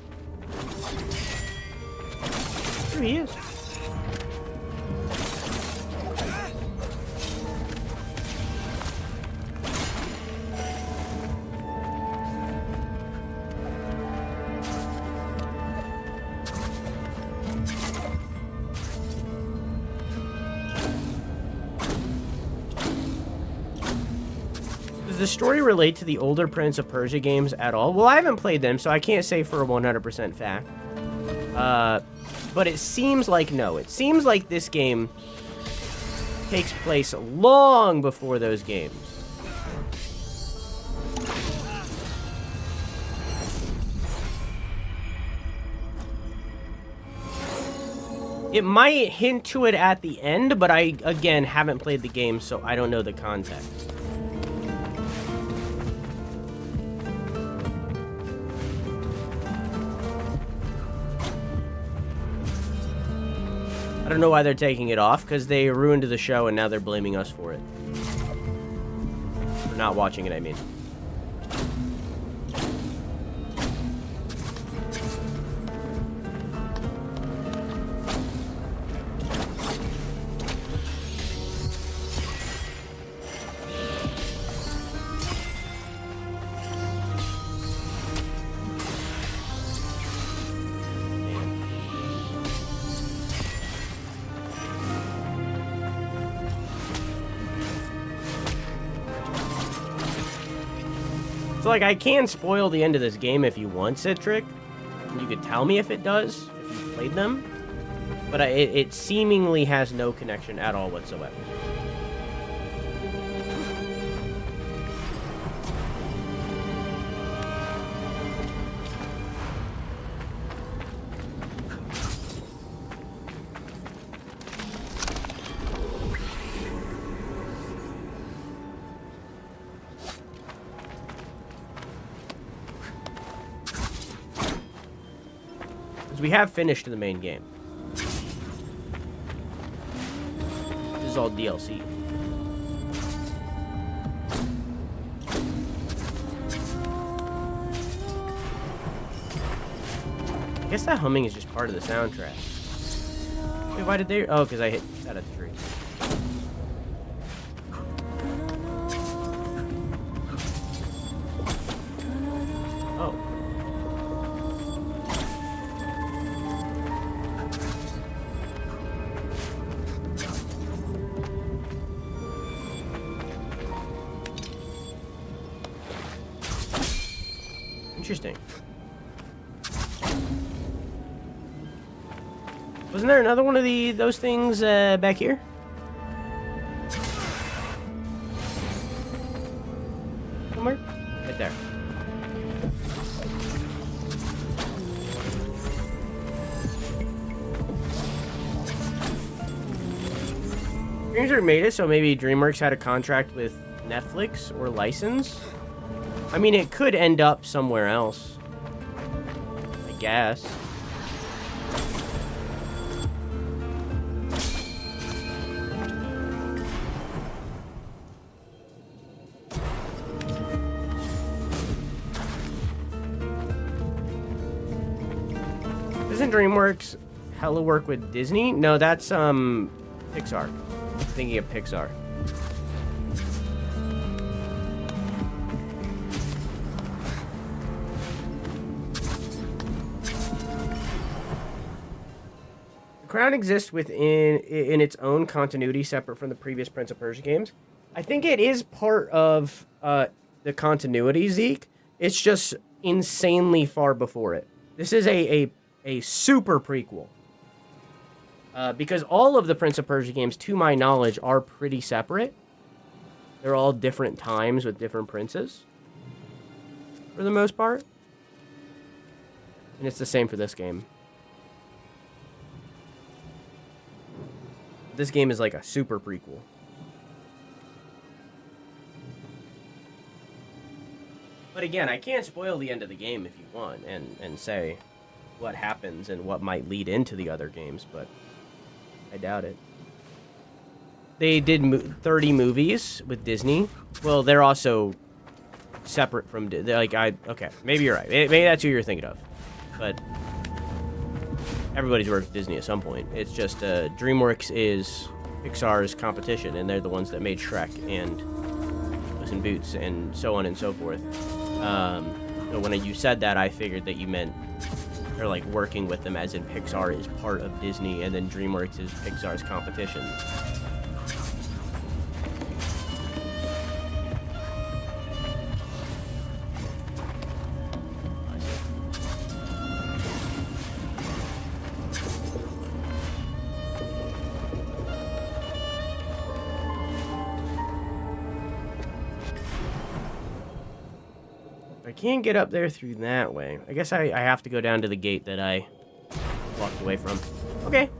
True, he is. Does the story relate to the older Prince of Persia games at all? Well, I haven't played them, so I can't say for a 100% fact. But it seems like no. It seems like this game takes place long before those games. It might hint to it at the end, but I, again, haven't played the game, so I don't know the context. I don't know why they're taking it off, because they ruined the show and now they're blaming us for it. For not watching it, I mean. So, like, I can spoil the end of this game if you want, Citric. You could tell me if it does, if you played them. But it seemingly has no connection at all whatsoever. We have finished the main game. This is all DLC. I guess that humming is just part of the soundtrack. Wait, why did they... Oh, because I hit that at the tree. Oh. Interesting. Wasn't there another one of those things back here? Somewhere? Right there. DreamWorks made it, so maybe DreamWorks had a contract with Netflix or license. I mean, it could end up somewhere else, I guess. Doesn't DreamWorks hella work with Disney? No, that's Pixar. I'm thinking of Pixar. The Crown exists in its own continuity, separate from the previous Prince of Persia games. I think it is part of the continuity, Zeke. It's just insanely far before it. This is a super prequel. Because all of the Prince of Persia games, to my knowledge, are pretty separate. They're all different times with different princes, for the most part. And it's the same for this game. This game is like a super prequel. But again, I can't spoil the end of the game if you want, and say what happens and what might lead into the other games, but I doubt it. They did 30 movies with Disney. Well, they're also separate from... okay, maybe you're right. Maybe that's who you're thinking of. But everybody's worked with Disney at some point. It's just DreamWorks is Pixar's competition, and they're the ones that made Shrek and Puss in Boots and so on and so forth. So when you said that, I figured that you meant they're like working with them, as in Pixar is part of Disney, and then DreamWorks is Pixar's competition. I can't get up there through that way. I guess I have to go down to the gate that I walked away from. Okay.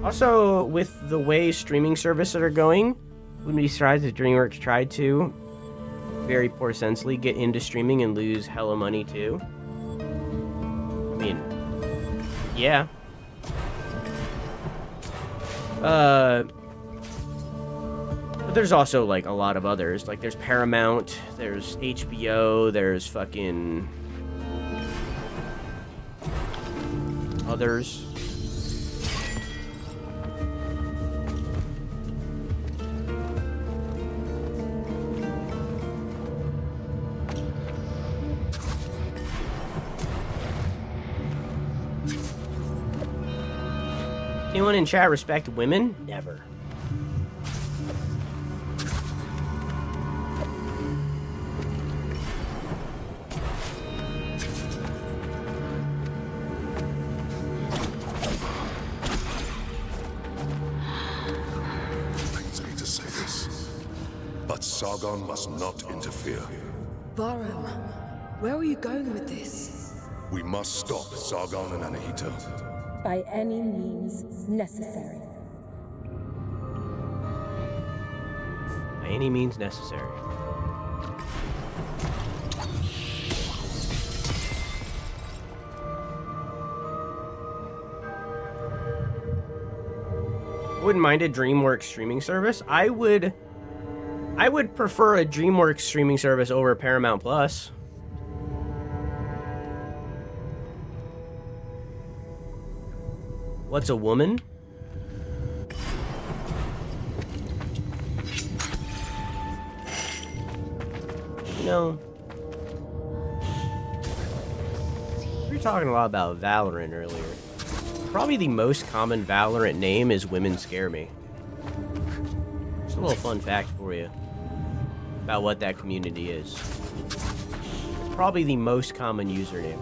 Also, with the way streaming services are going, wouldn't be surprised if DreamWorks tried to, very poor sensely, get into streaming and lose hella money too. I mean, yeah. But there's also, like, a lot of others. Like, there's Paramount, there's HBO, there's fucking... others. Anyone in chat respect women? Never. Pains me to say this, but Sargon must not interfere. Barum, where are you going with this? We must stop Sargon and Anahita. By any means necessary. By any means necessary. Wouldn't mind a DreamWorks streaming service. I would prefer a DreamWorks streaming service over Paramount Plus. What's a woman? No. We were talking a lot about Valorant earlier. probably the most common Valorant name is Women Scare Me. Just a little fun fact for you about what that community is. It's probably the most common username.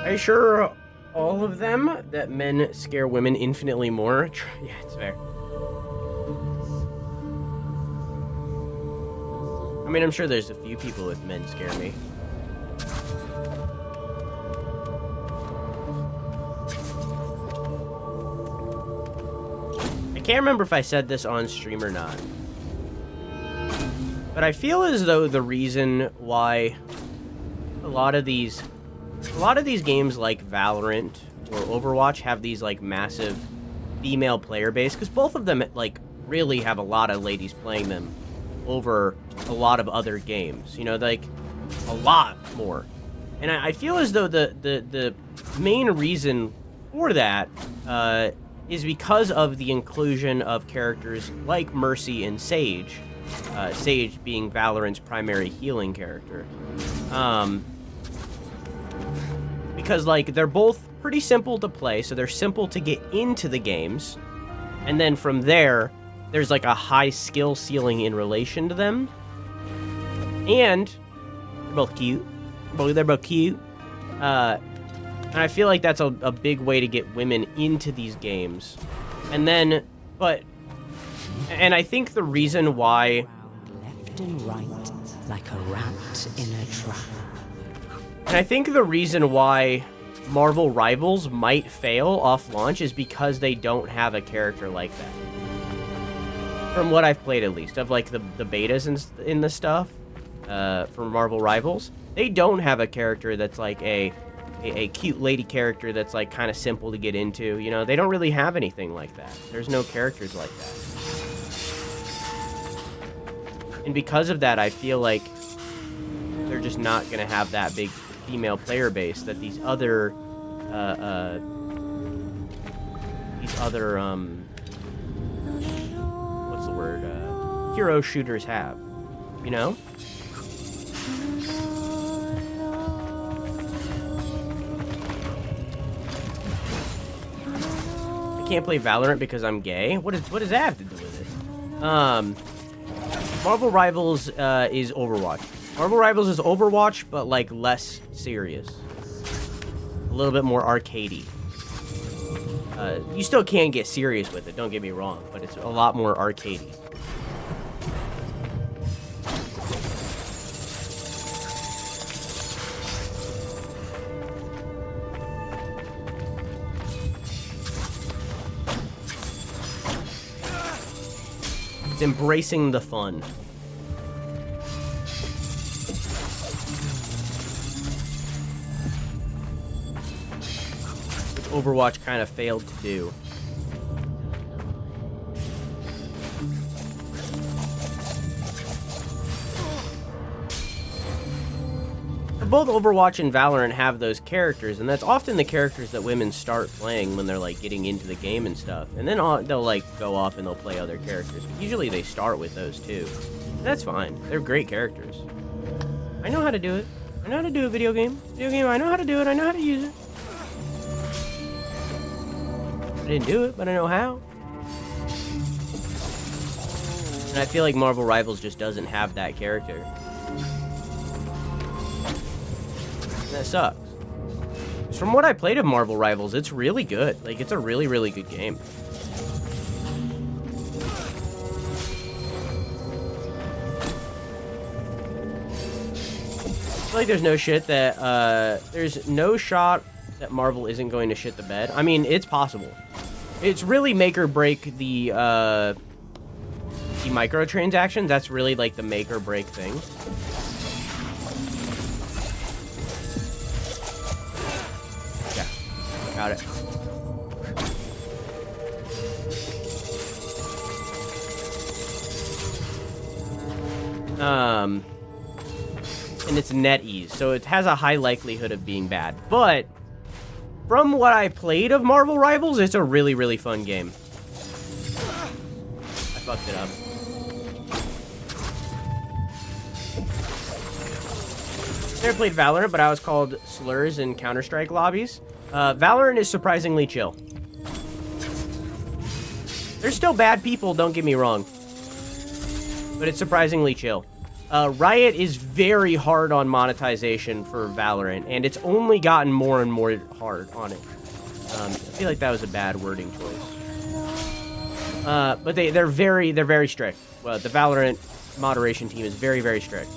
Are you sure all of them that men scare women infinitely more? Yeah, it's fair. I mean, I'm sure there's a few people with men scare me. I can't remember if I said this on stream or not, but I feel as though the reason why a lot of these games like Valorant or Overwatch have these like massive female player base, because both of them like really have a lot of ladies playing them over a lot of other games, you know, like a lot more. And I feel as though the main reason for that is because of the inclusion of characters like Mercy and Sage, Sage being Valorant's primary healing character. Because, like, they're both pretty simple to play, so they're simple to get into the games. And then from there, there's, like, a high skill ceiling in relation to them. And they're both cute. They're both cute. And I feel like that's a big way to get women into these games. And then, and I think the reason why... Left and right, like a rat in a trap. And I think the reason why Marvel Rivals might fail off launch is because they don't have a character like that. From what I've played, at least, of like the betas and in the stuff for Marvel Rivals, they don't have a character that's like a cute lady character that's like kind of simple to get into. You know, they don't really have anything like that. There's no characters like that. And because of that, I feel like they're just not going to have that big female player base that these other what's the word, hero shooters have, you know? I can't play Valorant because I'm gay? What does that have to do with it? Marvel Rivals is Overwatch. Marvel Rivals is Overwatch, but, like, less serious. A little bit more arcadey. You still can get serious with it, don't get me wrong, but it's a lot more arcadey. It's embracing the fun. Overwatch kind of failed to do. Both Overwatch and Valorant have those characters, and that's often the characters that women start playing when they're like getting into the game and stuff. And then they'll like go off and they'll play other characters. But usually they start with those too. And that's fine. They're great characters. I know how to do it. I know how to do a video game. I know how to do it. I know how to use it. I didn't do it, but I know how. And I feel like Marvel Rivals just doesn't have that character. And that sucks. From what I played of Marvel Rivals, it's really good. Like, it's a really, really good game. I feel like there's no shit that, there's no shot that Marvel isn't going to shit the bed. I mean, it's possible. It's really make or break the microtransactions. That's really like the make or break thing. Yeah, got it. And it's NetEase, so it has a high likelihood of being bad. But from what I played of Marvel Rivals, it's a really, really fun game. I fucked it up. Never played Valorant, but I was called slurs in Counter-Strike lobbies. Valorant is surprisingly chill. There's still bad people, don't get me wrong. But it's surprisingly chill. Riot is very hard on monetization for Valorant, and it's only gotten more and more hard on it. I feel like that was a bad wording choice. But they're very strict. Well, the Valorant moderation team is very, very strict.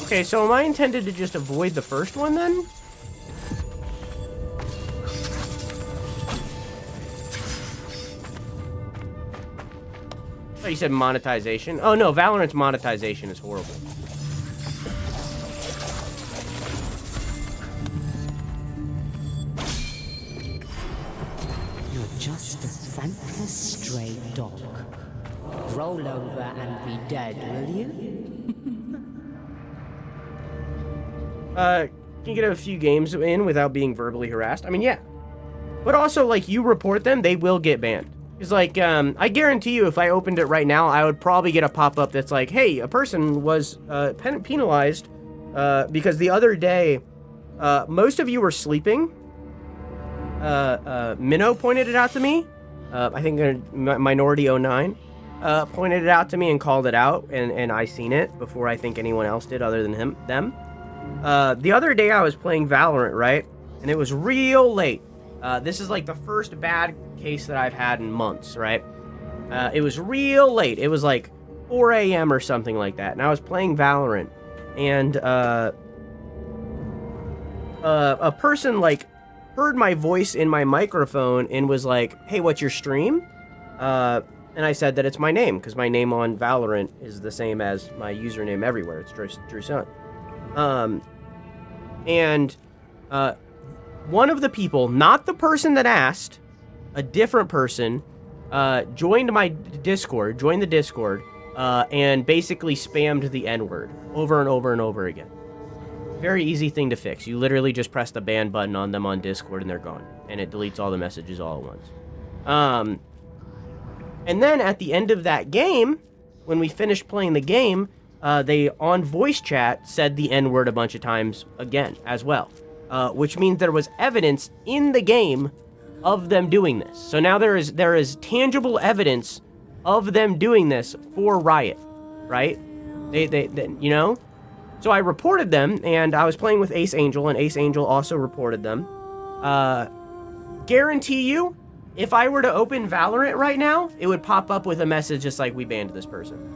Okay, so am I intended to just avoid the first one, then? Oh, you said monetization? Oh, no, Valorant's monetization is horrible. You're just a thankless stray dog. Roll over and be dead, will you? Can you get a few games in without being verbally harassed? I mean, yeah. But also, like, you report them, they will get banned. It's like, I guarantee you if I opened it right now, I would probably get a pop-up that's like, hey, a person was penalized because the other day, most of you were sleeping. Minnow pointed it out to me. I think Minority 09 pointed it out to me and called it out, and I seen it before I think anyone else did other than them. The other day I was playing Valorant, right? And it was real late. This is like the first bad case that I've had in months, right? It was real late. It was like 4 a.m. or something like that. And I was playing Valorant. And a person like heard my voice in my microphone and was like, hey, what's your stream? And I said that it's my name, because my name on Valorant is the same as my username everywhere. It's Drew Sunn. One of the people, not the person that asked, a different person, joined my Discord, joined the Discord, and basically spammed the N-word over and over and over again. Very easy thing to fix. You literally just press the ban button on them on Discord and they're gone. And it deletes all the messages all at once. And then at the end of that game, when we finished playing the game, they, on voice chat, said the N-word a bunch of times again, as well. Which means there was evidence in the game of them doing this. So now there is tangible evidence of them doing this for Riot, right? They you know? So I reported them, and I was playing with Ace Angel, and Ace Angel also reported them. Guarantee you, if I were to open Valorant right now, it would pop up with a message just like, we banned this person.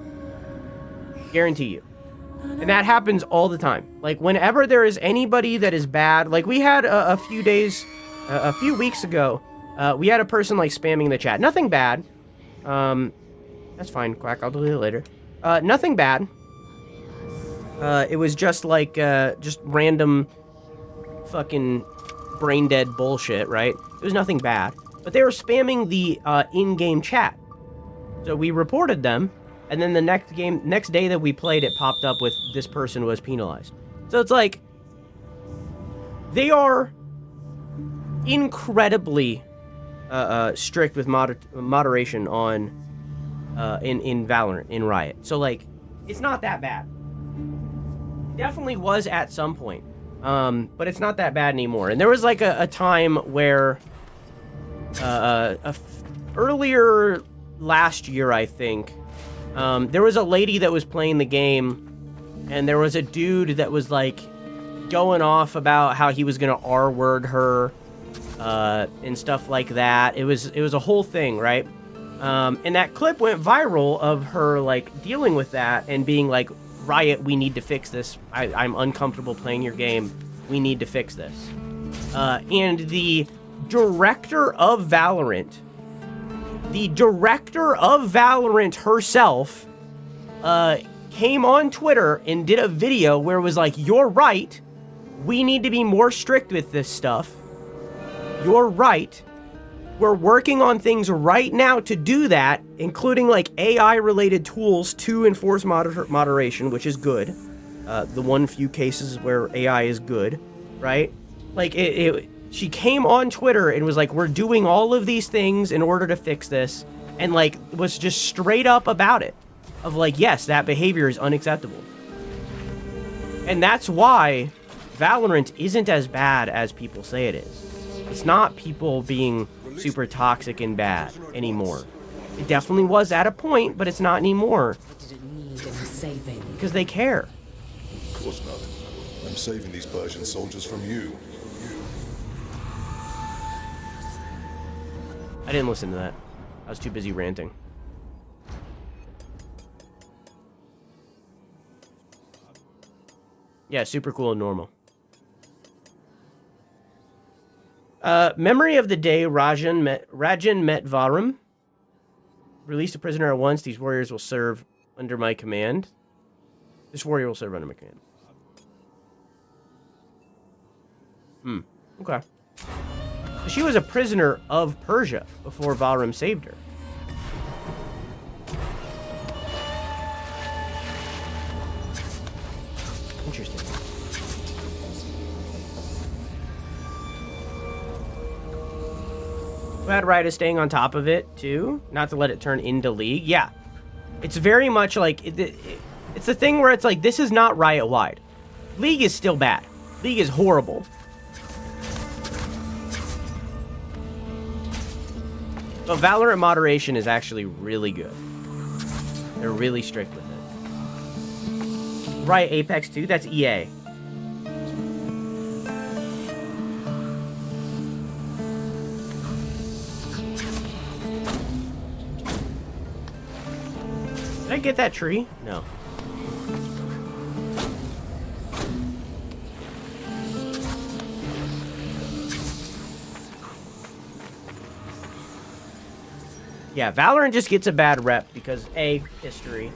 Guarantee you. And that happens all the time. Like, whenever there is anybody that is bad, like we had a few weeks ago, we had a person like spamming the chat. Nothing bad. That's fine, Quack, I'll delete it later. Nothing bad. It was just like, just random fucking brain dead bullshit, right? It was nothing bad. But they were spamming the in-game chat. So we reported them. And then the next day that we played, it popped up with this person was penalized. So it's like, they are incredibly strict with moderation on in Valorant, in Riot. So like, it's not that bad. It definitely was at some point, but it's not that bad anymore. And there was like a time where earlier last year, I think. There was a lady that was playing the game, and there was a dude that was, like, going off about how he was gonna R-word her, and stuff like that. It was a whole thing, right? And that clip went viral of her like dealing with that and being like, Riot, we need to fix this. I'm uncomfortable playing your game. We need to fix this. And the director of Valorant herself came on Twitter and did a video where it was like, you're right. We need to be more strict with this stuff. You're right. We're working on things right now to do that, including like AI-related tools to enforce moderation, which is good. The one few cases where AI is good, right? Like she came on Twitter and was like, we're doing all of these things in order to fix this, and like was just straight up about it, of like, yes, that behavior is unacceptable. And that's why Valorant isn't as bad as people say it is. It's not people being super toxic and bad anymore. It definitely was at a point, but it's not anymore. What did it need in the saving? Because they care. Of course not. I'm saving these Persian soldiers from you. I didn't listen to that. I was too busy ranting. Yeah, super cool and normal. Memory of the day Rajan met Varum. Release a prisoner at once. These warriors will serve under my command. This warrior will serve under my command. Okay. So she was a prisoner of Persia before Varum saved her. Interesting. Glad Riot is staying on top of it, too. Not to let it turn into League. Yeah. It's very much like... it's the thing where it's like, this is not Riot-wide. League is still bad. League is horrible. But Valorant moderation is actually really good. They're really strict with it. Riot Apex 2? That's EA. Did I get that tree? No. Yeah, Valorant just gets a bad rep because A, history,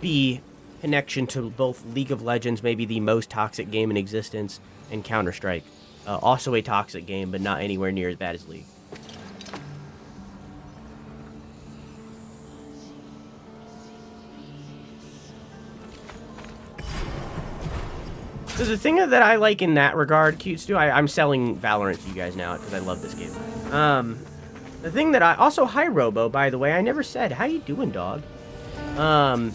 B, connection to both League of Legends, maybe the most toxic game in existence, and Counter-Strike. Also a toxic game, but not anywhere near as bad as League. So the thing that I like in that regard, Cute Stu, I'm selling Valorant to you guys now because I love this game. The thing that I... Also, hi, Robo, by the way. I never said. How you doing, dog? So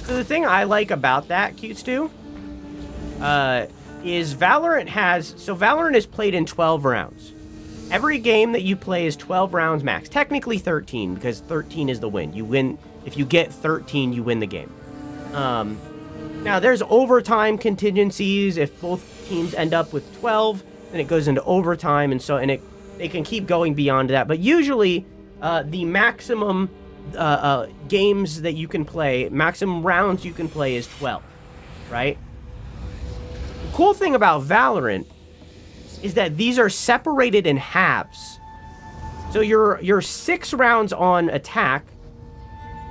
the thing I like about that, Cute Stu, is Valorant has... So Valorant is played in 12 rounds. Every game that you play is 12 rounds max. Technically 13, because 13 is the win. You win... If you get 13, you win the game. Now, there's overtime contingencies. If both teams end up with 12, then it goes into overtime, and they can keep going beyond that. But usually, the maximum games that you can play, maximum rounds you can play is 12, right? The cool thing about Valorant is that these are separated in halves. So you're 6 rounds on attack,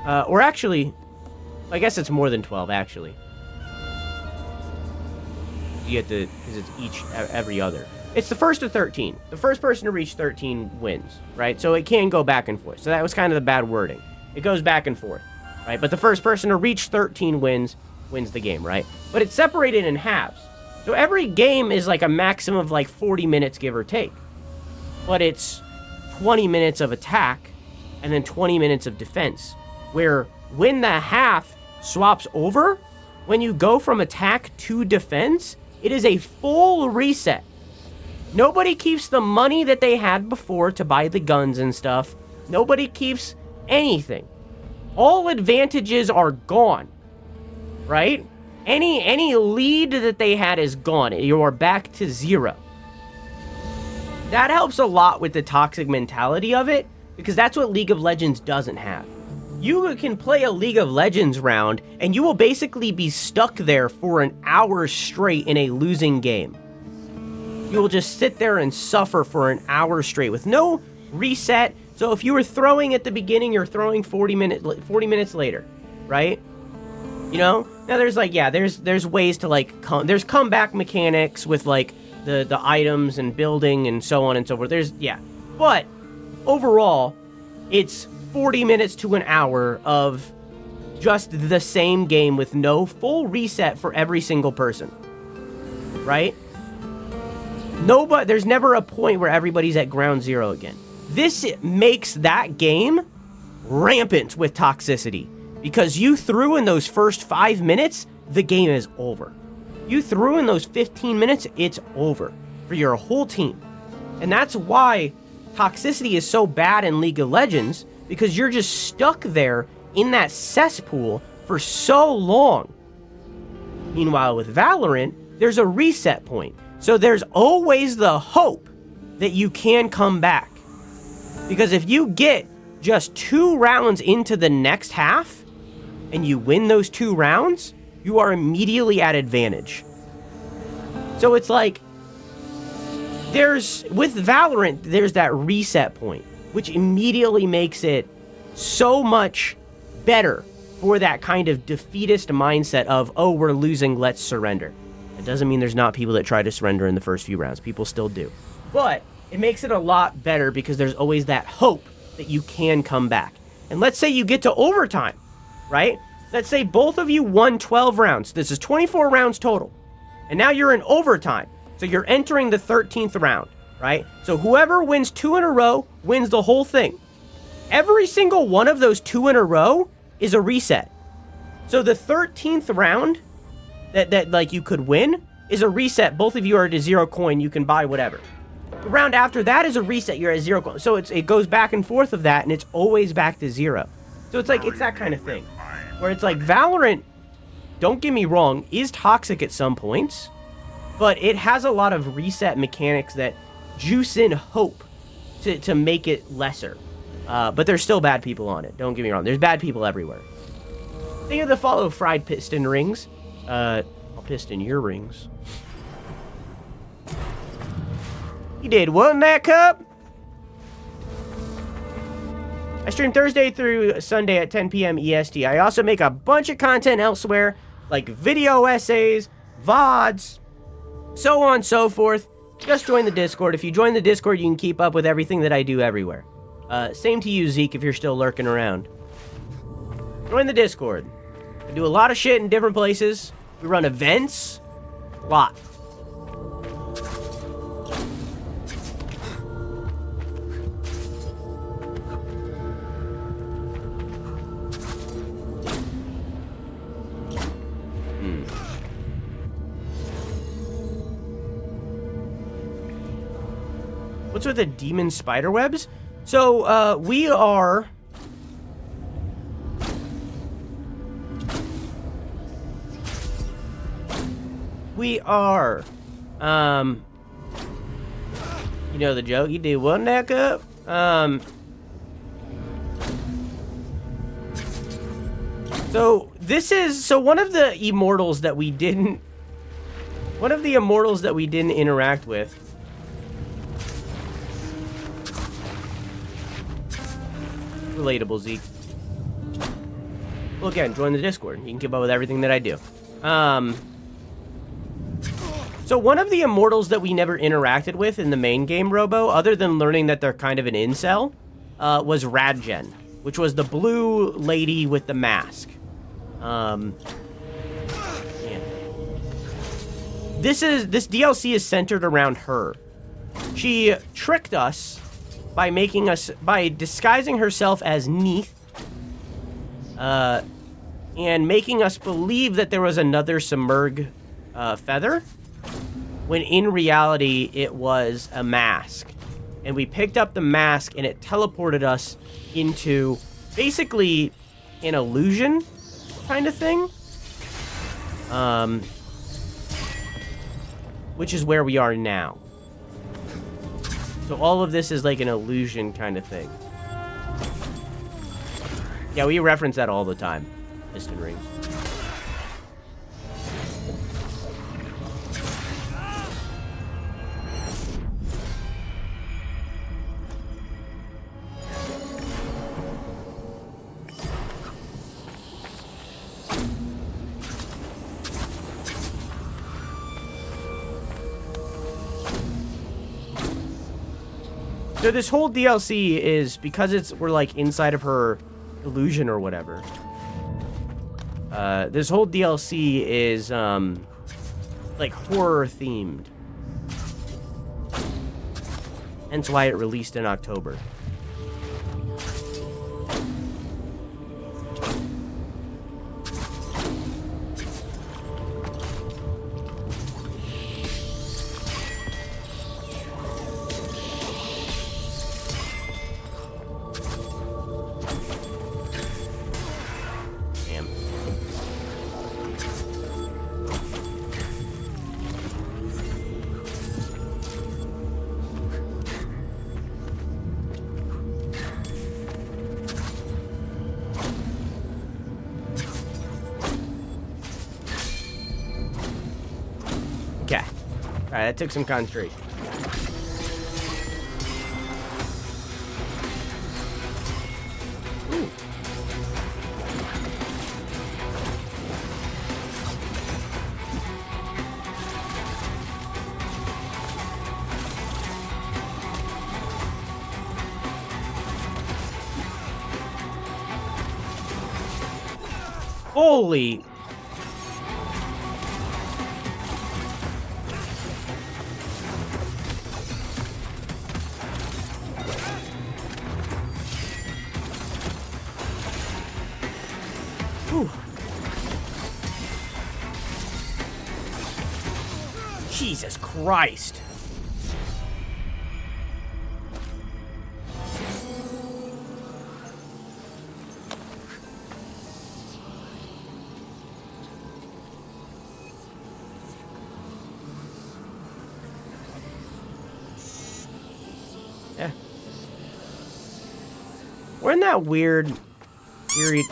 or actually, I guess it's more than 12, actually. You get to, because it's every other. It's the first to 13. The first person to reach 13 wins, right? So it can go back and forth. So that was kind of the bad wording. It goes back and forth, right? But the first person to reach 13 wins the game, right? But it's separated in halves. So every game is like a maximum of like 40 minutes, give or take. But it's 20 minutes of attack and then 20 minutes of defense. Where when the half swaps over, when you go from attack to defense, it is a full reset. Nobody keeps the money that they had before to buy the guns and stuff. Nobody keeps anything. All advantages are gone, right? Any lead that they had is gone. You are back to 0. That helps a lot with the toxic mentality of it, because that's what League of Legends doesn't have. You can play a League of Legends round, and you will basically be stuck there for an hour straight in a losing game. You will just sit there and suffer for an hour straight with no reset. So if you were throwing at the beginning, you're throwing 40 minutes later, right? You know? Now there's like, yeah, there's ways to like, there's comeback mechanics with like the items and building and so on and so forth. But overall, it's 40 minutes to an hour of just the same game with no full reset for every single person, right? There's never a point where everybody's at ground zero again. This makes that game rampant with toxicity, because you threw in those first 5 minutes, the game is over. You threw in those 15 minutes, it's over for your whole team. And that's why toxicity is so bad in League of Legends, because you're just stuck there in that cesspool for so long. Meanwhile, with Valorant, there's a reset point. So there's always the hope that you can come back. Because if you get just 2 rounds into the next half, and you win those 2 rounds, you are immediately at advantage. So it's like, with Valorant, there's that reset point, which immediately makes it so much better for that kind of defeatist mindset of, oh, we're losing, let's surrender. It doesn't mean there's not people that try to surrender in the first few rounds. People still do. But it makes it a lot better because there's always that hope that you can come back. And let's say you get to overtime, right? Let's say both of you won 12 rounds. This is 24 rounds total. And now you're in overtime. So you're entering the 13th round, right? So whoever wins 2 in a row wins the whole thing. Every single one of those 2 in a row is a reset. So the 13th round that like you could win is a reset. Both of you are at 0 coin. You can buy whatever. The round after that is a reset. You're at 0 coin. So it goes back and forth of that, and it's always back to 0. So it's like, it's that kind of thing. Where it's like, Valorant, don't get me wrong, is toxic at some points, but it has a lot of reset mechanics that juice in hope to make it lesser. But there's still bad people on it. Don't get me wrong. There's bad people everywhere. Think of the follow fried piston rings. I'll piston your rings. You did what in that cup? I stream Thursday through Sunday at 10 p.m. EST. I also make a bunch of content elsewhere, like video essays, VODs, so on and so forth. Just join the Discord. If you join the Discord, you can keep up with everything that I do everywhere. Same to you, Zeke, if you're still lurking around. Join the Discord. I do a lot of shit in different places. We run events. A lot. What's with the demon spider webs? So, we are... you know the joke, you do one neck up. So one of the immortals that we didn't interact with. Relatable, Zeke. Well, again, join the Discord. You can keep up with everything that I do. So one of the immortals that we never interacted with in the main game, Robo, other than learning that they're kind of an incel, was Radgen, which was the blue lady with the mask. This DLC is centered around her. She tricked us by disguising herself as Neith, and making us believe that there was another Simurgh feather, when in reality it was a mask. And we picked up the mask and it teleported us into basically an illusion kind of thing. Which is where we are now. So all of this is like an illusion kind of thing. Yeah, we reference that all the time. Piston rings. So this whole DLC is, because we're like inside of her illusion or whatever. This whole DLC is like horror themed. Hence why it released in October. Alright, that took some concentration. Ooh. Holy... Jesus Christ. Yeah. We're in that weird period.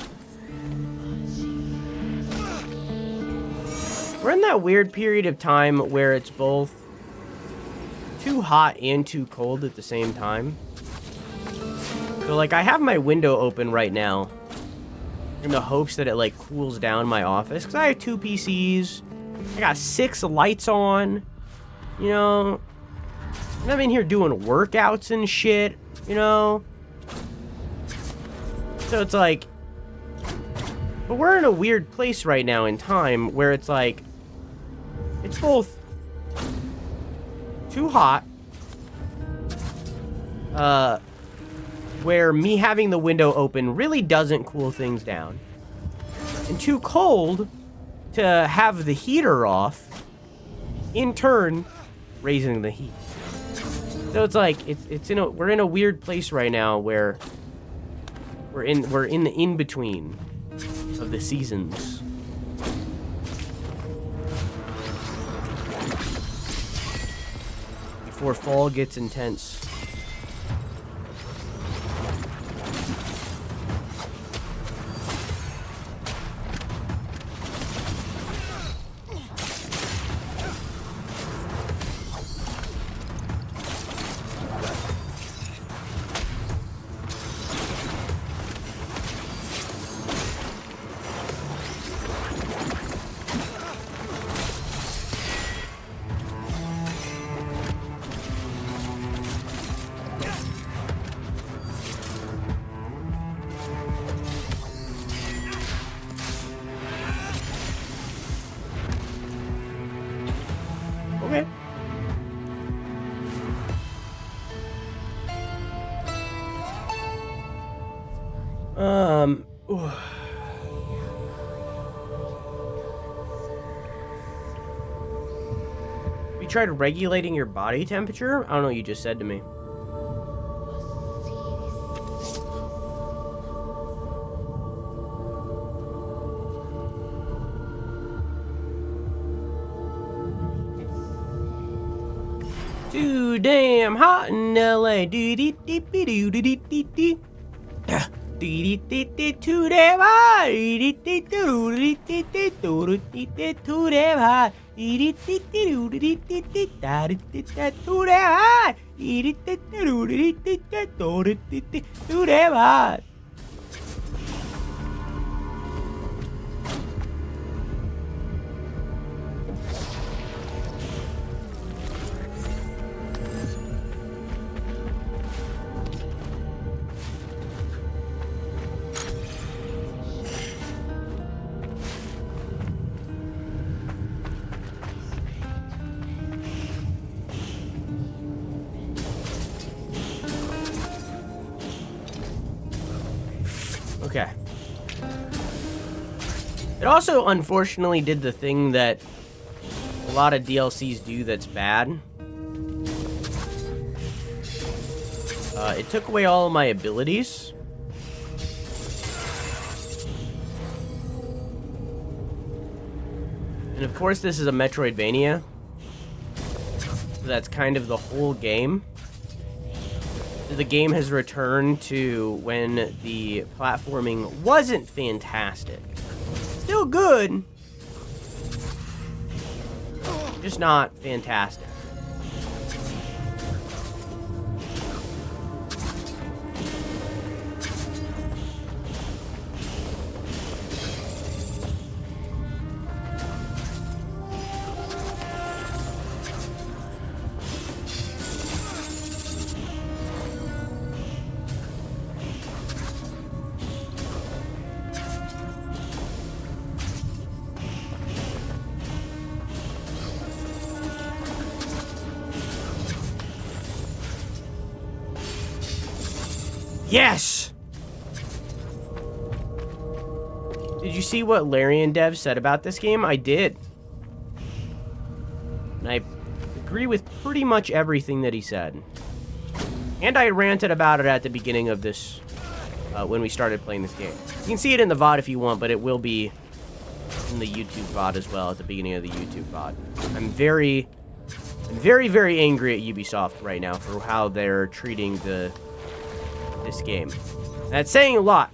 We're in that weird period of time where it's both too hot and too cold at the same time. So, like, I have my window open right now in the hopes that it, like, cools down my office. Because I have 2 PCs. I got 6 lights on. You know? And I'm in here doing workouts and shit. You know? So it's like... But we're in a weird place right now in time where it's like... It's both too hot, where me having the window open really doesn't cool things down, and too cold to have the heater off, in turn, raising the heat. So it's like, we're in a weird place right now where we're in the in-between of the seasons. Before fall gets intense. Okay. Ooh. You tried regulating your body temperature? I don't know what you just said to me. too damn hot in LA. Too damn hot. Too damn hot. Too damn hot. Too damn hot. Okay. It also, unfortunately, did the thing that a lot of DLCs do that's bad. It took away all of my abilities. And of course, this is a Metroidvania. So that's kind of the whole game. The game has returned to when the platforming wasn't fantastic. Still good, just not fantastic. Yes! Did you see what Larian Dev said about this game? I did. And I agree with pretty much everything that he said. And I ranted about it at the beginning of this, when we started playing this game. You can see it in the VOD if you want, but it will be in the YouTube VOD as well at the beginning of the YouTube VOD. I'm very, very angry at Ubisoft right now for how they're treating this game. And that's saying a lot,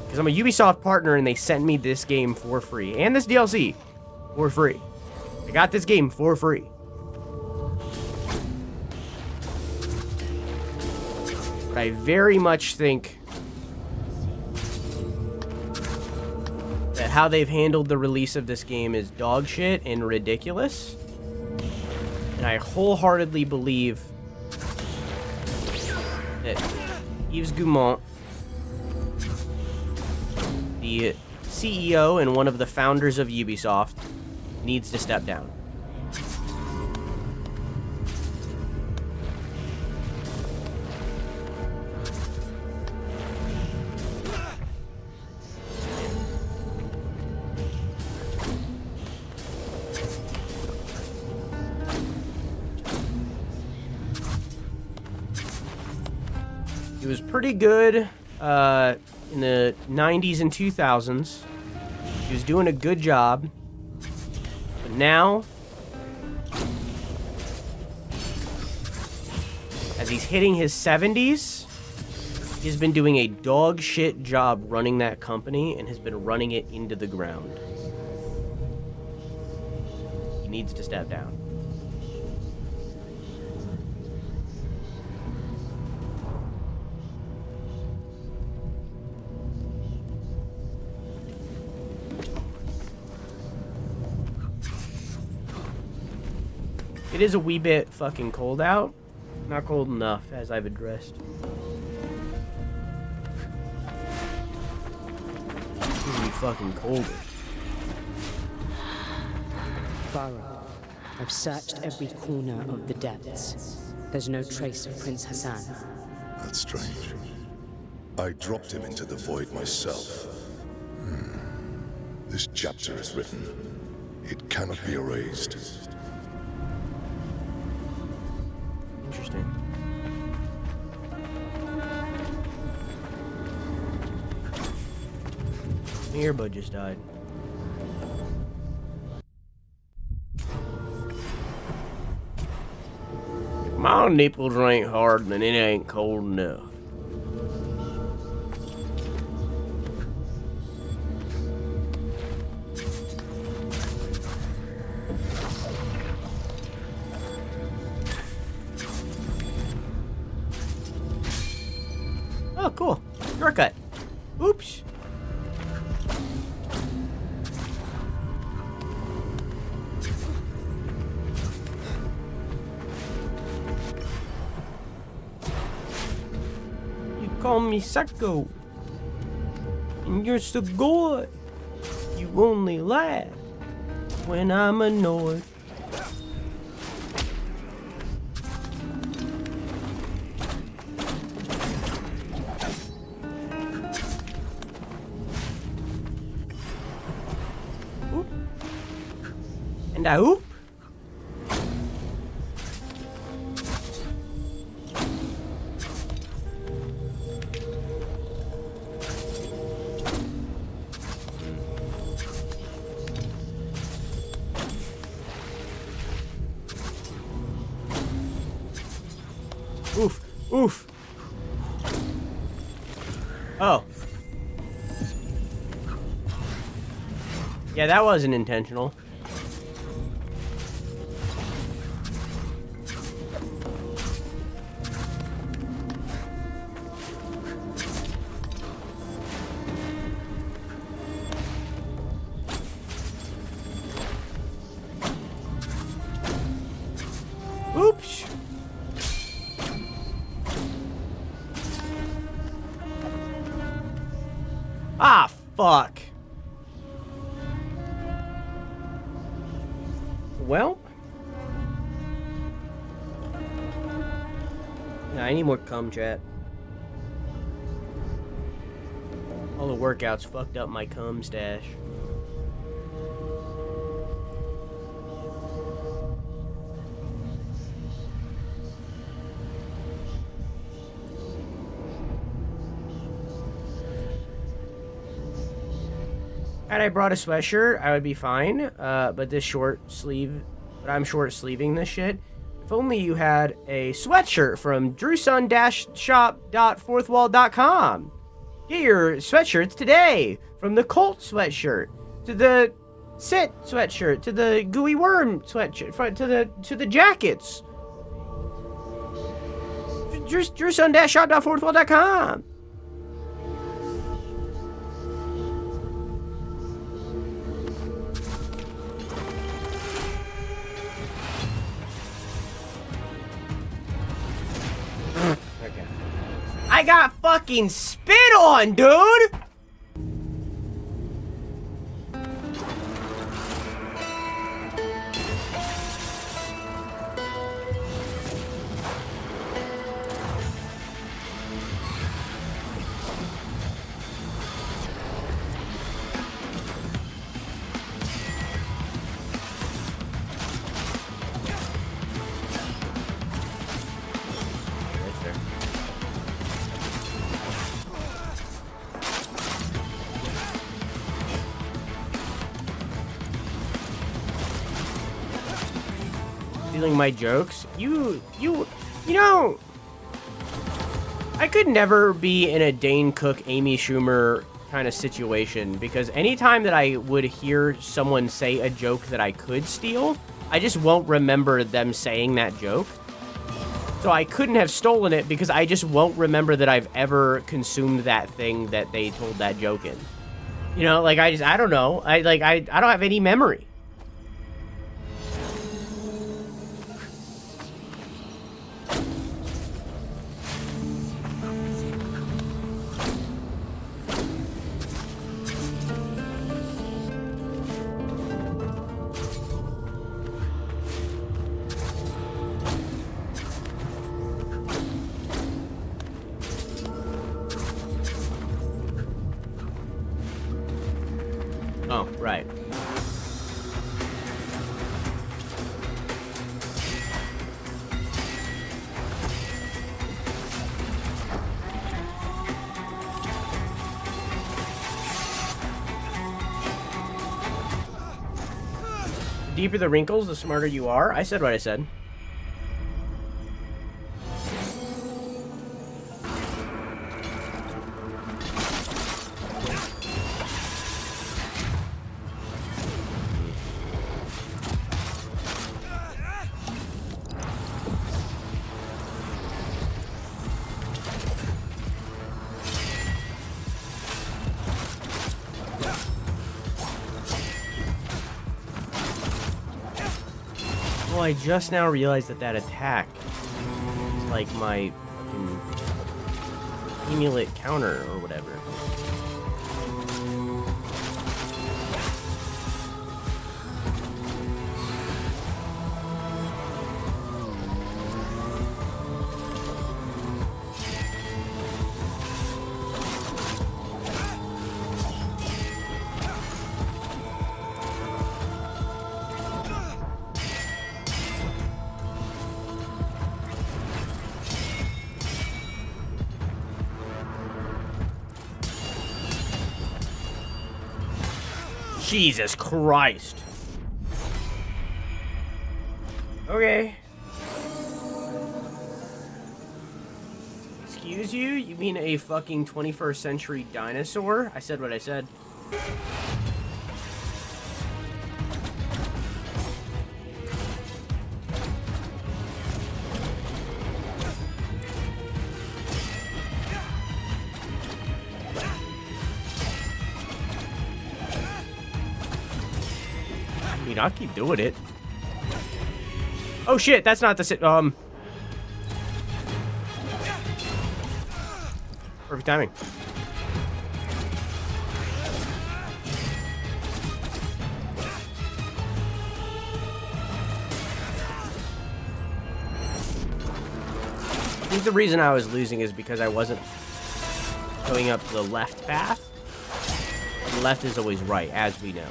because I'm a Ubisoft partner and they sent me this game for free and this DLC for free. I got this game for free. But I very much think that how they've handled the release of this game is dog shit and ridiculous. And I wholeheartedly believe that Yves Guillemot, the CEO and one of the founders of Ubisoft, needs to step down. It was pretty good in the 90s and 2000s. He was doing a good job. But now, as he's hitting his 70s, he's been doing a dog shit job running that company and has been running it into the ground. He needs to step down. It is a wee bit fucking cold out. Not cold enough, as I've addressed. It's gonna be fucking colder. Farah, I've searched every corner of the depths. There's no trace of Prince Hassan. That's strange. I dropped him into the void myself. This chapter is written. It cannot be erased. Interesting. My earbud just died. My nipples ain't hard, then it ain't cold enough. Oh, cool. Shortcut. Oops. You call me Psycho. And you're so good. You only laugh when I'm annoyed. And I oop. Oof, oof. Oh. Yeah, that wasn't intentional. Oops. Ah, fuck. Well. Nah, I need more cum, chat. All the workouts fucked up my cum stash. Had I brought a sweatshirt, I would be fine. But I'm short sleeving this shit. If only you had a sweatshirt from drewsun-shop.fourthwall.com. Get your sweatshirts today. From the Colt sweatshirt to the Sit sweatshirt to the Gooey Worm sweatshirt to the jackets. drewsun-shop.fourthwall.com. Okay. I got fucking spit on, dude! Stealing my jokes? You know, I could never be in a Dane Cook, Amy Schumer kind of situation, because anytime that I would hear someone say a joke that I could steal, I just won't remember them saying that joke. So I couldn't have stolen it because I just won't remember that I've ever consumed that thing that they told that joke in. You know, like I don't know. I don't have any memory. Oh, right. The deeper the wrinkles, the smarter you are. I said what I said. Oh, I just now realized that that attack is like my fucking amulet counter or whatever. Jesus Christ. Okay. Excuse you? You mean a fucking 21st century dinosaur? I said what I said. I'll keep doing it. Oh shit, that's not the perfect timing. I think the reason I was losing is because I wasn't going up the left path. The left is always right, as we know.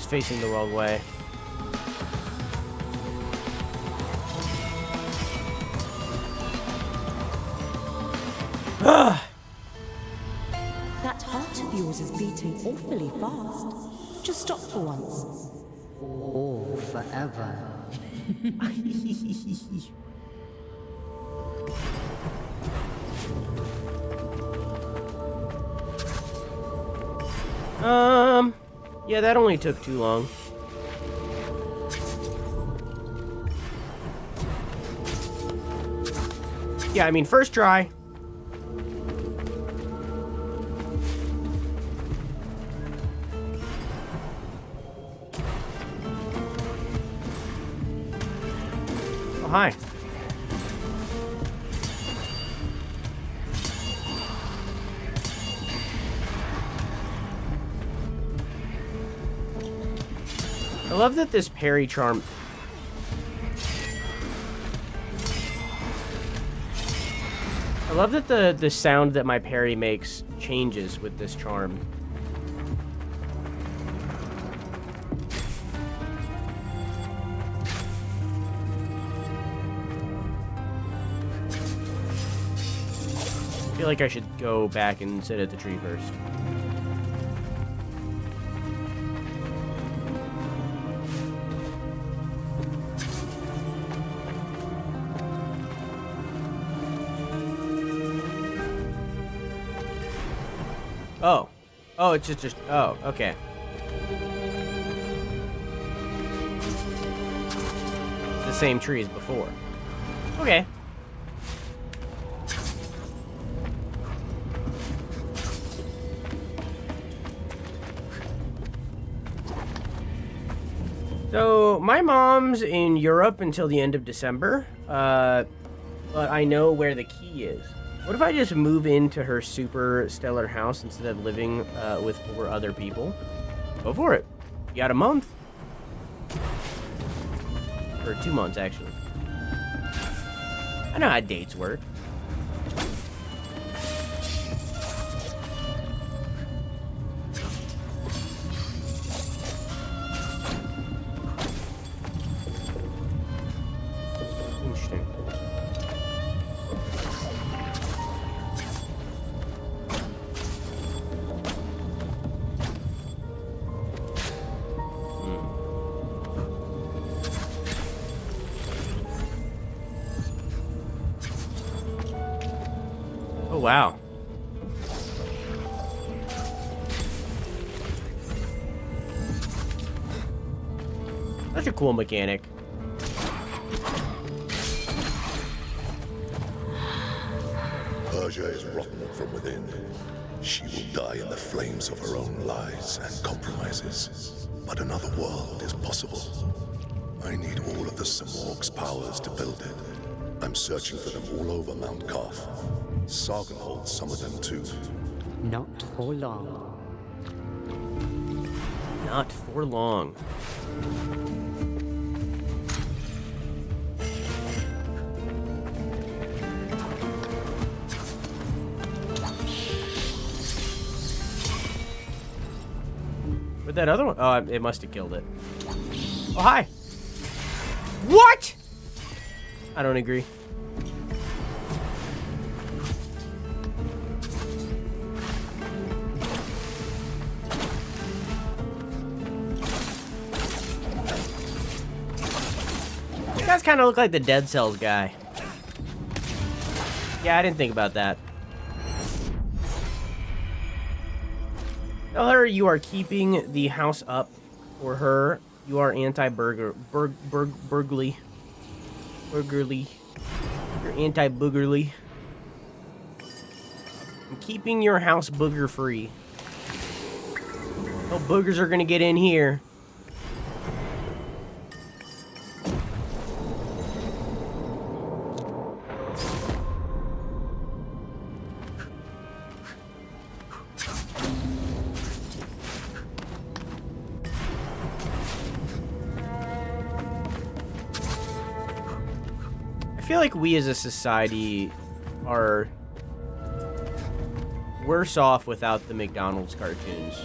Facing the wrong way. That heart of yours is beating awfully fast. Just stop for once. Or forever. Yeah, that only took too long. Yeah, I mean, first try. Oh, hi. I love that this parry charm... I love that the sound that my parry makes changes with this charm. I feel like I should go back and sit at the tree first. Oh. Oh, it's just... Oh, okay. It's the same tree as before. Okay. So, my mom's in Europe until the end of December, but I know where the key is. What if I just move into her super stellar house instead of living with 4 other people? Go for it. You got a month. Or 2 months, actually. I know how dates work. Interesting. Oh, wow. Such a cool mechanic. Persia is rotten from within. She will die in the flames of her own lies and compromises. But another world is possible. I need all of the Simorg's powers to build it. I'm searching for them all over Mount Kaf. Sargon holds some of them too. Not for long. Not for long. Where'd that other one? Oh, it must have killed it. Oh, hi. What? I don't agree. You guys kind of look like the Dead Cells guy. Yeah, I didn't think about that. Tell her you are keeping the house up for her. You are anti-burglary. Burglary. You're anti-boogerly. I'm keeping your house booger free. No boogers are gonna get in here. I feel like we as a society are worse off without the McDonald's cartoons.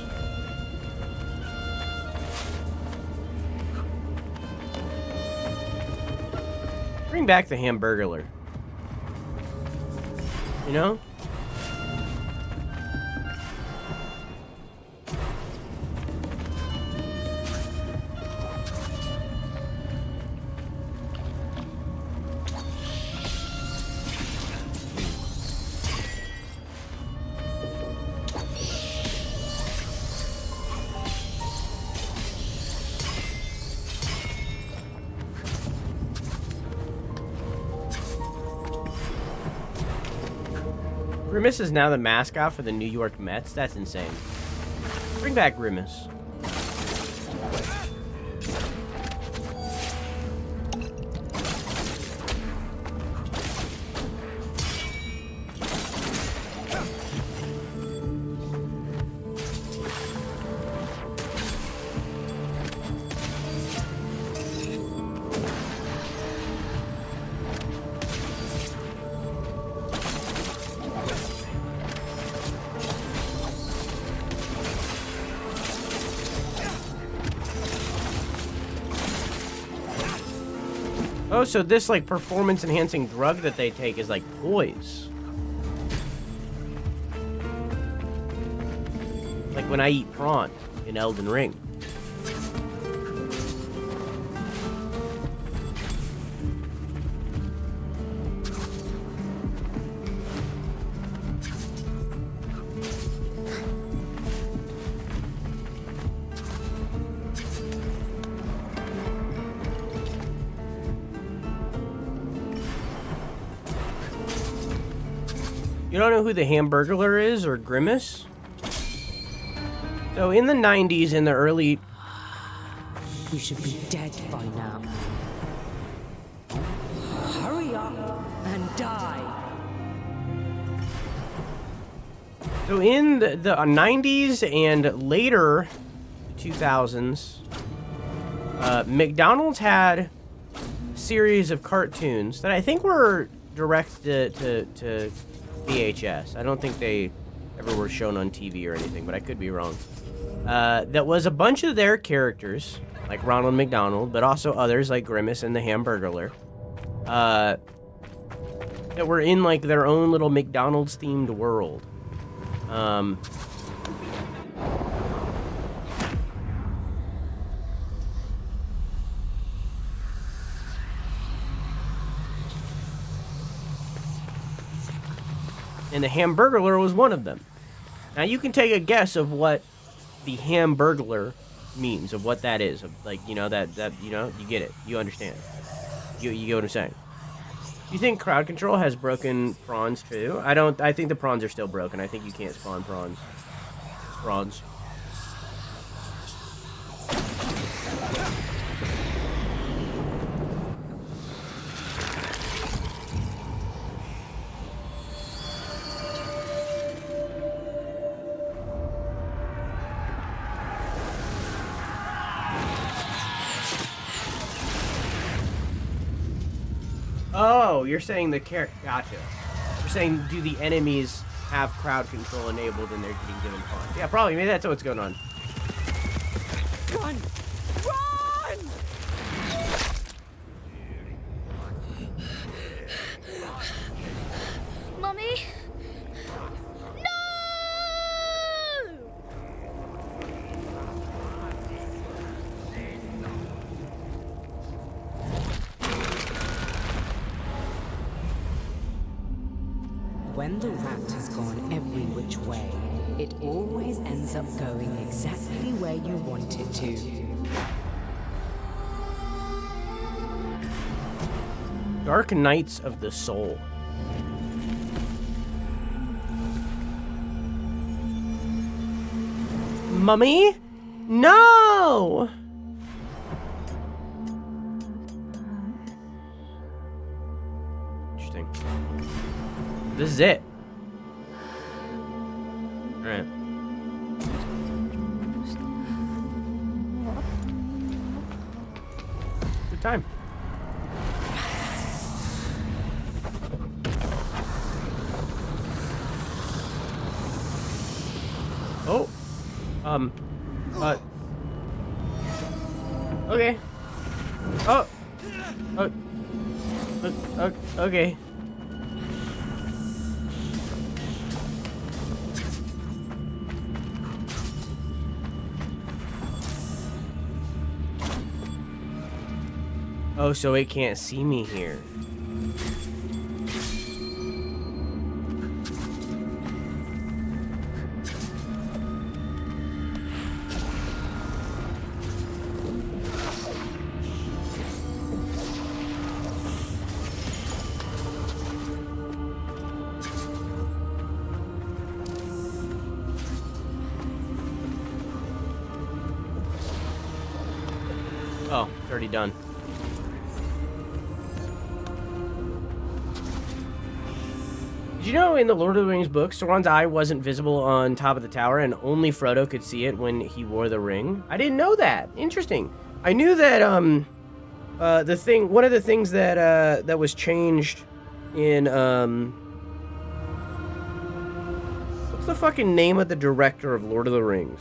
Bring back the Hamburglar. You know? Grimace is now the mascot for the New York Mets? That's insane. Bring back Grimace. Oh, so this, like, performance-enhancing drug that they take is, like, poise. Like when I eat prawn in Elden Ring. You don't know who the Hamburglar is, or Grimace? So in the 90s, in the early... You should be dead by now. Hurry up and die. So in the 90s and later 2000s, McDonald's had a series of cartoons that I think were direct to VHS. I don't think they ever were shown on TV or anything, but I could be wrong. That was a bunch of their characters, like Ronald McDonald, but also others like Grimace and the Hamburglar, that were in like their own little McDonald's themed world. And the Hamburglar was one of them. Now you can take a guess of what the Hamburglar means, of what that is. Of, like, you know, that you know, you get it. You understand. You get what I'm saying. You think crowd control has broken prawns too? I don't. I think the prawns are still broken. I think you can't spawn prawns. Prawns. Oh, you're saying the character. Gotcha. You're saying, do the enemies have crowd control enabled and they're getting given prawns? Yeah, probably. Maybe that's what's going on. Run! Run! Mummy? No! When the rat has gone every which way, it always ends up going exactly where you want it to. Dark Nights of the Soul. Mummy? No! Interesting. This is it. Alright. Good time. Oh. Okay. Oh. Okay. Oh, so it can't see me here. Oh, it's already done. Did you know in the Lord of the Rings book, Sauron's eye wasn't visible on top of the tower and only Frodo could see it when he wore the ring? I didn't know that. Interesting. I knew that one of the things that that was changed in what's the fucking name of the director of Lord of the Rings?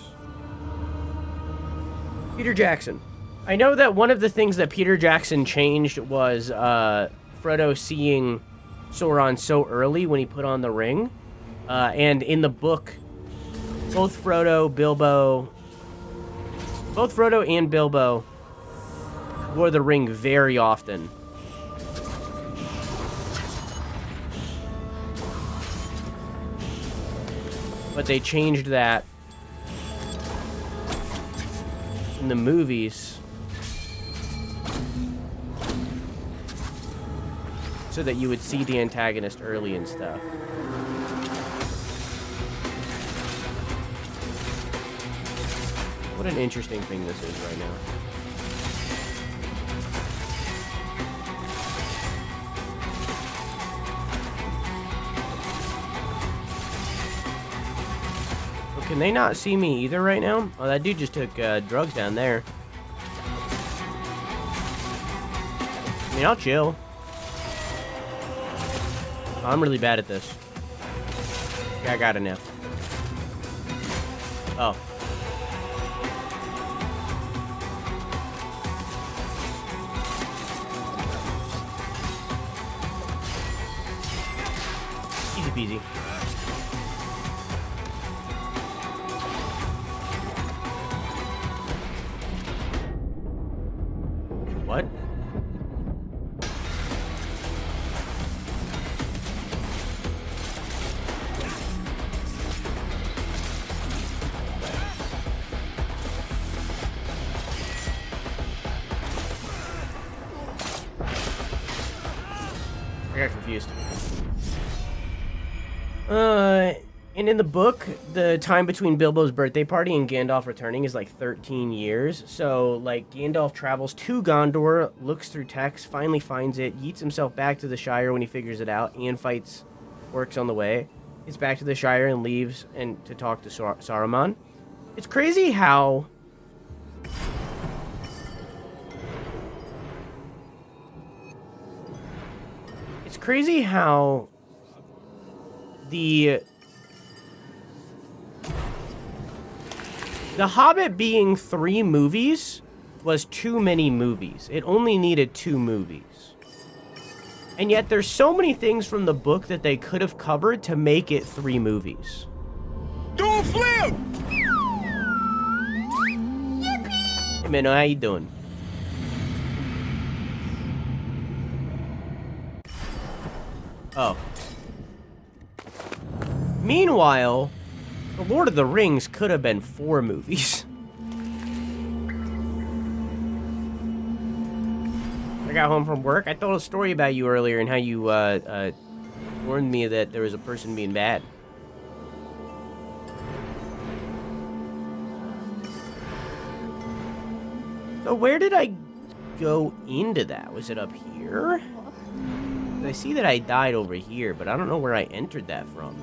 Peter Jackson. I know that one of the things that Peter Jackson changed was Frodo seeing Sauron so early when he put on the ring. And in the book, both Frodo and Bilbo wore the ring very often. But they changed that in the movies so that you would see the antagonist early and stuff. What an interesting thing this is right now. Well, can they not see me either right now? Oh, that dude just took drugs down there. I mean, I'll chill. I'm really bad at this. Yeah, I got it now. Oh. Easy peasy. What? confused. And in the book, the time between Bilbo's birthday party and Gandalf returning is like 13 years. So, like, Gandalf travels to Gondor, looks through text, finally finds it, yeets himself back to the Shire when he figures it out, and fights orcs on the way. Gets back to the Shire and leaves and to talk to Saruman. It's crazy how... It's crazy how... The Hobbit being 3 movies was too many movies. It only needed 2 movies. And yet there's so many things from the book that they could have covered to make it 3 movies. Do a flip! Hey, Minnow, how you doing? Oh. Meanwhile, The Lord of the Rings could have been 4 movies. I got home from work. I told a story about you earlier and how you warned me that there was a person being bad. So where did I go into that? Was it up here? I see that I died over here, but I don't know where I entered that from.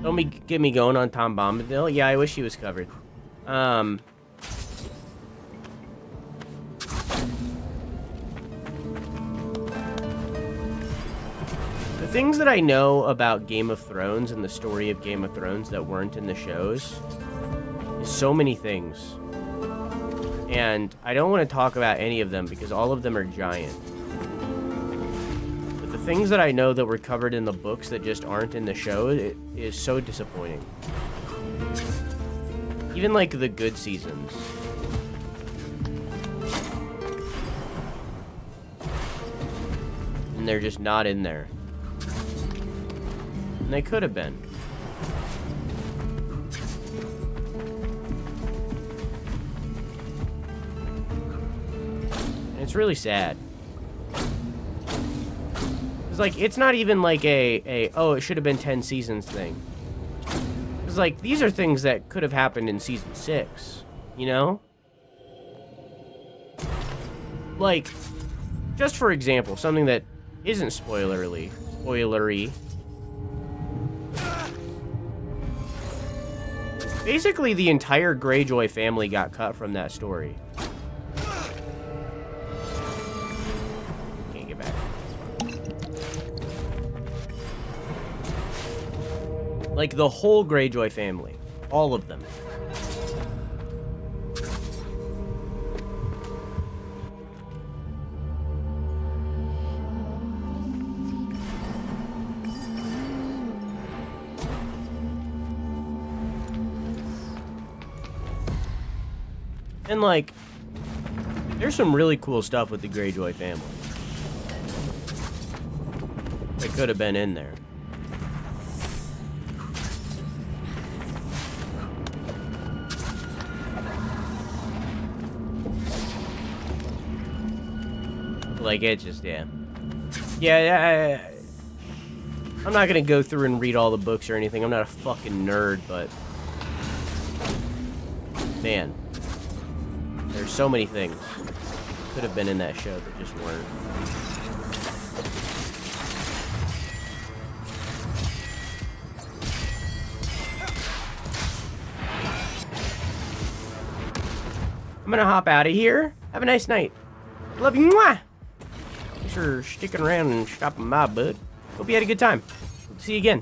Don't get me going on Tom Bombadil. Yeah, I wish he was covered. The things that I know about Game of Thrones and the story of Game of Thrones that weren't in the shows is so many things. And I don't want to talk about any of them because all of them are giant. But the things that I know that were covered in the books that just aren't in the show, it is so disappointing. Even like the good seasons. And they're just not in there. And they could have been. And it's really sad. It's like, it's not even like oh, it should have been 10 seasons thing. It's like, these are things that could have happened in season 6, you know? Like, just for example, something that isn't spoilery. Basically, the entire Greyjoy family got cut from that story. Can't get back. Like, the whole Greyjoy family. All of them. And, like, there's some really cool stuff with the Greyjoy family. That could have been in there. Like, it just, yeah. Yeah, I'm not gonna go through and read all the books or anything. I'm not a fucking nerd, but... Man. There's so many things could have been in that show that just weren't. I'm gonna hop out of here. Have a nice night. Love you. Mwah! Thanks for sticking around and stopping by, bud. Hope you had a good time. See you again.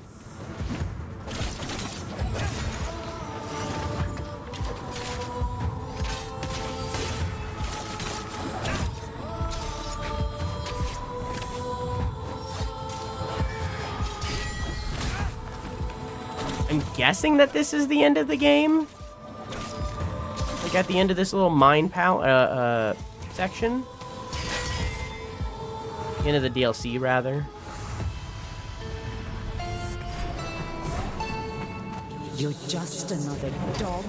I'm guessing that this is the end of the game. Like at the end of this little mine section. The end of the DLC, rather. You're just another dog.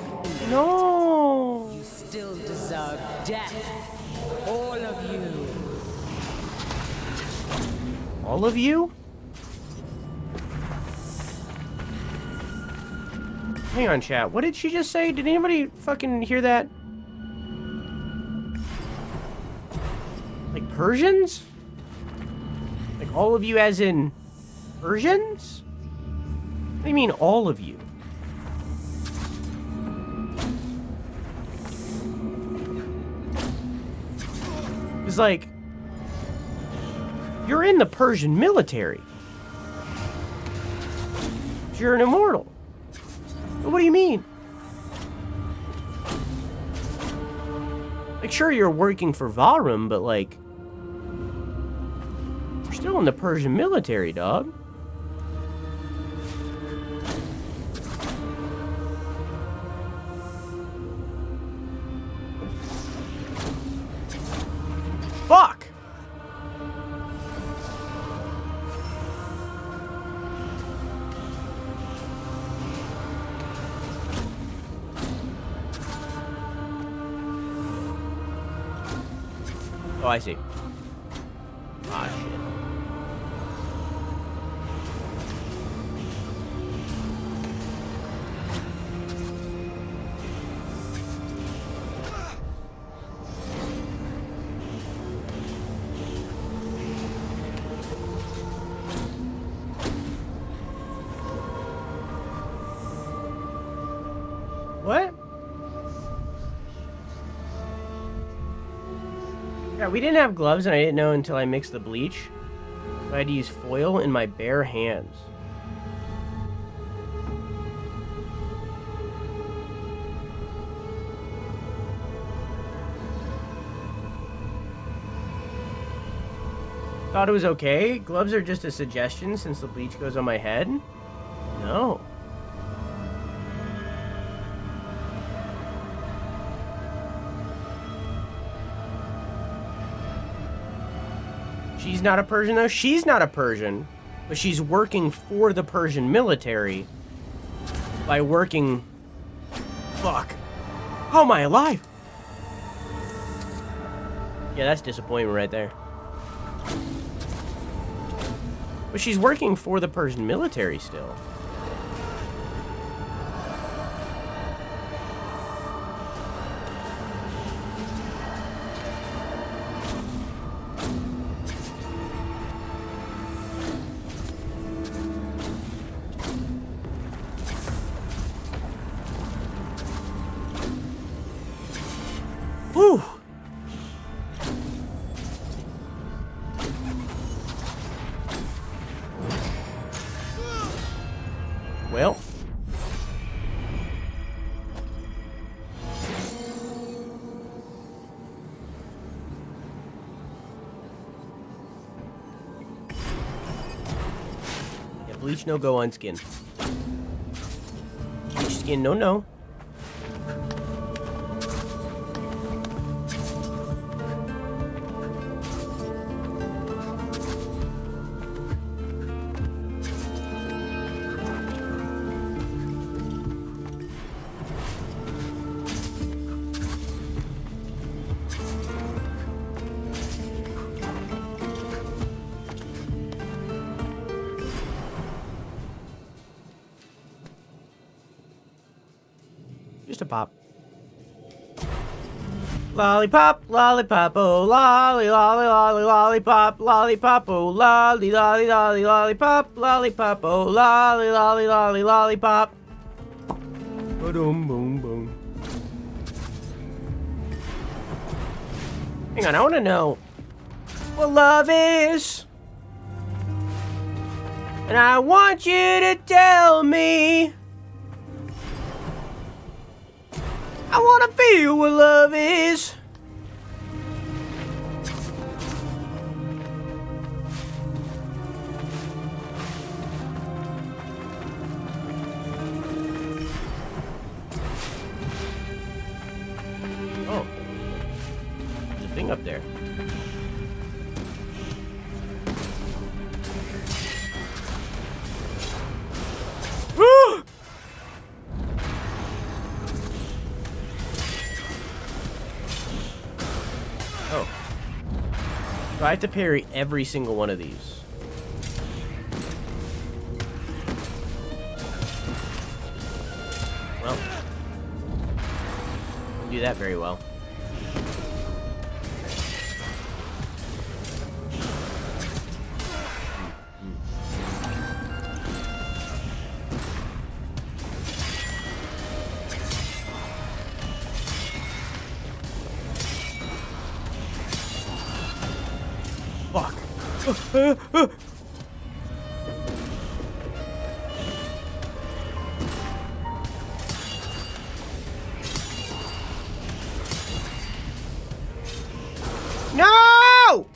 No. You still deserve death. All of you. All of you? Hang on, chat. What did she just say? Did anybody fucking hear that? Like Persians? Like all of you as in Persians? What do you mean all of you? It's like, you're in the Persian military. You're an immortal. What do you mean? Like, sure, you're working for Valrum, but like, you're still in the Persian military, dog. Fuck! Oh, I see. Ah, shit. What? Yeah, we didn't have gloves, and I didn't know until I mixed the bleach. So I had to use foil in my bare hands. Thought it was okay? Gloves are just a suggestion since the bleach goes on my head? No. She's not a Persian, though. She's not a Persian, but she's working for the Persian military by working... Fuck. How am I alive? Yeah, that's disappointment right there. But she's working for the Persian military still. Whew. Well. Yeah, bleach no go on skin. Bleach skin no no. Just a pop. Lollipop, lollipop, oh lolly, lolly, lolly, lollipop, lollipop, oh lolly, lolly, lolly, lollipop, lollipop, oh lolly, lolly, lolly, lollipop. Boom, boom, boom. Hang on, I want to know what love is. And I want you to tell me. I want to feel what love is. Oh. There's a thing up there. I have to parry every single one of these. Well, don't do that very well. Fuck. No!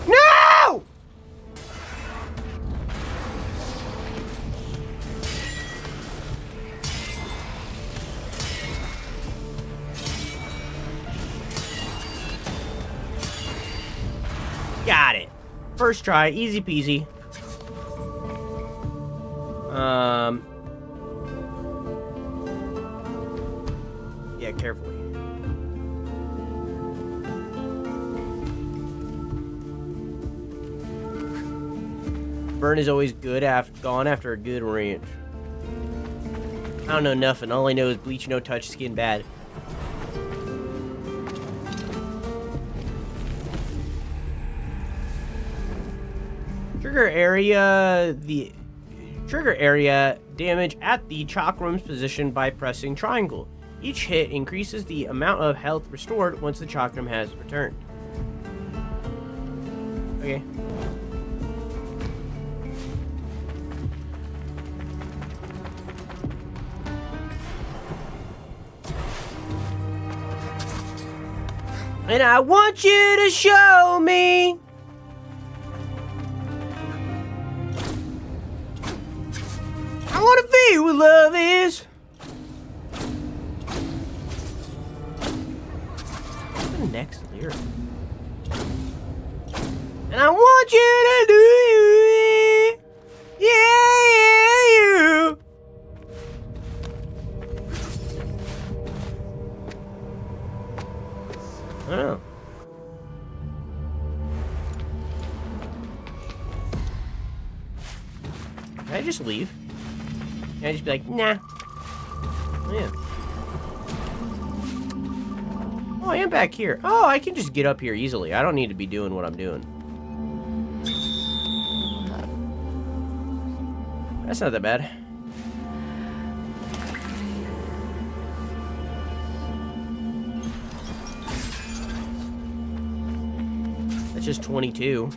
No! Got it. First try, easy peasy. Yeah, carefully. Burn is always good gone after a good range. I don't know nothing. All I know is bleach, no touch, skin bad. Trigger area damage at the chakram's position by pressing triangle. Each hit increases the amount of health restored once the chakram has returned. Okay. And I want you to show me. I want to feel what love is. What's the next lyric? And I want you to do it. Yeah, you. I don't know. Can I just leave? Can I just be like, nah? Oh, yeah. Oh, I am back here. Oh, I can just get up here easily. I don't need to be doing what I'm doing. That's not that bad. That's just 22.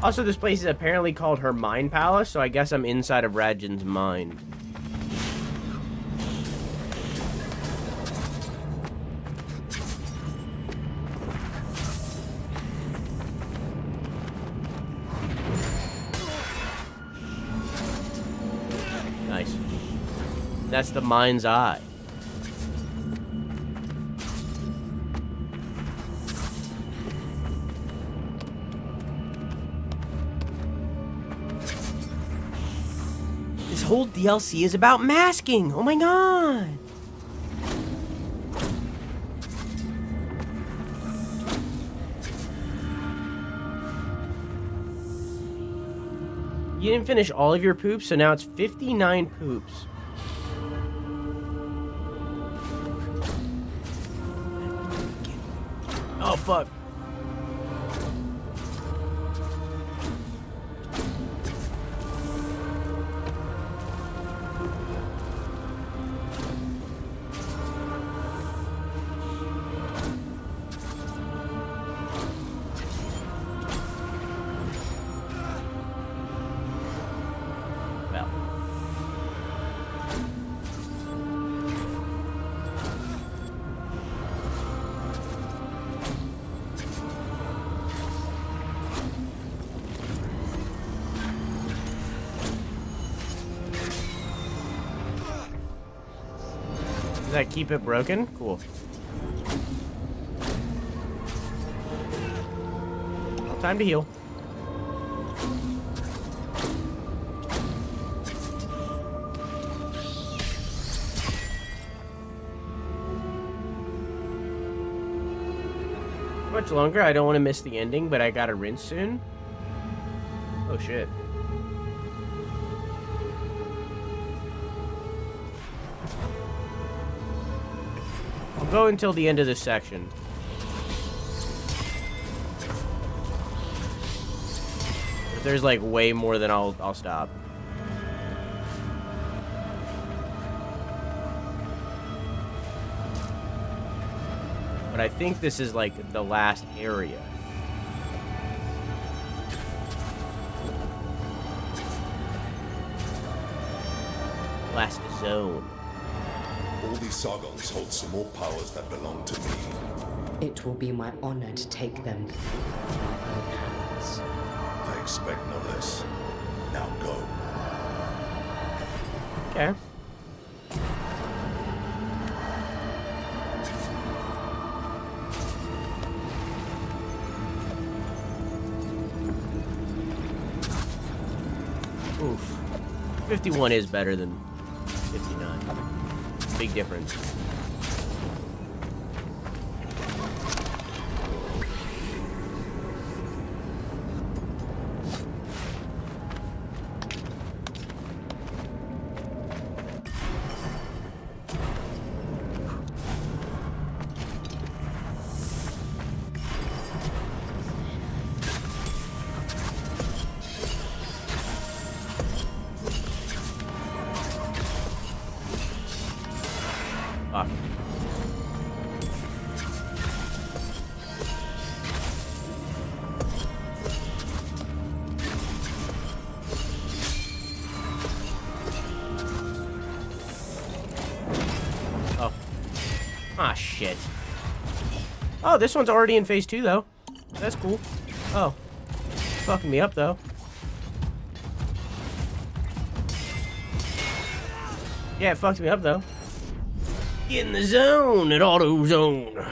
Also, this place is apparently called her Mind Palace, so I guess I'm inside of Radjin's mind. Nice. That's the mind's eye. This whole DLC is about masking. Oh my god. You didn't finish all of your poops, so now it's 59 poops. Oh, fuck. Does that keep it broken? Cool. Well, time to heal. Much longer. I don't want to miss the ending, but I gotta rinse soon. Oh shit. I'll go until the end of this section. If there's like way more, then I'll stop. But I think this is like the last area. Last zone. All these Sargons hold some more powers that belong to me. It will be my honor to take them in my own hands. I expect no less. Now go. Okay. Oof. 51 is better than 59. Big difference. Fuck. Oh. Ah, shit. Oh, this one's already in phase 2, though. That's cool. Oh. Fucking me up, though. Yeah, it fucked me up, though. Get in the zone at auto zone.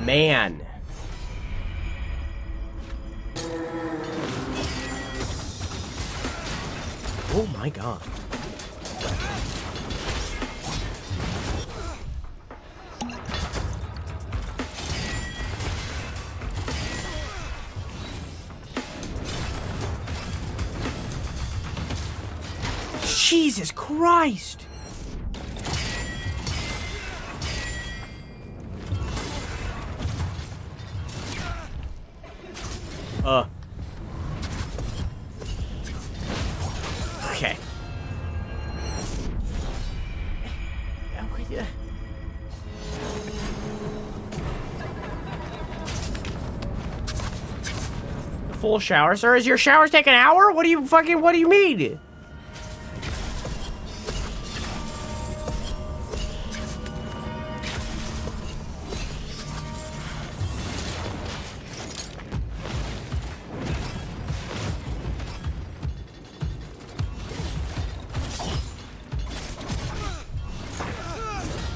Man. Oh my god. Jesus Christ. Okay. The full shower, sir? Is your showers take an hour? What do you mean?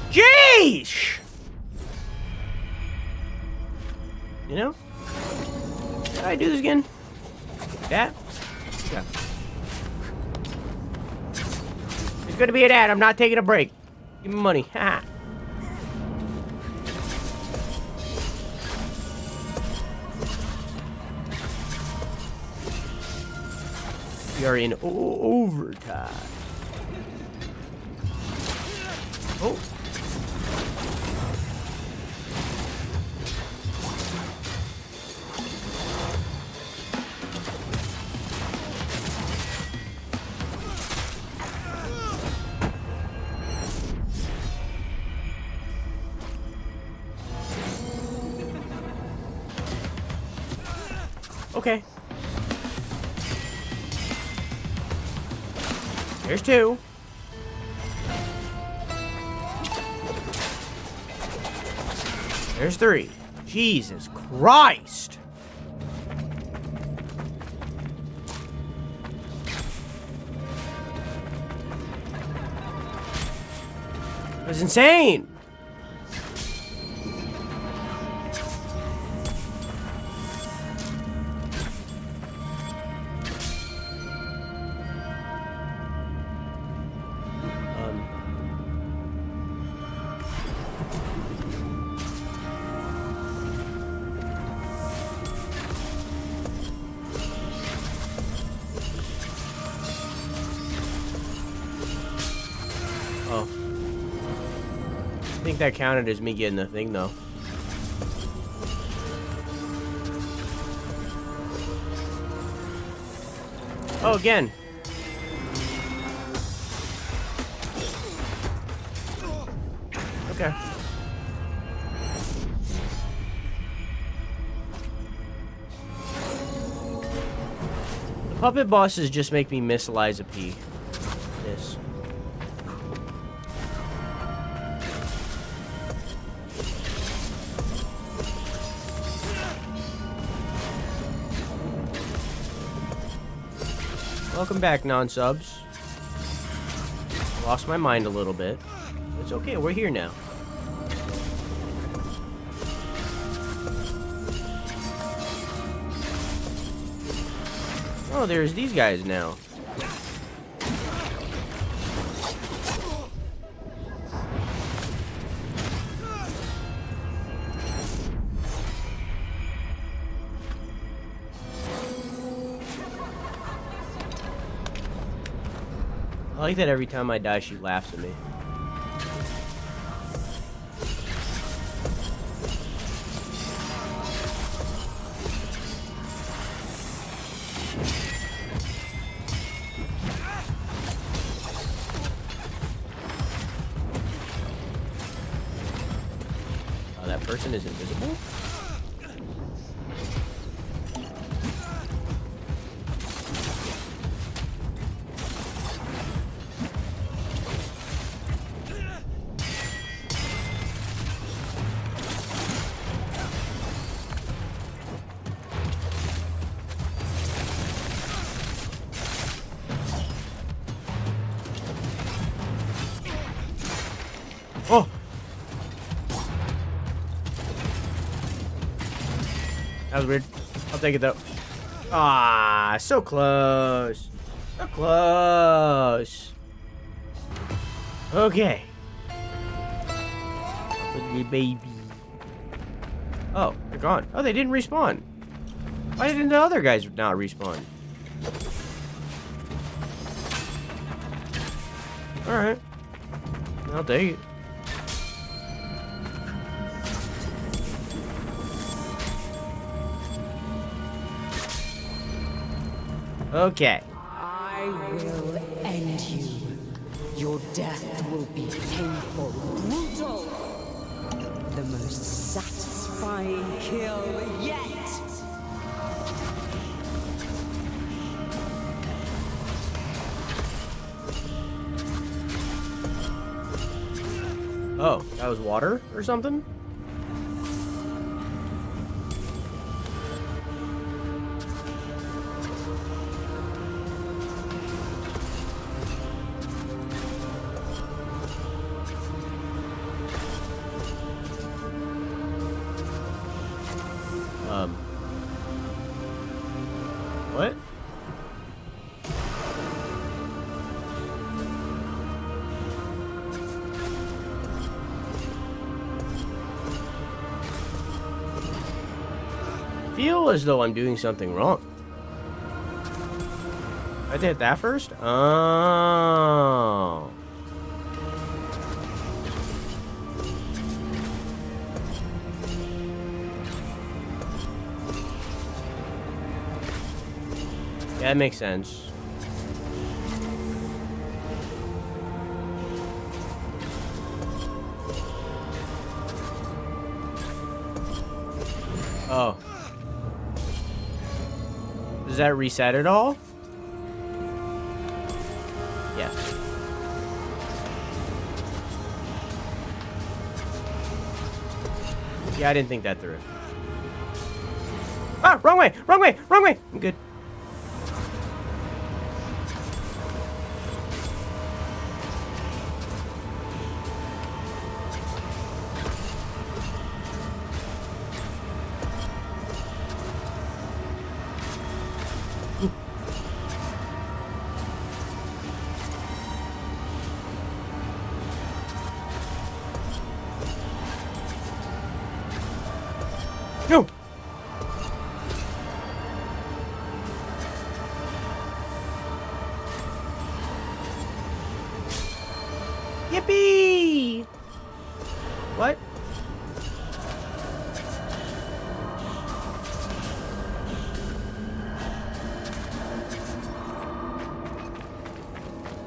Jeez! You know? Did I do this again? That? Yeah. It's gonna be an ad. I'm not taking a break. Give me money. Ha. We are in overtime. Oh. Okay. There's 2. There's 3. Jesus Christ! That was insane! Oh. I think that counted as me getting the thing, though. Oh, again. Okay. The puppet bosses just make me miss Liza P. This. Welcome back, non-subs. Lost my mind a little bit. It's okay, we're here now. Oh, there's these guys now. I like that every time I die, she laughs at me. Oh, that person is invisible? Oh! That was weird. I'll take it though. Ah, so close. So close. Okay. Ugly baby. Oh, they're gone. Oh, they didn't respawn. Why didn't the other guys not respawn? Alright. I'll take it. Okay. I will end you. Your death will be painful, brutal. The most satisfying kill yet. Oh, that was water or something? What? I feel as though I'm doing something wrong. I had to hit that first? Oh. Yeah, that makes sense. Oh. Does that reset it all? Yes. Yeah, I didn't think that through. Ah, wrong way, wrong way, wrong way. I'm good. No. Yippee! What?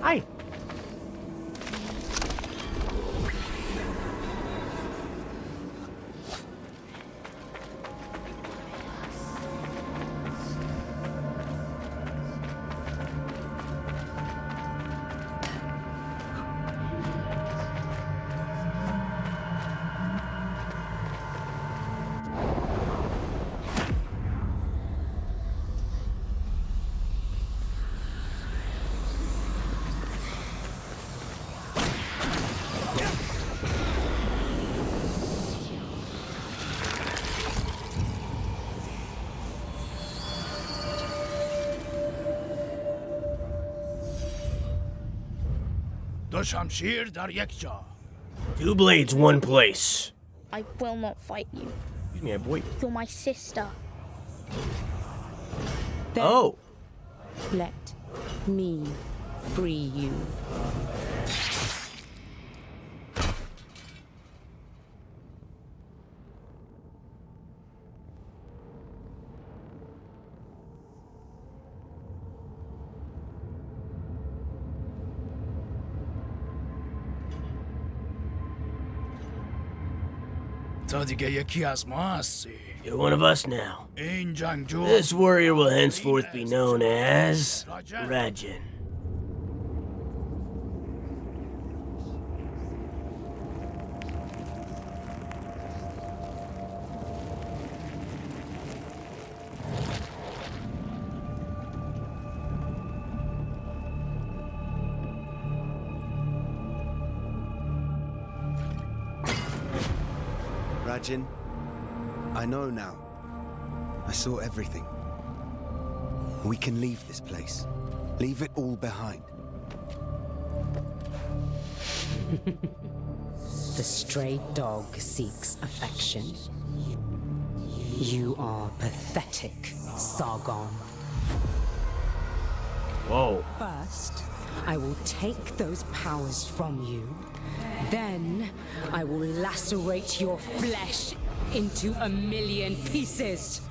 Hi. Two blades, one place. I will not fight you. Excuse me, boy. You're my sister. Oh. Let me free you. You're one of us now. This warrior will henceforth be known as Rajan. Rajan, I know now. I saw everything. We can leave this place. Leave it all behind. The stray dog seeks affection. You are pathetic, Sargon. Whoa. First, I will take those powers from you. Then, I will lacerate your flesh into 1,000,000 pieces.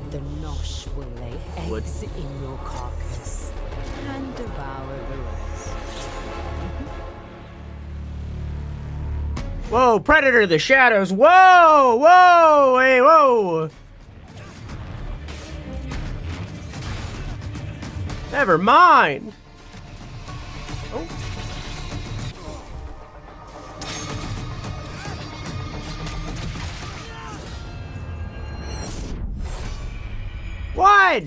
The Nosh will lay eggs in your carcass and devour the rest. Whoa, Predator, the shadows. Whoa, whoa, hey, whoa. Never mind. Oh. What?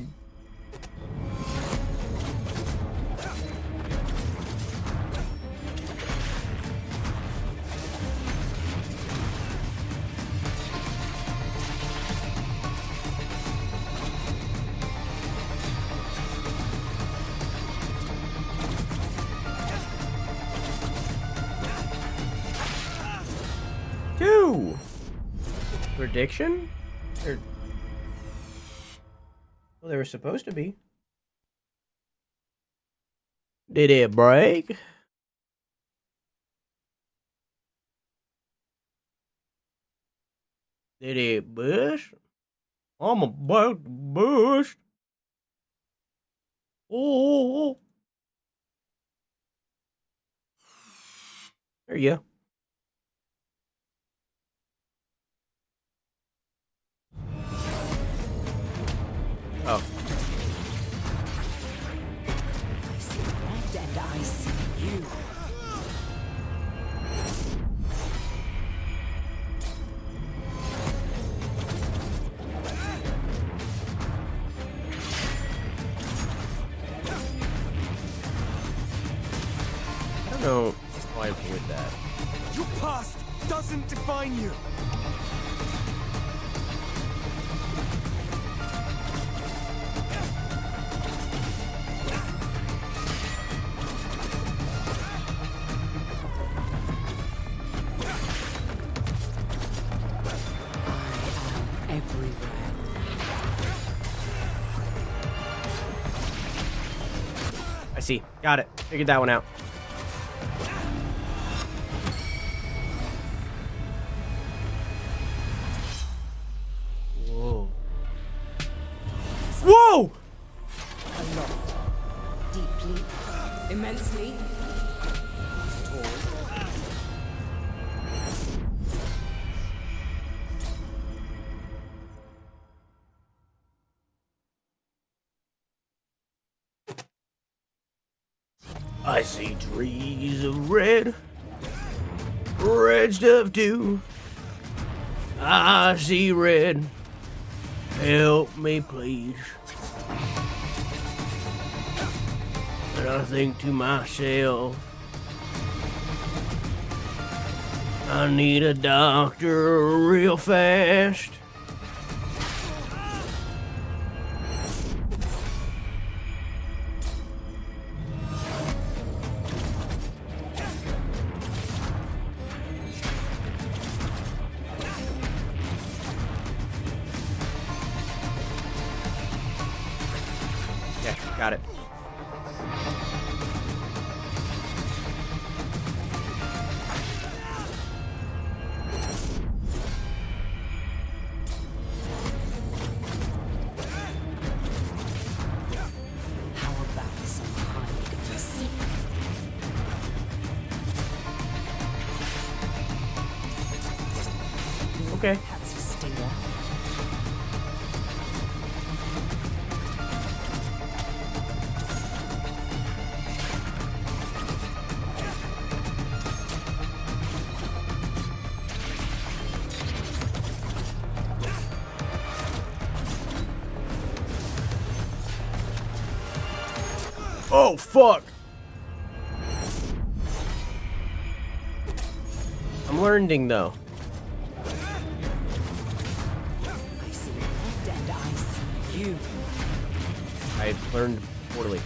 Two. Prediction? Or... Well, they were supposed to be. Did it break? Did it bust? I'm about to bust. Oh. There you go. Oh. I see red and I see you. I don't know why I'm with that. Your past doesn't define you. I am everywhere. I see. Got it. Figured that one out. Whoa. Whoa! A lot. Deeply. Immensely. Tall. I see trees of red, red stuff too. I see red. Help me, please. And I think to myself, I need a doctor real fast. Yeah, got it. How about some hide and seek? Okay. That's a stinger. Oh, fuck! I'm learning, though. I see red and I see you. I learned poorly.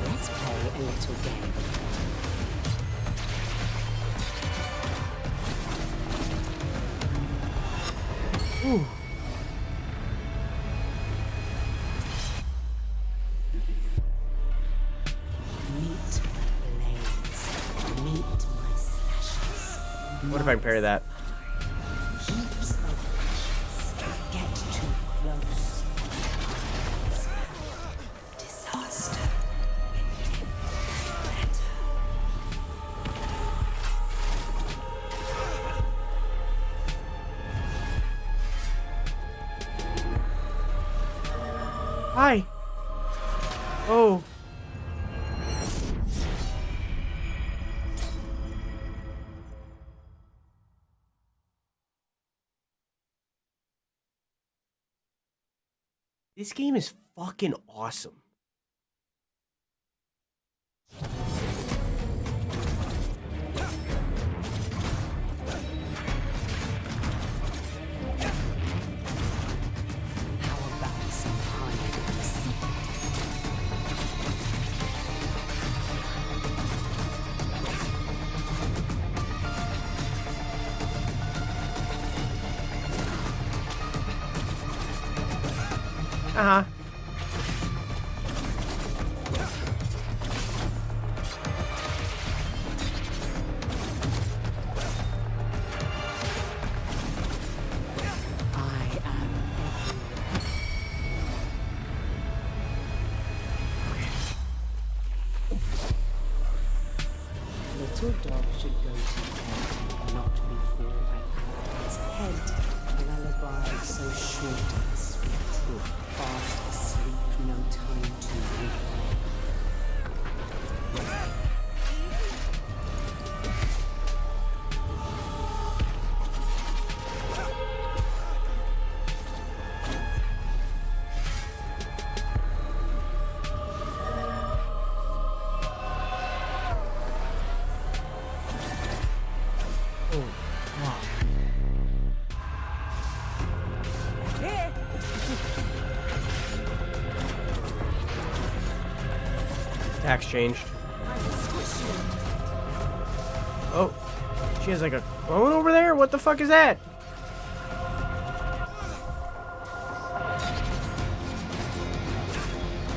Let's play a little game. Ooh. Meet my blades. Meet my slashes. What if I parry that? Heaps of wishes. Get too close. Disaster. Hi. Oh. This game is fucking awesome. How about some hide and seek? Uh-huh. Little dog should go to bed, not before I cut its head. Lullaby so short and sweet. Fast asleep, no time to weep. Attack's changed. Oh, she has like a clone over there? What the fuck is that?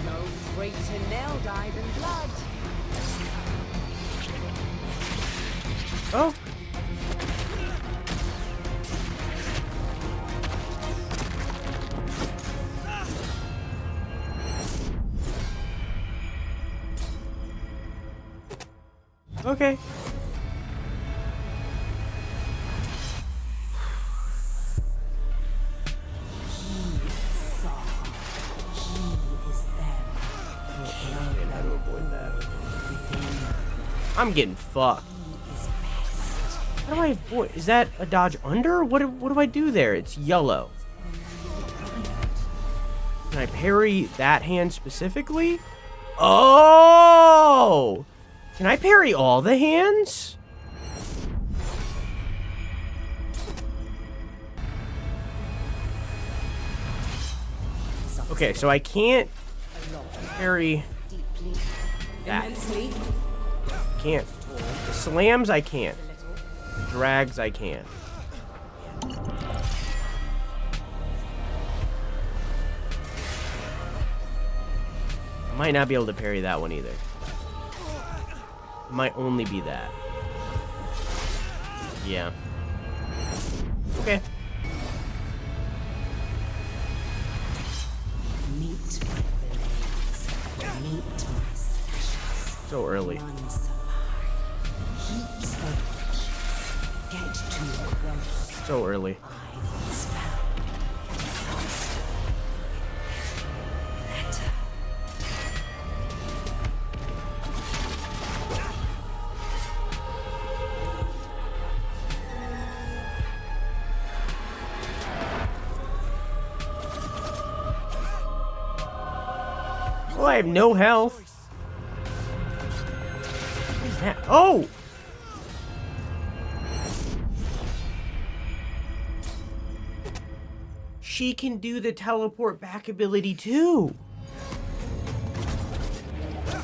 No greater nail dye than blood. Oh. Okay. I'm getting fucked. How do I avoid? Is that a dodge under? What do I do there? It's yellow. Can I parry that hand specifically? Oh! Can I parry all the hands? Okay, so I can't parry that. Can't. The slams I can't. The drags I can. I might not be able to parry that one either. It might only be that. Yeah. Okay. Meet my blades. Meet my slashes. So early. None survive. Heaps of riches. Get too close. So early. I will spell. Disaster. Letter. Oh, I have no health. What is that? Oh! She can do the teleport back ability too. I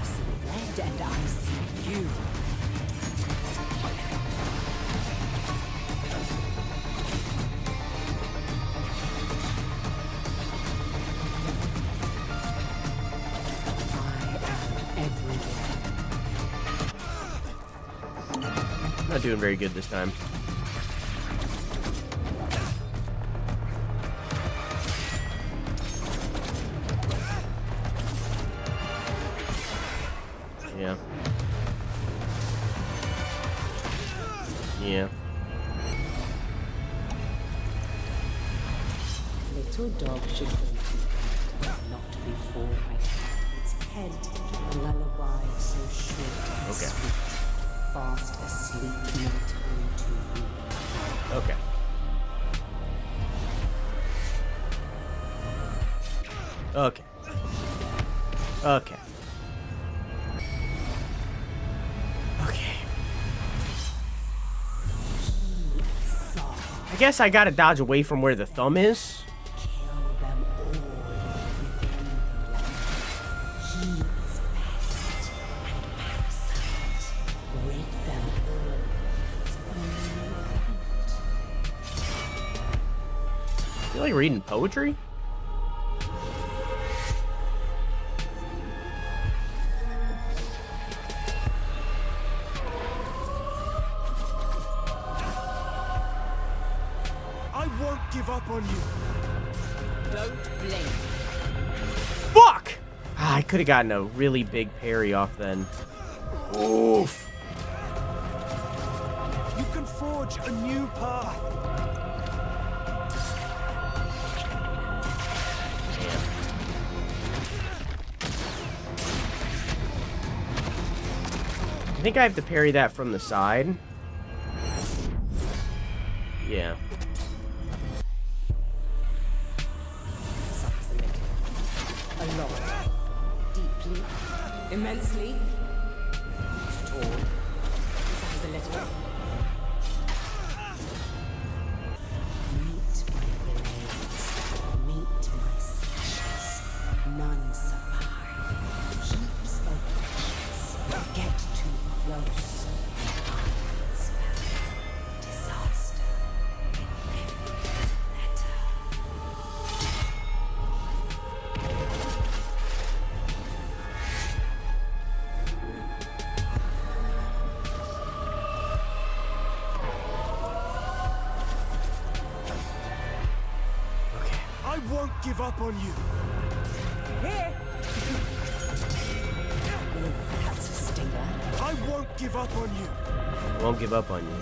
see red and I see you. Not doing very good this time. Yeah. Yeah. Little dog should go to bed, not before I cut its head. Lullaby so short and Okay. sweet. Fast asleep, no time to weep. Okay. Okay. Okay. Okay. I guess I gotta dodge away from where the thumb is. Kill them all within the land. He is pest and parasite. Rid them all. It's only right. I feel like reading poetry. I won't give up on you. Don't blink. fuck! Ah, I could have gotten a really big parry off then. Oof. You can forge a new path. I think I have to parry that from the side. Yeah. A lot. Deeply. Immensely. Tall. Suffers a little. Meet my blades. Meet my slashes. None survive. Heaps of ashes. Get too close. Disaster. I won't give up on you. Here. That's a stinger. I won't give up on you. Won't give up on you.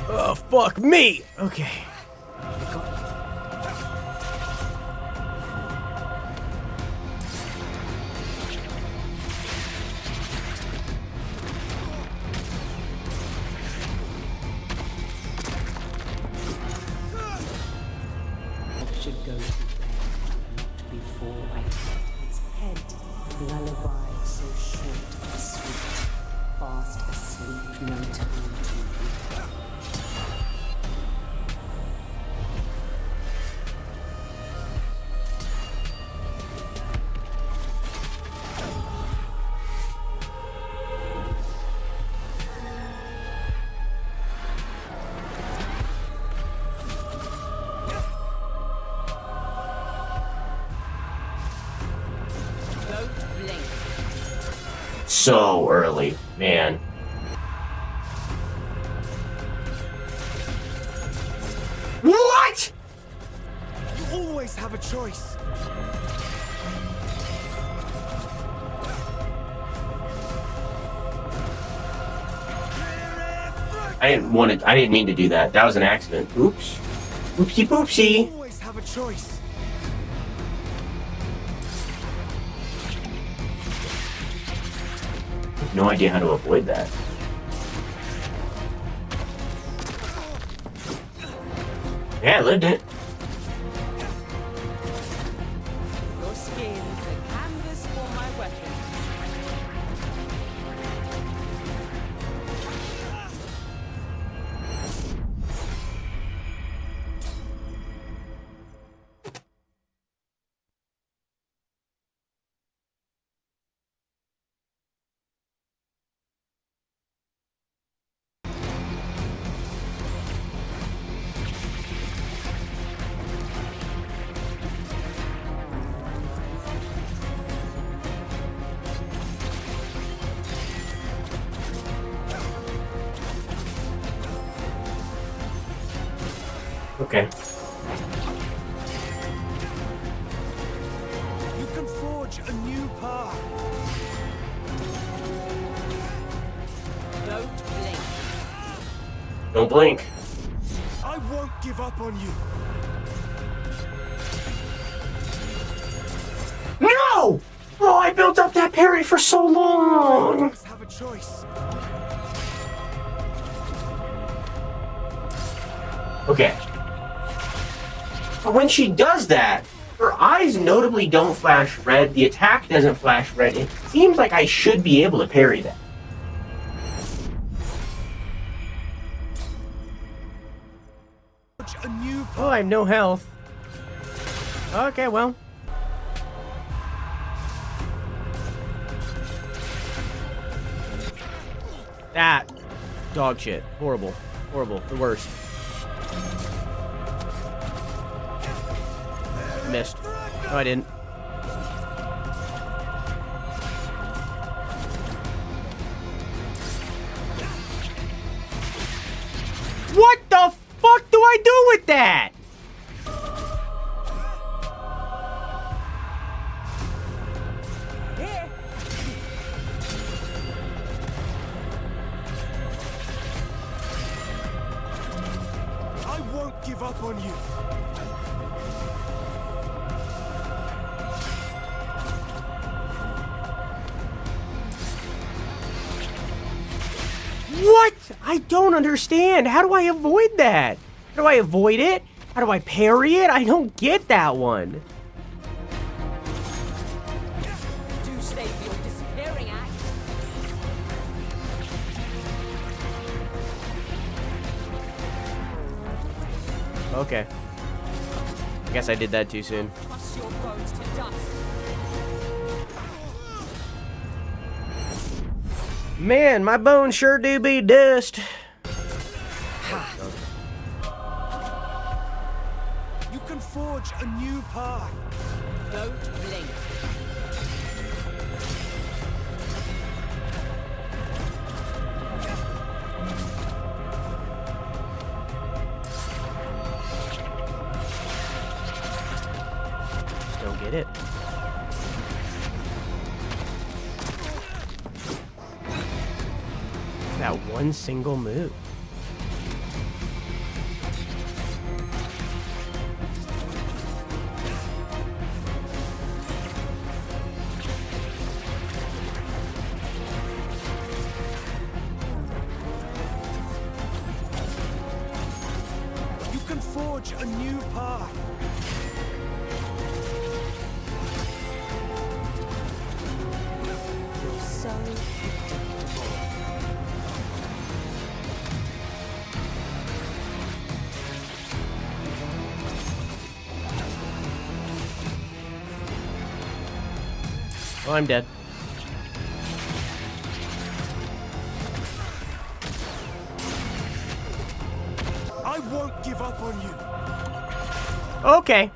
Oh, fuck me! Okay. Should go to bed, not before I cut its head. Lullaby so short and sweet, fast asleep, no time to weep. So early, man. What? You always have a choice. I didn't mean to do that. That was an accident. Oops. Oopsie poopsie. You always have a choice. No idea how to avoid that. Yeah, I lived it. Your skin is the canvas for my weapon. Okay. You can forge a new path. Don't blink. Don't blink. I won't give up on you. No! Oh, I built up that parry for so long. Always have a choice. Okay. But when she does that, her eyes notably don't flash red. The attack doesn't flash red. It seems like I should be able to parry that. A new path. Oh, I have no health. Okay, well. That. Dog shit. Horrible. Horrible. The worst. Missed. No, I didn't. What the fuck do I do with that? up on you. What? I don't understand. How do I avoid that? How do I avoid it? How do I parry it? I don't get that one. Do stay for your disappearing act. Okay. I guess I did that too soon. Crush your bones to dust. Man, my bones sure do be dust. You can forge a new path. Don't blink. Just don't get it. That one single move. You can forge a new path. You're so predictable. Oh, I'm dead. I won't give up on you. Okay.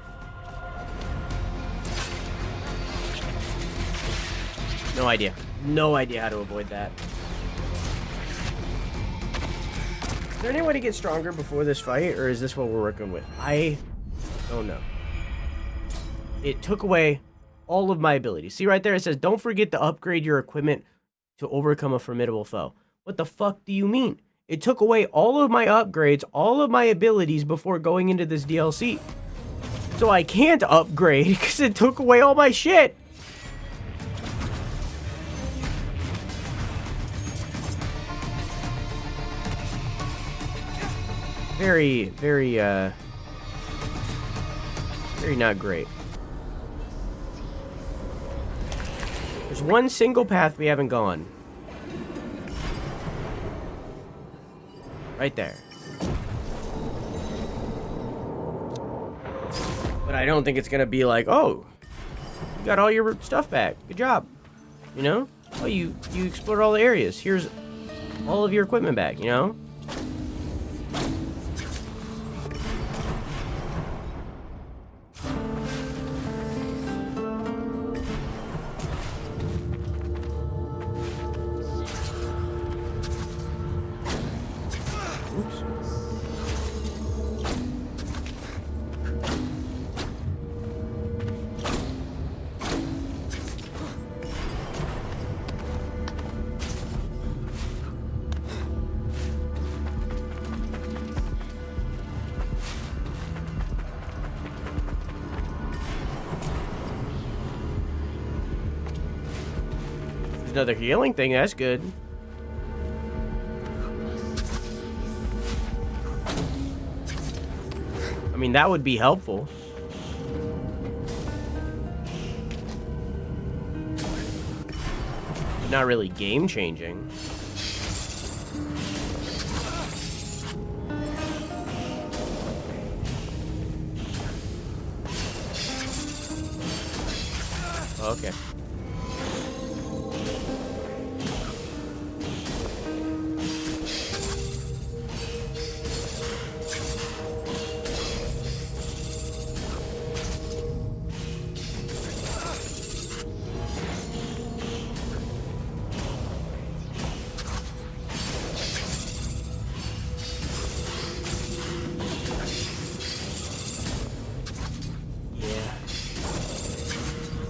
No idea. No idea how to avoid that. Is there any way to get stronger before this fight, or is this what we're working with? I don't know. It took away all of my abilities. See right there, it says, don't forget to upgrade your equipment to overcome a formidable foe. What the fuck do you mean? It took away all of my upgrades, all of my abilities before going into this DLC. So I can't upgrade because it took away all my shit. Very, very not great. There's one single path we haven't gone. Right there. But I don't think it's gonna be like, oh, you got all your stuff back. Good job. You know? Oh, you explored all the areas. Here's all of your equipment back, you know? Another healing thing, that's good. I mean, that would be helpful. But not really game changing. Okay.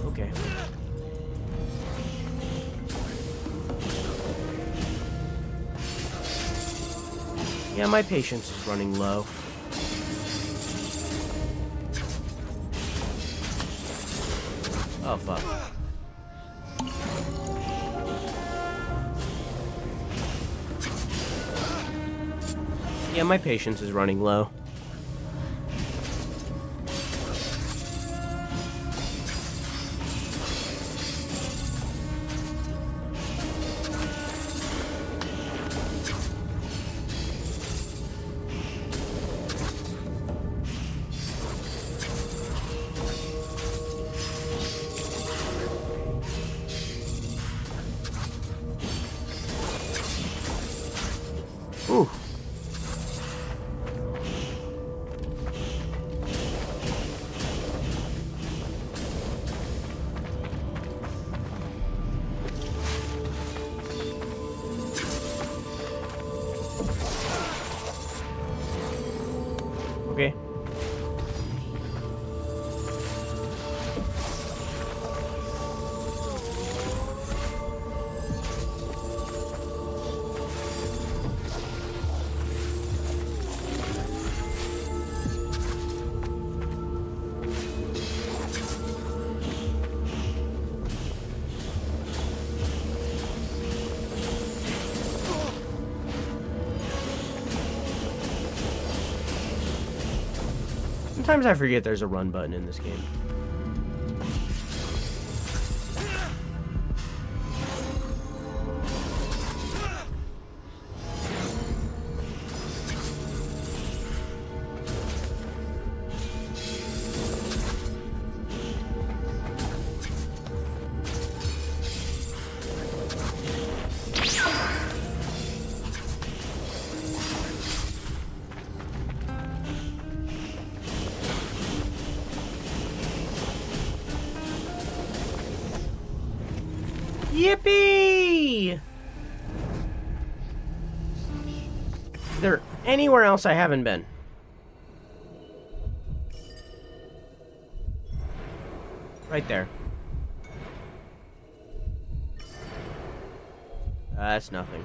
Okay. Yeah, my patience is running low. Oh, fuck. Yeah, my patience is running low. Ooh. Okay. Sometimes I forget there's a run button in this game. Yippee! Is there anywhere else I haven't been? Right there. That's nothing.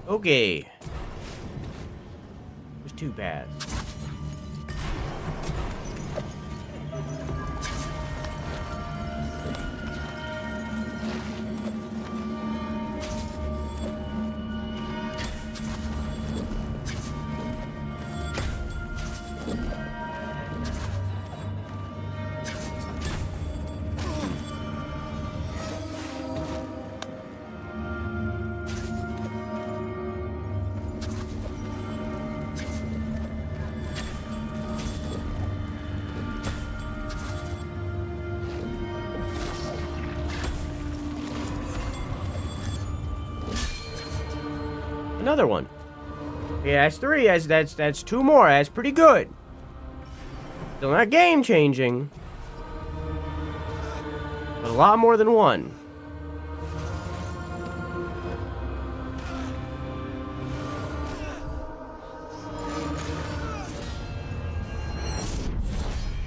Okay. There's two paths. Another one. Yeah, that's three. That's two more. That's pretty good. Still not game changing, but a lot more than one.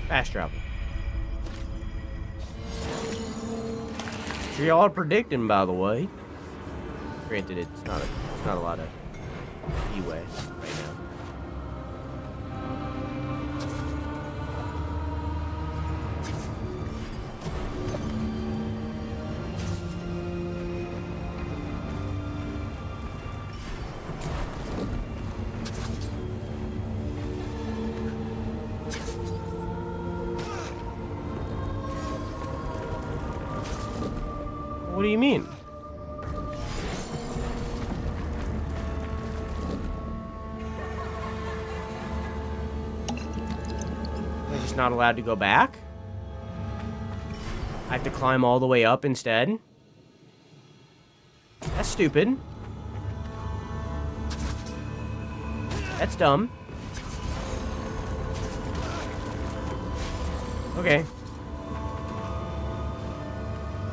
Fast travel. Sure y'all are predicting, by the way. Granted, it's not a lot of leeway right now. What do you mean? Am I just not allowed to go back? I have to climb all the way up instead? That's stupid. That's dumb. Okay.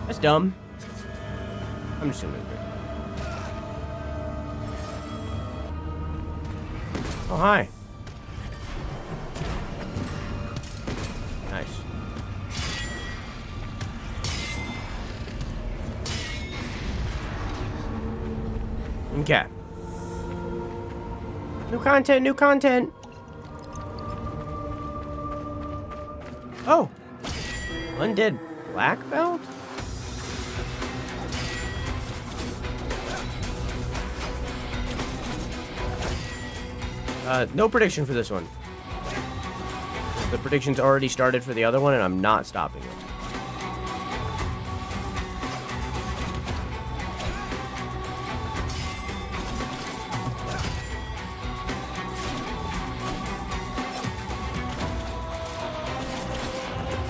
That's dumb. I'm just gonna move it. Oh, hi. Nice. Okay. New content, new content. Oh. Undead black belt? No prediction for this one. The prediction's already started for the other one, and I'm not stopping it.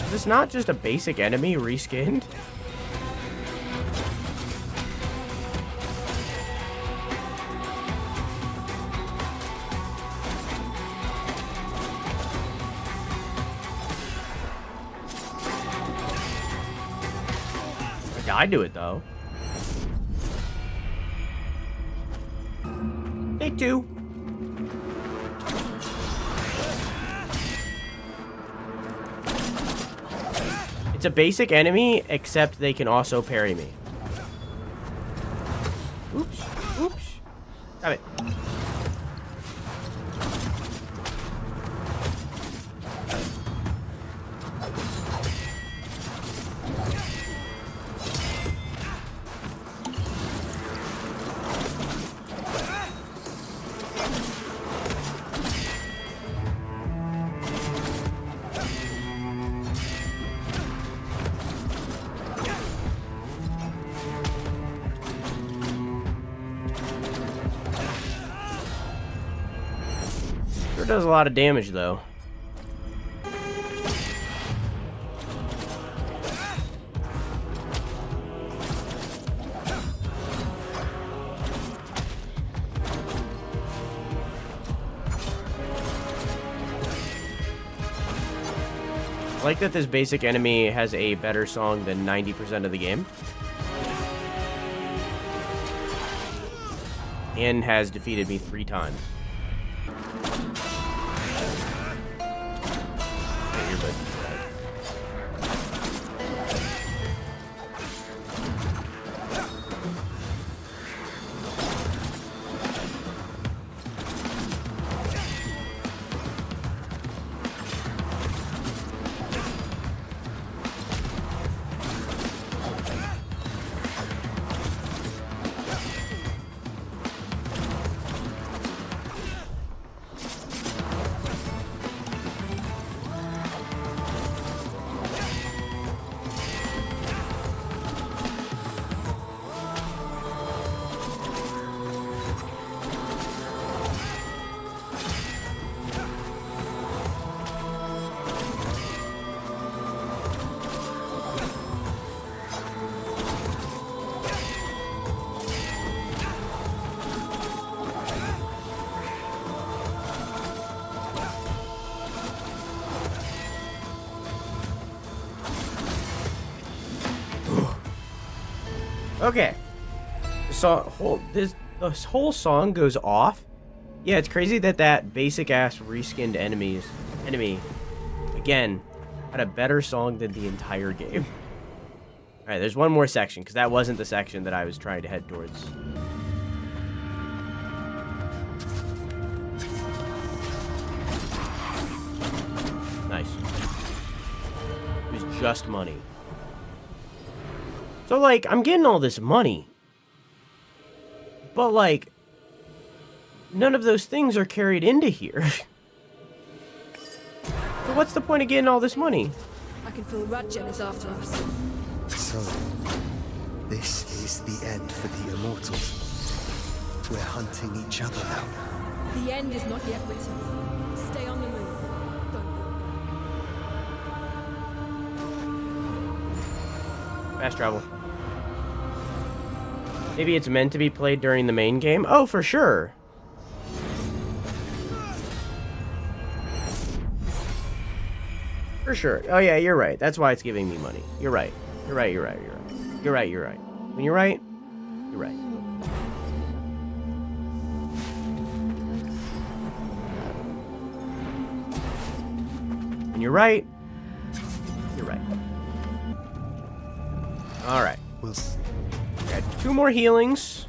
Is this not just a basic enemy reskinned? I do it though. Take two. It's a basic enemy, except they can also parry me. Oops. Oops. Got it. Sure does a lot of damage, though. I like that this basic enemy has a better song than 90% of the game. And has defeated me 3 times. Okay. This whole song goes off. Yeah, it's crazy that that basic ass reskinned enemy again had a better song than the entire game. All right, there's one more section because that wasn't the section that I was trying to head towards. Nice. It was just money. So, like, I'm getting all this money. But, like, none of those things are carried into here. So what's the point of getting all this money? I can feel Radjen is after us. So, this is the end for the immortals. We're hunting each other now. The end is not yet written. Stay on the move. Don't look back. Fast travel. Maybe it's meant to be played during the main game? Oh, for sure. For For sure. Oh yeah, you're right. That's why it's giving me money. You're right. You're right. You're right. You're right. You're right. You're right. When you're right, you're right. When you're right, you're right. All right. We'll see. Got 2 more healings.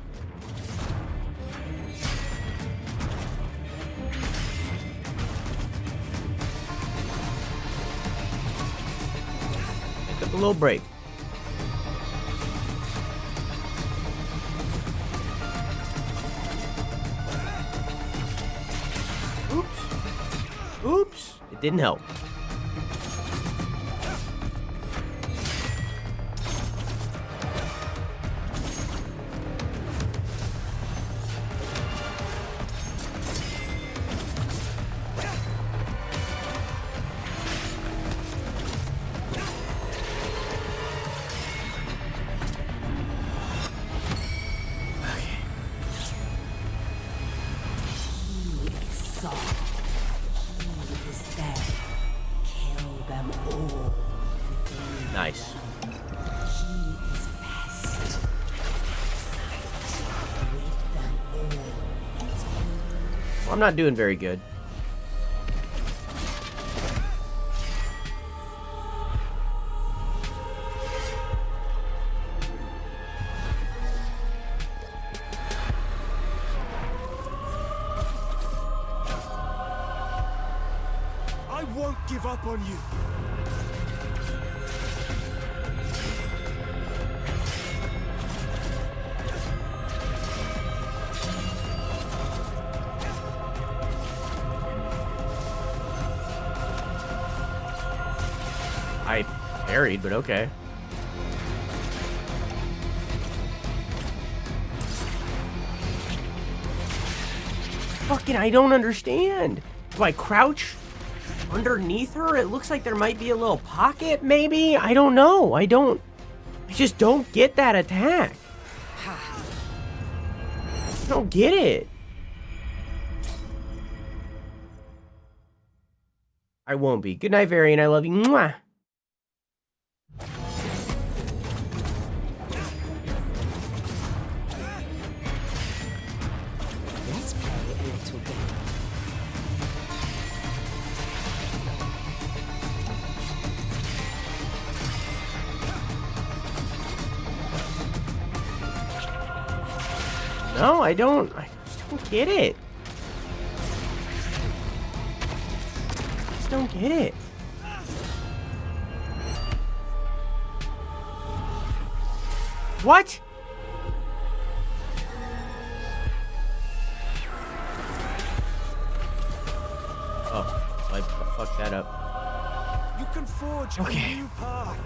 Took a little break. Oops. Oops. It didn't help. Nice. Well, I'm not doing very good. I won't give up on you. I parried, but okay. Fucking, I don't understand. Do I crouch underneath her? It looks like there might be a little pocket, maybe? I don't know. I just don't get that attack. I don't get it. I won't be. Good night, Varian. I love you. Mwah. Let's play a little game. No, I just don't get it. I just don't get it. What? Oh, I fucked that up. You can forge a new path.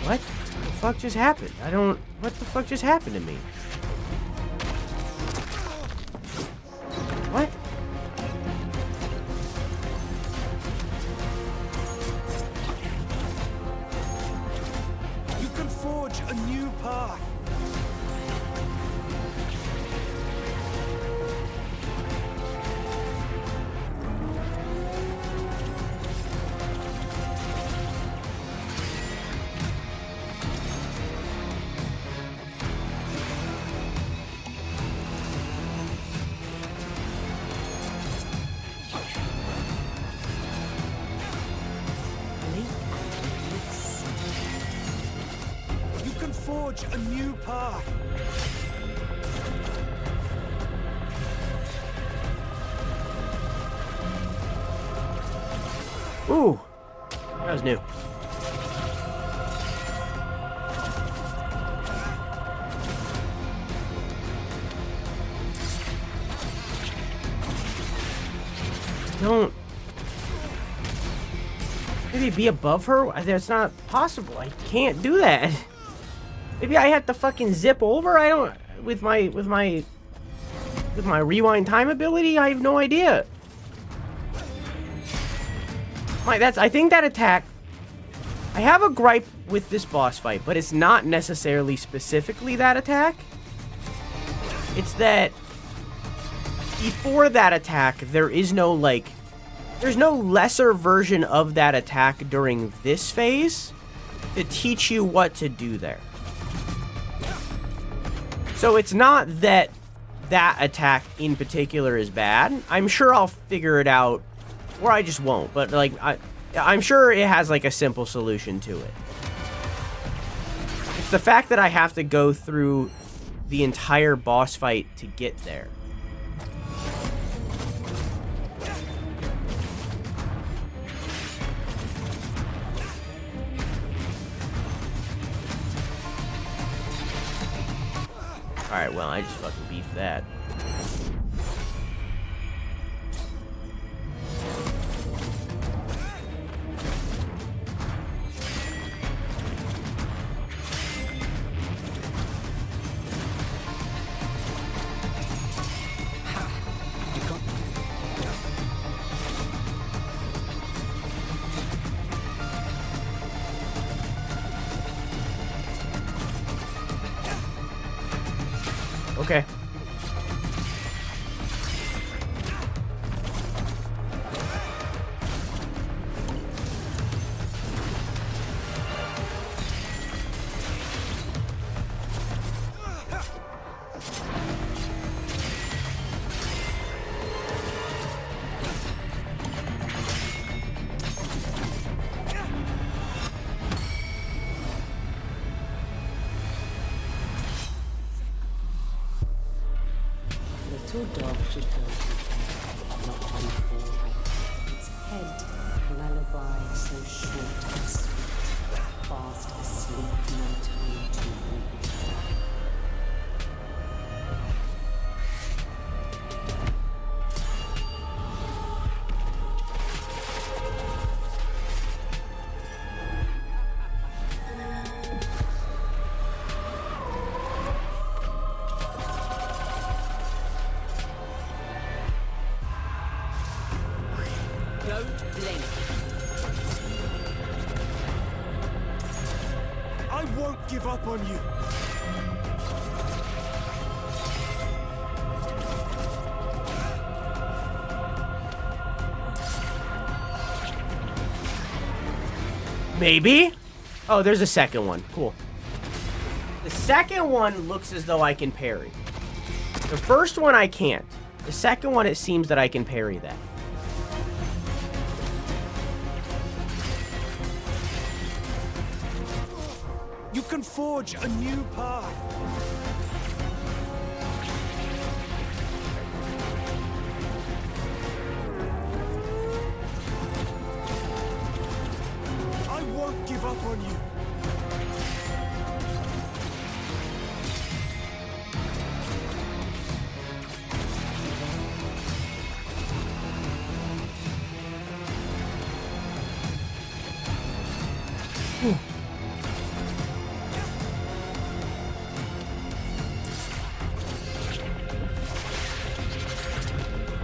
What the fuck just happened? What the fuck just happened to me? What? You can forge a new path. Forge a new path. Ooh, that was new. Don't. Maybe be above her? That's not possible. I can't do that. Maybe I have to fucking zip over? I don't... with my rewind time ability? I have no idea. I think that attack. I have a gripe with this boss fight, but it's not necessarily specifically that attack. It's that before that attack, there's no lesser version of that attack during this phase to teach you what to do there. So it's not that that attack in particular is bad. I'm sure I'll figure it out, or I just won't. But like, I'm sure it has like a simple solution to it. It's the fact that I have to go through the entire boss fight to get there. Alright, well, I just fucking beefed that. Okay. Little dog should go to bed, not unfold like its head. Lullaby so short and sweet, fast asleep, no time to weep. I won't give up on you. Maybe? Oh, there's a second one. Cool. The second one looks as though I can parry. The first one I can't. The second one, it seems that I can parry that. You can forge a new path. I won't give up on you.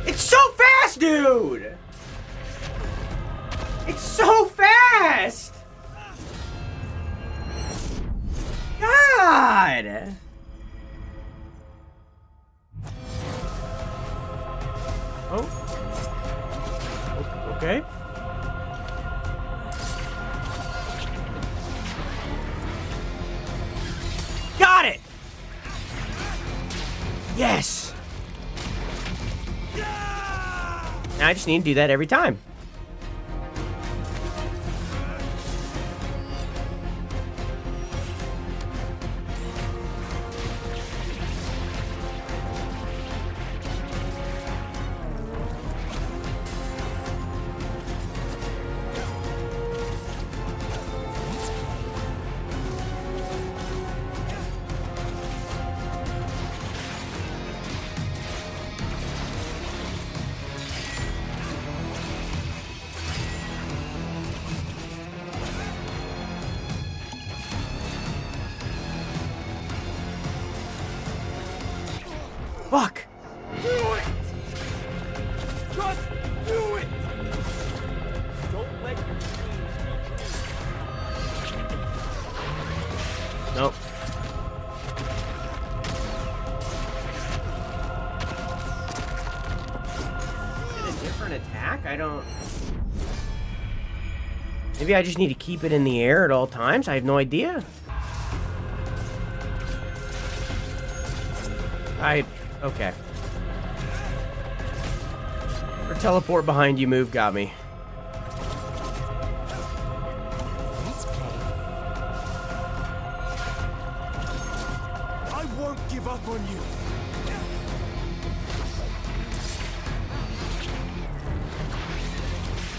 It's so fast, dude! It's so fast! God! Oh. Okay. Got it! Yes! Now I just need to do that every time. Fuck! Do it! Just do it! Don't let your dreams be dreams. Nope. Is it a different attack? I don't... Maybe I just need to keep it in the air at all times? I have no idea. Okay. Or teleport behind you move got me. Let's play. I won't give up on you.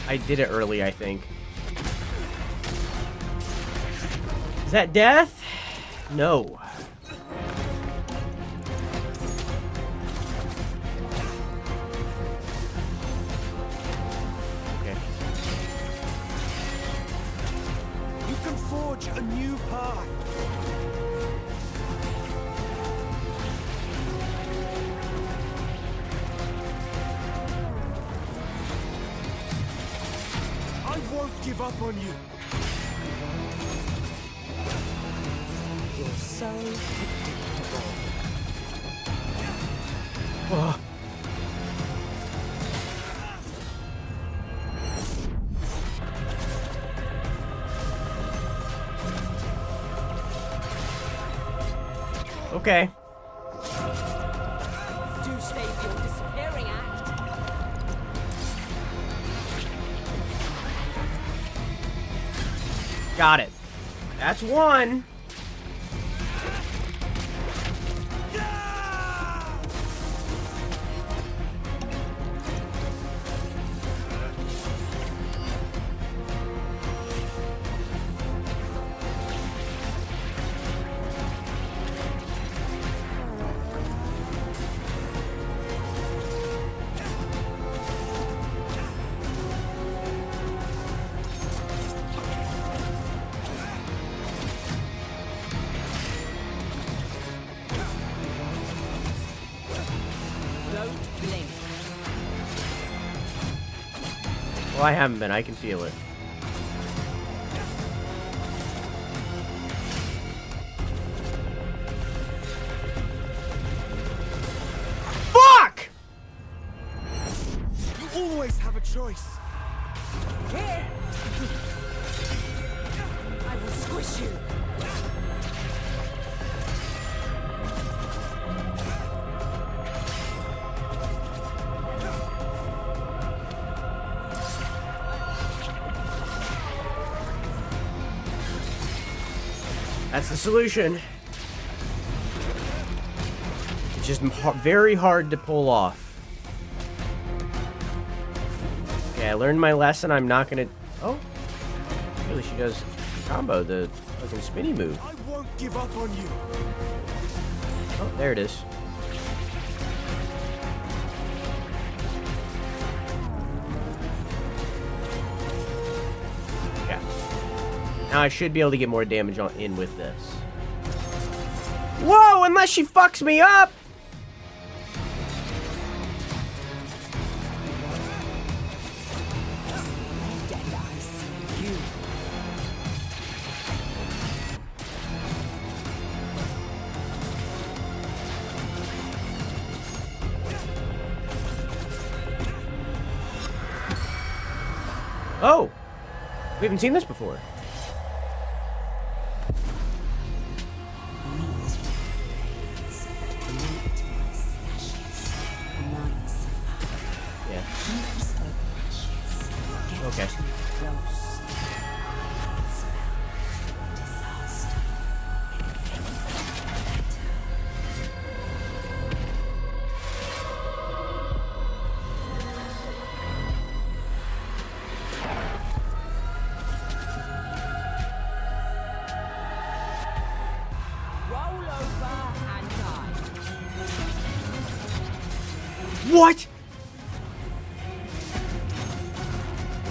I did it early, I think. Is that death? No. Okay. You can forge a new path. I won't give up on you. You're so predictable. Oh. Okay. Do stay your disappearing act. Got it. That's one. Don't blink. Well, I haven't been. I can feel it. Fuck! You always have a choice. Here! I will squish you. That's the solution. It's just very hard to pull off. Okay, I learned my lesson. I'm not gonna... Oh. Really, she does combo, the fucking spinny move. I won't give up on you. Oh, there it is. Okay. Now I should be able to get more damage in with this. Whoa, unless she fucks me up! Oh! We haven't seen this before. Yeah. Okay. What?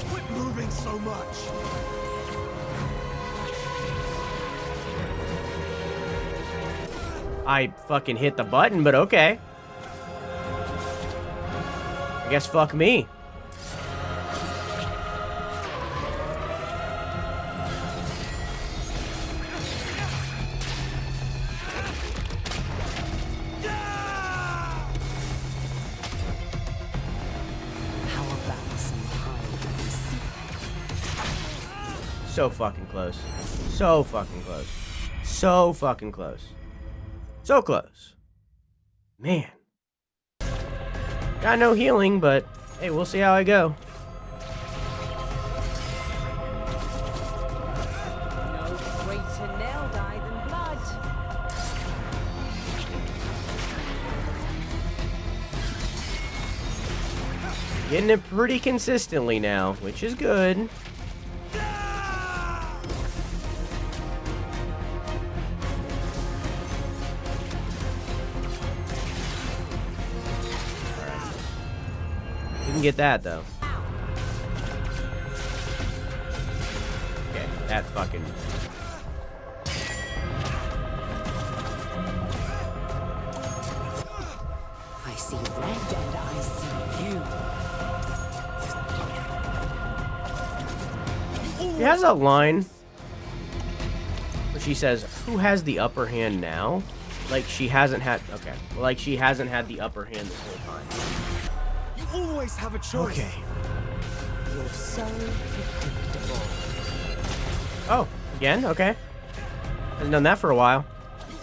Quit moving so much. I fucking hit the button, but okay. I guess fuck me. How about some hide and seek? So fucking close. So fucking close. So fucking close. So close. Man. Got no healing, but hey, we'll see how I go. No greater nail dye than blood. Getting it pretty consistently now, which is good. Didn't get that though. Okay, that fucking. I see red and I see you. She has a line where she says, "Who has the upper hand now?" Like she hasn't had. Okay, like she hasn't had the upper hand this whole time. You always have a choice. Okay. You're so predictable. Oh, again? Okay. Hasn't done that for a while.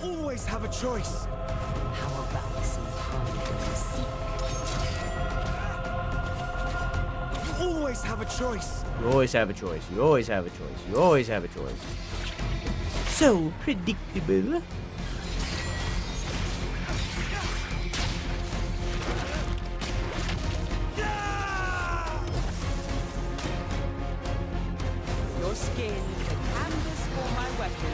You always have a choice. How about some hide and seek? You always have a choice. You always have a choice. You always have a choice. You always have a choice. So predictable. Your skin is the canvas for my weapon.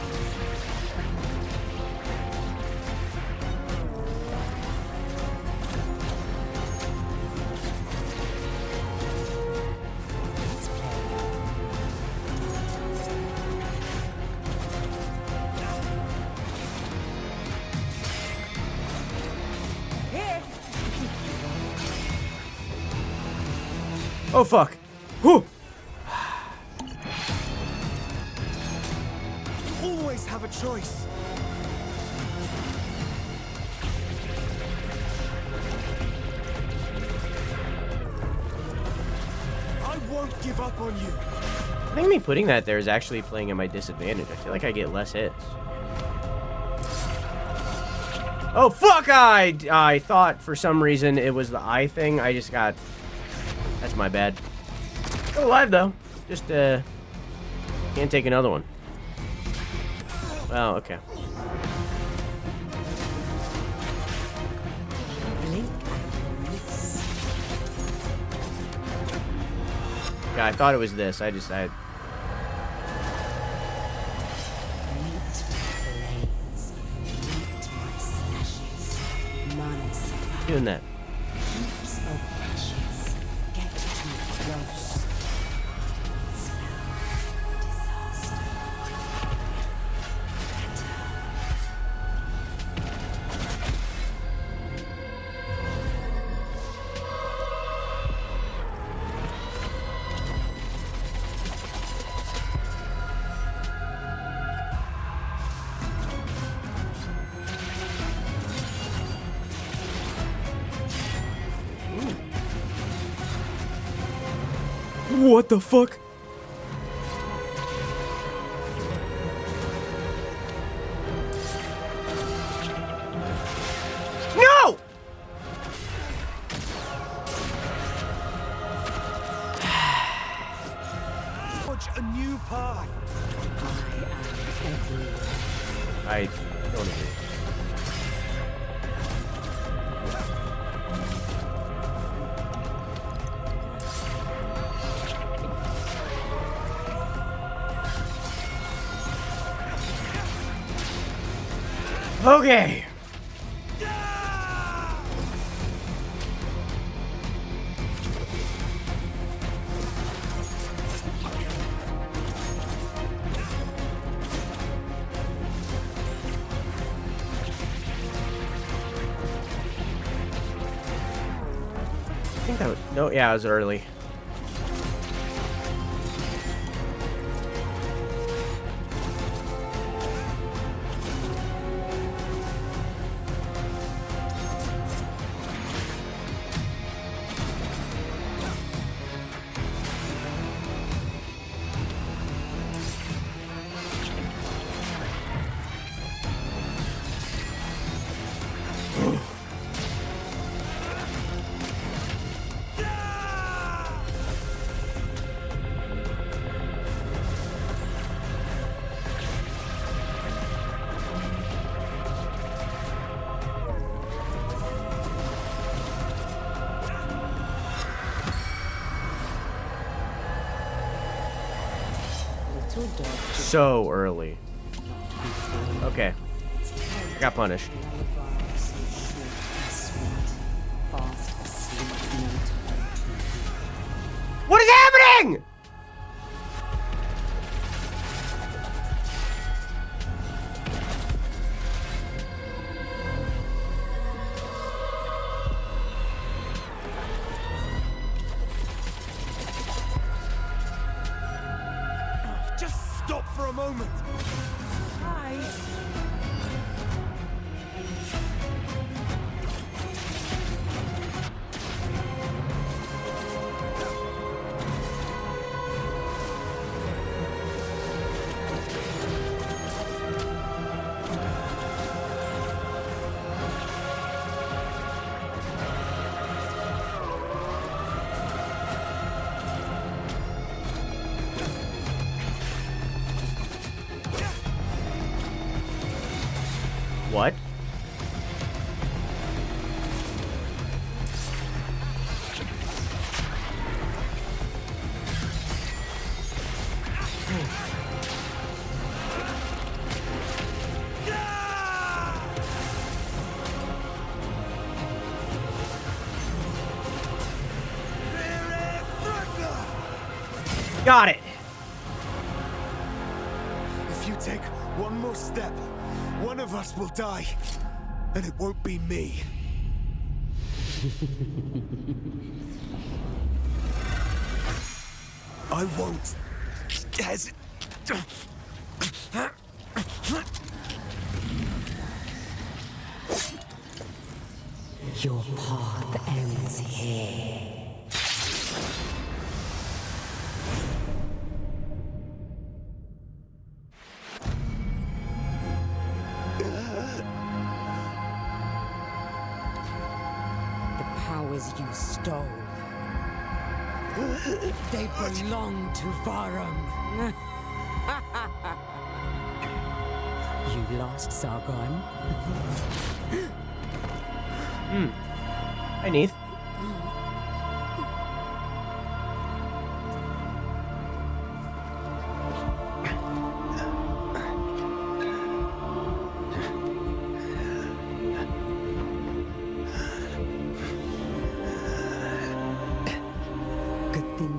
Let's play. Here. Oh fuck. Whew. You always have a choice. I won't give up on you. I think me putting that there is actually playing at my disadvantage. I feel like I get less hits. Oh fuck! I thought for some reason it was the eye thing. I just got. That's my bad. Still alive though. Just can't take another one. Well, okay. Blink and miss. Yeah, I thought it was this. I Meet blades. Meet my slashes. Months. doing that. Heaps of ashes. Get too close. Smell disaster. What the fuck? No! Forge a new path. I don't agree. Okay. think that was... No, yeah, it was early. So early. Okay. I got punished. What is happening? Just stop for a moment. What? Got it. If you take one more step, one of us will die, and it won't be me. I won't hesitate. Your path ends here. You stole. They belong to Varum. You lost, Sargon. Hi, Neith.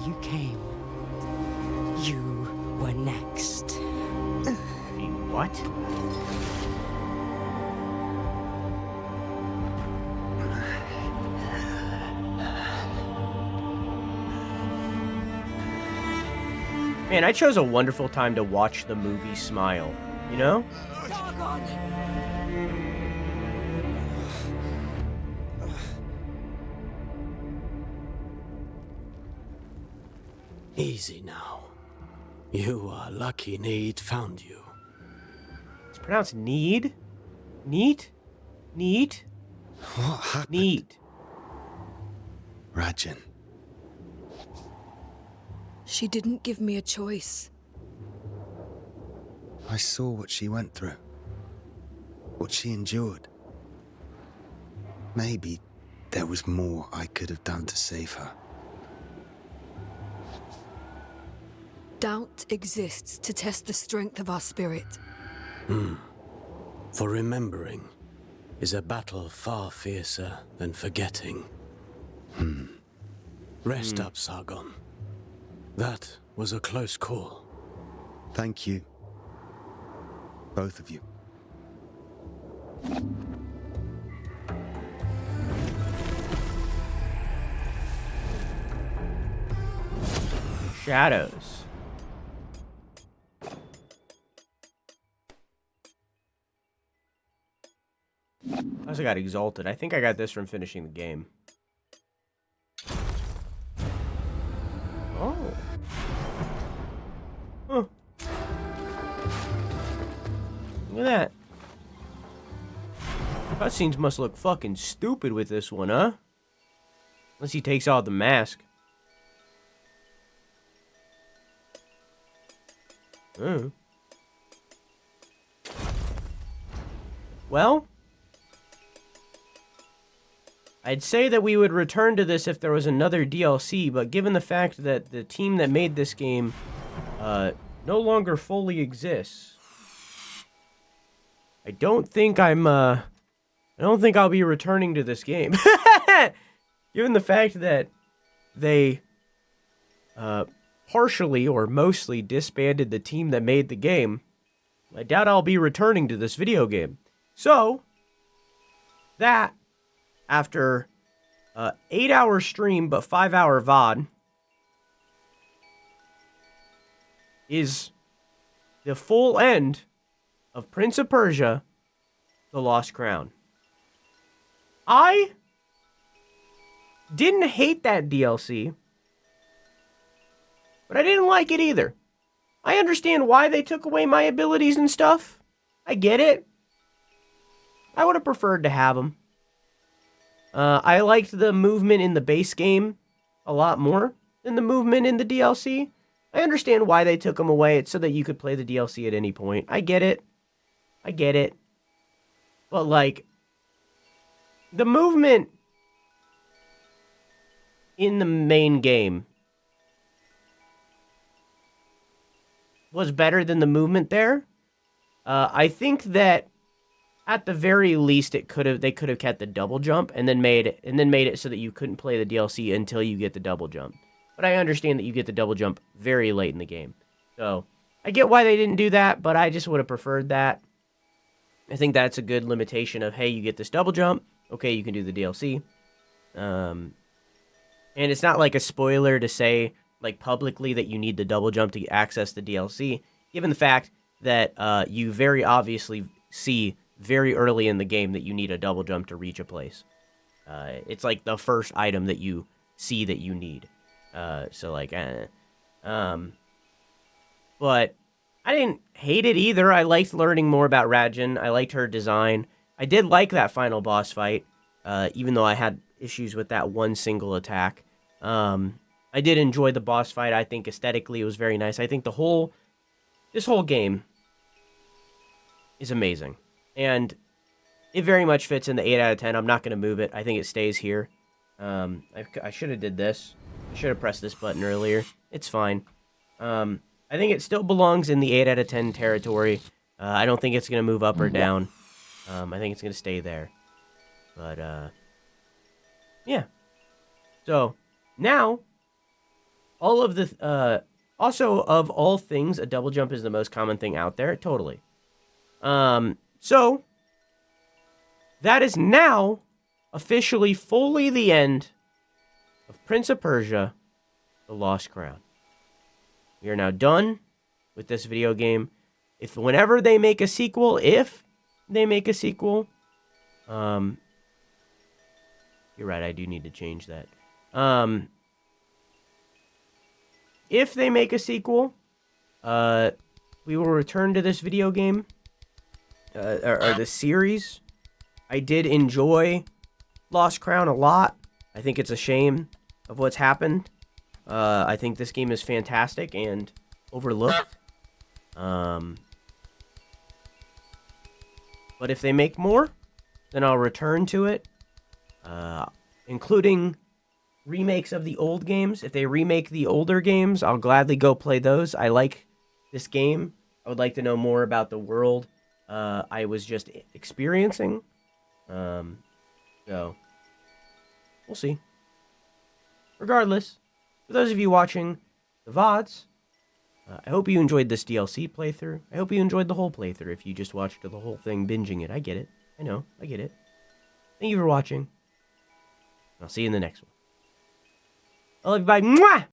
You came. You were next. What? Man, I chose a wonderful time to watch the movie Smile, you know? Easy now. You are lucky Need found you. It's pronounced Need? Neat? Neat? What happened? Neat. Rajin. She didn't give me a choice. I saw what she went through. What she endured. Maybe there was more I could have done to save her. Doubt exists to test the strength of our spirit. For remembering is a battle far fiercer than forgetting. Rest up, Sargon. That was a close call. Thank you. Both of you. Shadows. I also got Exalted. I think I got this from finishing the game. Oh. Huh. Look at that. Cutscenes must look fucking stupid with this one, huh? Unless he takes off the mask. Well, I'd say that we would return to this if there was another DLC, but given the fact that the team that made this game no longer fully exists, I don't think I don't think I'll be returning to this game. Given the fact that they partially or mostly disbanded the team that made the game, I doubt I'll be returning to this video game. So, that, after 8-hour stream but 5-hour VOD, is the full end of Prince of Persia, The Lost Crown. I didn't hate that DLC, but I didn't like it either. I understand why they took away my abilities and stuff. I get it. I would have preferred to have them. I liked the movement in the base game a lot more than the movement in the DLC. I understand why they took them away. It's so that you could play the DLC at any point. I get it. I get it. But, like, the movement in the main game was better than the movement there. I think that at the very least they could have kept the double jump and then made it so that you couldn't play the DLC until you get the double jump. But I understand that you get the double jump very late in the game. So, I get why they didn't do that, but I just would have preferred that. I think that's a good limitation of, hey, you get this double jump, okay, you can do the DLC. And it's not like a spoiler to say, like, publicly that you need the double jump to access the DLC, given the fact that you very obviously see very early in the game that you need a double jump to reach a place. It's like the first item that you see that you need. So, like, but I didn't hate it either. I liked learning more about Rajin. I liked her design. I did like that final boss fight, even though I had issues with that one single attack. I did enjoy the boss fight. I think aesthetically it was very nice. I think this whole game is amazing. And it very much fits in the 8 out of 10. I'm not going to move it. I think it stays here. I should have did this. I should have pressed this button earlier. It's fine. I think it still belongs in the 8 out of 10 territory. I don't think it's going to move up or down. I think it's going to stay there. But, yeah. So, now, all of the, also, of all things, a double jump is the most common thing out there. Totally. So, that is now officially fully the end of Prince of Persia, The Lost Crown. We are now done with this video game. Whenever they make a sequel, if they make a sequel, you're right, I do need to change that. If they make a sequel, we will return to this video game, or the series. I did enjoy Lost Crown a lot. I think it's a shame of what's happened. I think this game is fantastic and overlooked. But if they make more, then I'll return to it, including remakes of the old games. If they remake the older games, I'll gladly go play those. I like this game. I would like to know more about the world I was just experiencing. So, we'll see. Regardless, for those of you watching the VODs, I hope you enjoyed this DLC playthrough. I hope you enjoyed the whole playthrough if you just watched the whole thing binging it. I get it. I know. I get it. Thank you for watching. I'll see you in the next one. I love you. Bye. Mwah!